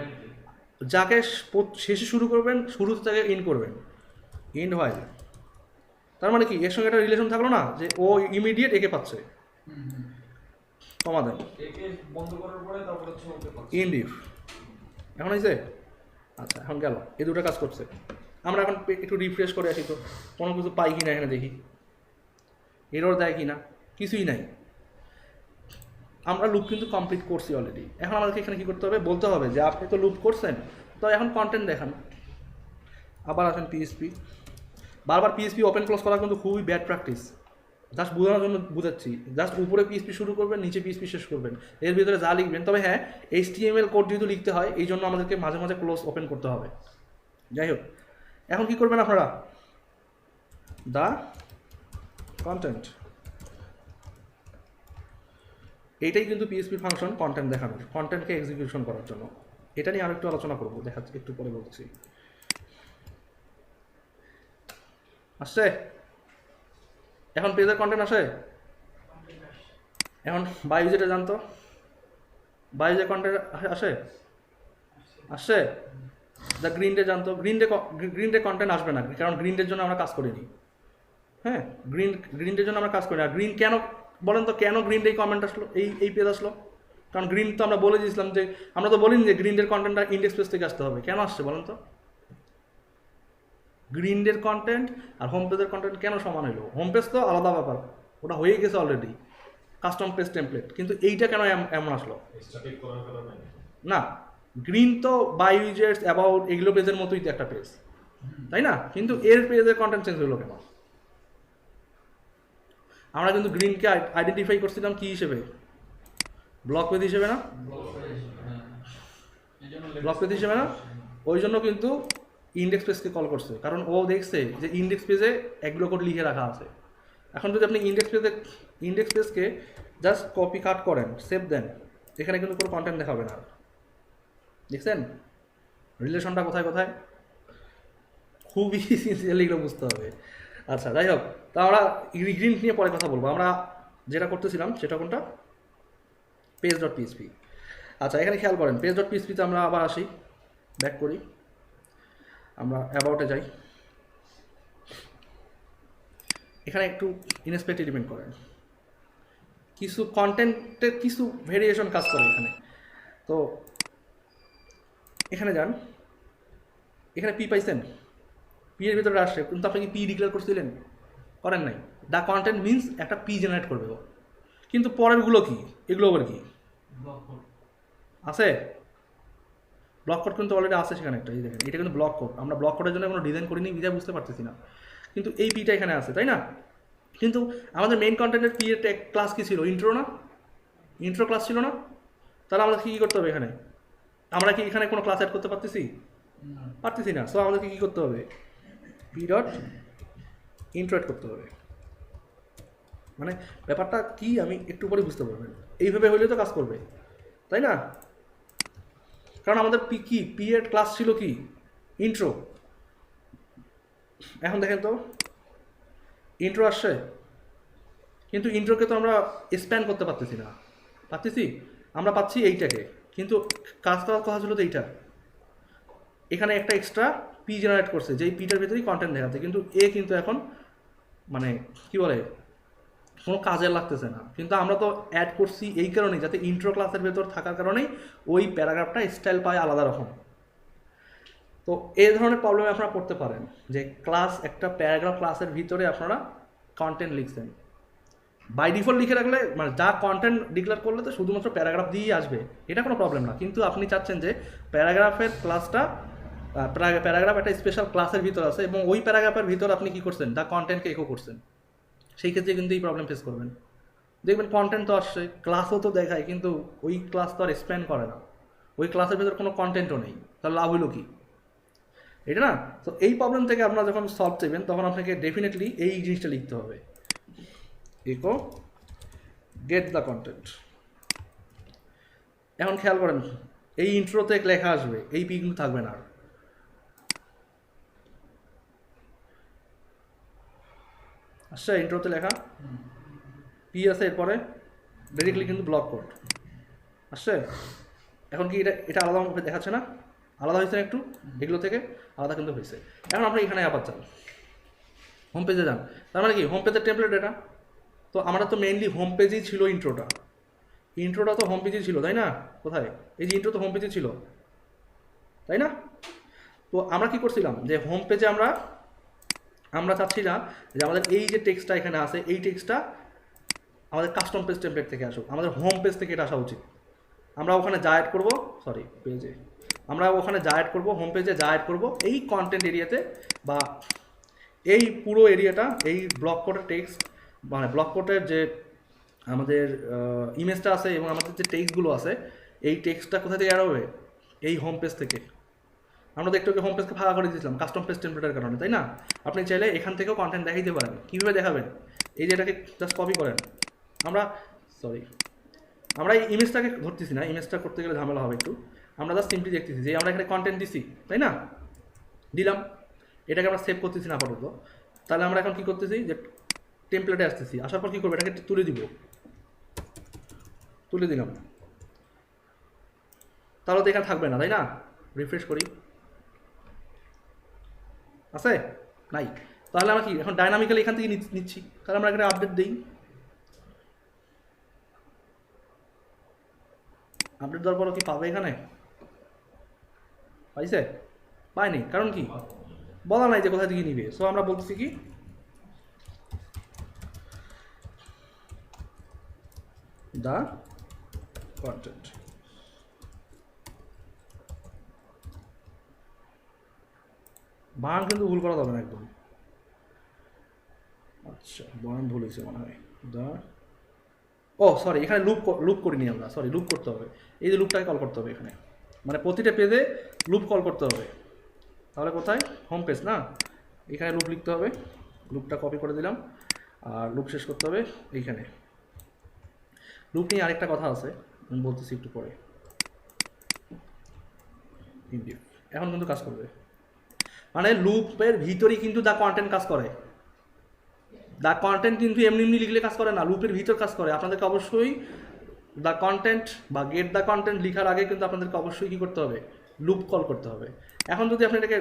যাকে শেষে শুরু করবেন শুরুতে তাকে ইন করবেন, ইন্ড হোয়াইল। তার মানে কি এর সঙ্গে একটা রিলেশন থাকলো না যে ও ইমিডিয়েট একে পাচ্ছে, কমা দেন, একে বন্ধ করার পরে তারপর হচ্ছে ওকে পাচ্ছে। ইন্ড ইফ। এখন হয়েছে? আচ্ছা, এখন গেল, এই দুটো কাজ করছে। আমরা এখন একটু রিফ্রেশ করে আসি তো কোনো কিছু পাই কি না, এখানে দেখি এরর দেয় কি না, কিছুই নাই। আমরা লুপ কিন্তু কমপ্লিট করছি অলরেডি। এখন আমাদেরকে এখানে কী করতে হবে, বলতে হবে যে আপনি তো লুপ করছেন, তো এখন কন্টেন্ট দেখান। আবার আসেন পিএসপি, বারবার পিএসপি ওপেন ক্লোজ করা কিন্তু খুবই ব্যাড প্র্যাকটিস। জাস্ট বোঝানোর জন্য বুঝাচ্ছি, জাস্ট উপরে পিএসপি শুরু করবেন, নিচে পিএসপি শেষ করবেন, এর ভিতরে যা লিখবেন। তবে হ্যাঁ, HTML কোড যেহেতু লিখতে হয় এই জন্য আমাদেরকে মাঝে মাঝে ক্লোজ ওপেন করতে হবে। যাই হোক, এখন কী করবেন আপনারা, দ্য কন্টেন্ট, এইটাই কিন্তু পিএসপি ফাংশন কন্টেন্ট দেখানোর, কন্টেন্টকে এক্সিকিউশন করার জন্য। এটা নিয়ে আরেকটু আলোচনা করবো, দেখাচ্ছি একটু পরে বলছি। আসছে এখন পেজের কন্টেন্ট আসে। এখন বায়োজেটা জানতো, বায়োজে কন্টেন্ট আসে, আসছে। দ্য গ্রিন ডে জানতো, গ্রিন ডে কন্টেন্ট আসবে না, কারণ গ্রিন ডের জন্য আমরা কাজ করিনি। হ্যাঁ, গ্রিন ডের জন্য আমরা কাজ করি না। গ্রিন কেন বলেন তো, কেন গ্রিন ডে কমেন্ট আসলো, এই পেজ আসলো? কারণ গ্রিন তো আমরা বলে দিয়েছিলাম যে, আমরা তো বলিনি যে গ্রিন ডের কন্টেন্টটা ইন্ডেক্স পেজ থেকে আসতে হবে। কেন আসছে বলেন তো? গ্রিন ডের কন্টেন্ট আর হোম পেজের কন্টেন্ট কেন সমান হইলো? হোম পেজ তো আলাদা ব্যাপার, ওটা হয়ে গেছে অলরেডি, কাস্টম পেজ টেমপ্লেট। কিন্তু এইটা কেন এমন আসলো? স্ট্যাটিক করার কারণে না, গ্রিন তো বাই ইউজার্স, অ্যাবাউট, এগুলো পেজের মতোই তো একটা পেজ, তাই না? কিন্তু এর পেজের কন্টেন্ট চেঞ্জ হলো কেন? আমরা কিন্তু গ্রিনকে আইডেন্টিফাই করছিলাম কি হিসেবে, ব্লক পেজ হিসেবে না, ব্লক পেজ হিসেবে না। ওই জন্য কিন্তু ইন্ডেক্স পেজকে কল করছে, কারণ ও দেখছে যে ইন্ডেক্স পেজে এগুলো কোড লিখে রাখা আছে। এখন যদি আপনি ইন্ডেক্স পেজকে জাস্ট কপি কাট করেন, সেভ দেন, এখানে কিন্তু কোনো কন্টেন্ট দেখাবে না। দেখছেন রিলেশনটা কোথায় কোথায়? খুবই সিনসিয়ারলি এগুলো বুঝতে হবে। আচ্ছা, যাই হোক, তা আমরা গ্রিন নিয়ে পরে কথা বলবো। আমরা যেটা করতেছিলাম সেটা কোনটা, page.php। আচ্ছা, এখানে খেয়াল করেন, page.php-তে আমরা আবার আসি, ব্যাক করি, আমরা অ্যাবাউটে যাই। এখানে একটু ইনস্পেক্ট এলিমেন্ট করেন, কিছু কন্টেন্টে কিছু ভেরিয়েশন কাজ করে এখানে। তো এখানে যান, এখানে পি পাইছেন, পি এর ভিতরে আসছে, কিন্তু আপনি কি পি ডিক্লেয়ার করছিলেন? করেন নাই। দ্য কন্টেন্ট মিনস একটা পি জেনারেট করবে ও, কিন্তু পরেরগুলো কি, এগুলো আবার কি আছে? ব্লক কোড কিন্তু অলরেডি আছে সেখানে একটা, এই দেখেন, এটা কিন্তু ব্লক কোড। আমরা ব্লক কোডের জন্য কোনো ডিজাইন করিনি, বিধায় বুঝতে পারতেছি না, কিন্তু এই পিটা এখানে আছে, তাই না? কিন্তু আমাদের মেইন কন্টেন্টের পি এর ক্লাস কী ছিল? ইন্ট্রো না? ইন্ট্রো ক্লাস ছিল না? তাহলে আমাদের কী করতে হবে এখানে? আমরা কি এখানে কোনো ক্লাস অ্যাড করতে পারতেছি? পারতেছি না। সো আমাদেরকে কী করতে হবে? p.intro অ্যাড করতে হবে। মানে ব্যাপারটা কি আমি একটু পরে বুঝতে পারবেন। এইভাবে হলে তো কাজ করবে, তাই তাই না? কারণ আমাদের পি এর ক্লাস ছিল কি ইন্ট্রো। এখন দেখেন তো ইন্ট্রো আসছে, কিন্তু ইন্ট্রোকে তো আমরা স্প্যান করতে পারতেছি না। পারতেছি? আমরা পাচ্ছি এইটাকে, কিন্তু কাজ করার কথা ছিল তো এইটা। এখানে একটা এক্সট্রা পি জেনারেট করছে, যেই পিটার ভিতরেই কন্টেন্ট দেখাতে, কিন্তু এ কিন্তু এখন মানে কি বলে কোনো কাজে লাগতেছে না। কিন্তু আমরা তো অ্যাড করছি এই কারণেই, যাতে ইন্ট্রো ক্লাসের ভেতর থাকার কারণেই ওই প্যারাগ্রাফটা স্টাইল পায় আলাদা রকম। তো এই ধরনের প্রবলেমে আপনারা পড়তে পারেন যে একটা প্যারাগ্রাফ ক্লাসের ভিতরে আপনারা কন্টেন্ট লিখছেন, বাই ডিফল্ট লিখে রাখলে মানে যা কন্টেন্ট ডিক্লেয়ার করলে তো শুধুমাত্র প্যারাগ্রাফ দিয়েই আসবে, এটা কোনো প্রবলেম না। কিন্তু আপনি চাচ্ছেন যে প্যারাগ্রাফের ক্লাসটা প্যারাগ্রাফ একটা স্পেশাল ক্লাসের ভিতর আছে এবং ওই প্যারাগ্রাফের ভিতর আপনি কী করছেন, দ্য কন্টেন্টকে ইকো করছেন, সেই ক্ষেত্রে কিন্তু এই প্রবলেম ফেস করবেন। দেখবেন কন্টেন্ট তো আসছে, ক্লাসও তো দেখায়, কিন্তু ওই ক্লাস তো আর এক্সপ্যান্ড করে না, ওই ক্লাসের ভিতর কোনো কন্টেন্টও নেই, তাহলে লাভ হইল কি? এটা না। তো এই প্রবলেম থেকে আপনারা যখন সলভ চাইবেন তখন আপনাকে ডেফিনেটলি এই জিনিসটা লিখতে হবে, ইকো গেট দ্য কন্টেন্ট। এখন খেয়াল করেন এই ইন্ট্রোতে লেখা আসবে, এই পি কিন্তু থাকবে না আর। আচ্ছা ইন্ট্রোতে লেখা পি আছে, এরপরে ডাইরেক্টলি কিন্তু ব্লক কোড আসছে। এখন কি এটা আলাদাভাবে দেখাচ্ছে না? আলাদা হয়েছে না একটু, এগুলো থেকে আলাদা কিন্তু হয়েছে। এখন আপনি এখানে আবার যান, হোম পেজে যান, তার মানে কি হোম পেজের টেমপ্লেট এটা। তো আমরা তো মেইনলি হোম পেজেই ছিল ইন্ট্রোটা তো হোম পেজেই ছিল, তাই না? কোথায়? এই যে ইন্ট্রো তো হোম পেজে ছিল, তাই না? তো আমরা কি করছিলাম যে হোম পেজে আমরা চাচ্ছি না যে আমাদের এই যে টেক্সটটা এখানে আছে, এই টেক্সটটা আমাদের কাস্টম পেজ টেমপ্লেট থেকে আসুক, আমাদের হোম পেজ থেকে এটা আসা উচিত। আমরা ওখানে যা অ্যাড করবো, আমরা ওখানে যা অ্যাড করবো, হোম পেজে যা অ্যাড করবো এই কন্টেন্ট এরিয়াতে বা এই পুরো এরিয়াটা, এই ব্লক কোডের টেক্সট মানে ব্লক কোডের যে আমাদের ইমেজটা আছে এবং আমাদের যে টেক্সটগুলো আছে, এই টেক্সটটা কোথা থেকে অ্যাড হবে? এই হোম পেজ থেকে। আমরা তো একটু হোম পেজকে ফাঁকা করে দিয়েছিলাম কাস্টম পেজ টেমপ্লেটের কারণে, তাই না? আপনি চাইলে এখান থেকেও কন্টেন্ট দেখাইতে পারেন। কীভাবে দেখাবেন? এই যে এটাকে জাস্ট কপি করেন, আমরা এই ইমেজটাকে ধরতেছি না, ইমেজটা করতে গেলে ঝামেলা হবে একটু। আমরা জাস্ট সিম্পলি দেখতেছি যে আমরা এখানে কন্টেন্ট দিছি, তাই না? দিলাম, এটাকে আমরা সেভ করতেছি না আপাতত। তাহলে আমরা এখন কী করতেছি যে টেমপ্লেটে আসতেছি, আসার পর কী করবো, এটাকে তুলে দিলাম, তাহলে তো এখানে থাকবে না, তাই না? রিফ্রেশ করি, আছে নাই? তাহলে আমরা কি এখন ডাইনামিক্যালি এখান থেকে নিচ্ছি, তাহলে আমরা এখানে আপডেট দিই। আপডেট দেওয়ার পরও কি পাবে এখানে? পাইছে? পায়নি, কারণ কি বলা নাই যে কোথা থেকে নিবে। সো আমরা বলতেছি কি দ্য কন্টেন্ট। বানান কিন্তু ভুল করা যাবে না একদম। আচ্ছা বানান ভুল হয়েছে মনে হয়। সরি, এখানে লুপ করিনি আমরা, লুপ করতে হবে। এই যে লুপটাকে কল করতে হবে এখানে, মানে প্রতিটা পেজে লুপ কল করতে হবে। তাহলে কোথায়? হোম পেজ না, এখানে লুপ লিখতে হবে। লুপটা কপি করে দিলাম, আর লুপ শেষ করতে হবে এইখানে। লুপ নিয়ে আরেকটা কথা আছে, আমি বলতেছি একটু পরে। এখন কিন্তু কাজ করবে, মানে লুপের ভিতরেই কিন্তু দ্য কন্টেন্ট কাজ করে। দ্য কন্টেন্ট কিন্তু এমনি লিখলে কাজ করে না, লুপের ভিতর কাজ করে। আপনাদেরকে অবশ্যই দ্য কন্টেন্ট বা গেট দ্য কন্টেন্ট লেখার আগে কিন্তু আপনাদেরকে অবশ্যই কী করতে হবে? লুপ কল করতে হবে। এখন যদি আপনি এটাকে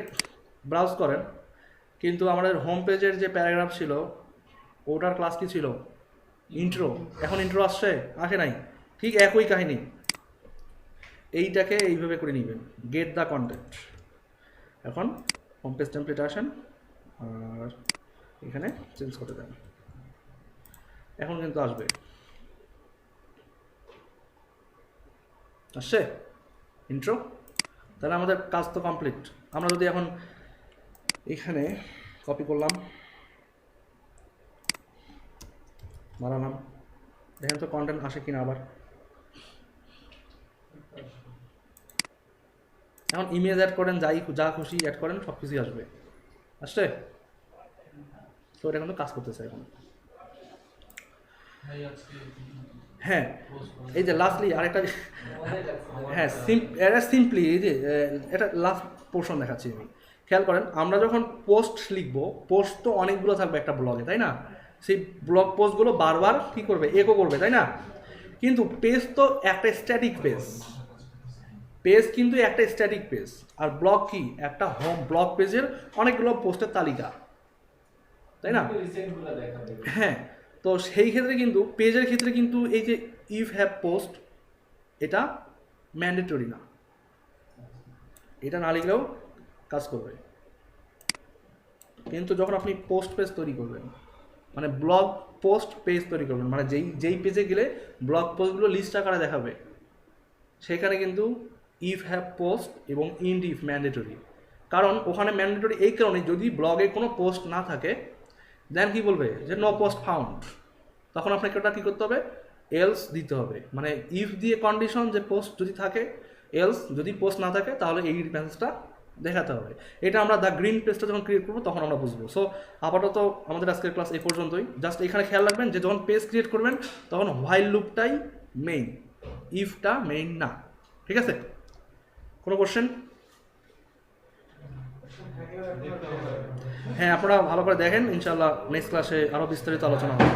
ব্রাউজ করেন, কিন্তু আমাদের হোম পেজের যে প্যারাগ্রাফ ছিল ওটার ক্লাস কি ছিল? ইন্ট্রো। এখন ইন্ট্রো আসে নাই, ঠিক একই কাহিনী। এইটাকে এইভাবে করে নেবেন, গেট দ্য কন্টেন্ট। এখন হোম পেজ টেমপ্লেট আসেন আর এখানে চেঞ্জ করতে দেন, এখন কিন্তু আসবে। আসছে ইন্ট্রো, তাহলে আমাদের কাজ তো কমপ্লিট। আমরা যদি এখন এখানে কপি করলাম, বানালাম, দেখেন তো কন্টেন্ট আসে কিনা। আবার এখন ইমেজ অ্যাড করেন, যা খুশি অ্যাড করেন, সব কিছুই আসবে। আসছে তো এটা কিন্তু কাজ করতেছে এখন। হ্যাঁ এই যে লাস্টলি আরেকটা আমাদের লাগছে। হ্যাঁ এটা সিম্পলি এই যে এটা লাস্ট পোর্শন দেখাচ্ছি আমি, খেয়াল করেন আমরা যখন পোস্ট লিখবো, পোস্ট তো অনেকগুলো থাকবে একটা ব্লগে, তাই না? সেই ব্লগ পোস্টগুলো বারবার কী করবে, একো করবে, তাই না? কিন্তু পেজ তো একটা স্ট্যাটিক পেজ, পেজ কিন্তু একটা স্ট্যাটিক পেজ, আর ব্লগ কি একটা হোম ব্লগ পেজের অনেকগুলো পোস্টের তালিকা, তাই না? রিসেন্টগুলো দেখাবে। হ্যাঁ, তো সেই ক্ষেত্রে কিন্তু পেজের ক্ষেত্রে কিন্তু এই যে ইফ হ্যাভ পোস্ট এটা ম্যান্ডেটরি না, এটা না লিখলেও কাজ করবে। কিন্তু যখন আপনি পোস্ট পেজ তৈরি করবেন, মানে ব্লগ পোস্ট পেজ তৈরি করবেন, মানে যেই পেজে গেলে ব্লগ পোস্টগুলো লিস্ট আকারে দেখাবে, সেখানে কিন্তু ইফ হ্যাভ পোস্ট এবং ইন্ড ইফ ম্যান্ডেটরি। কারণ ওখানে ম্যান্ডেটরি এই কারণে, যদি ব্লগে কোনো পোস্ট না থাকে দেন কি বলবে যে নো পোস্ট ফাউন্ড, তখন আপনাকে ওটা কী করতে হবে, এলস দিতে হবে, মানে ইফ দিয়ে কন্ডিশন যে পোস্ট যদি থাকে, এলস যদি পোস্ট না থাকে তাহলে এই মেসেজটা দেখাতে হবে। এটা আমরা দ্য গ্রিন পেজটা যখন ক্রিয়েট করবো তখন আমরা বুঝবো। সো আপাতত আমাদের আজকের ক্লাস এই পর্যন্তই। জাস্ট এখানে খেয়াল রাখবেন যে যখন পেজ ক্রিয়েট করবেন তখন হোয়াইল লুপটাই মেইন, ইফটা মেইন না, ঠিক আছে? কোনো কোশ্চেন? হ্যাঁ, আপনারা ভালো করে দেখেন, ইনশাআল্লাহ নেক্সট ক্লাসে আরও বিস্তারিত আলোচনা হবে।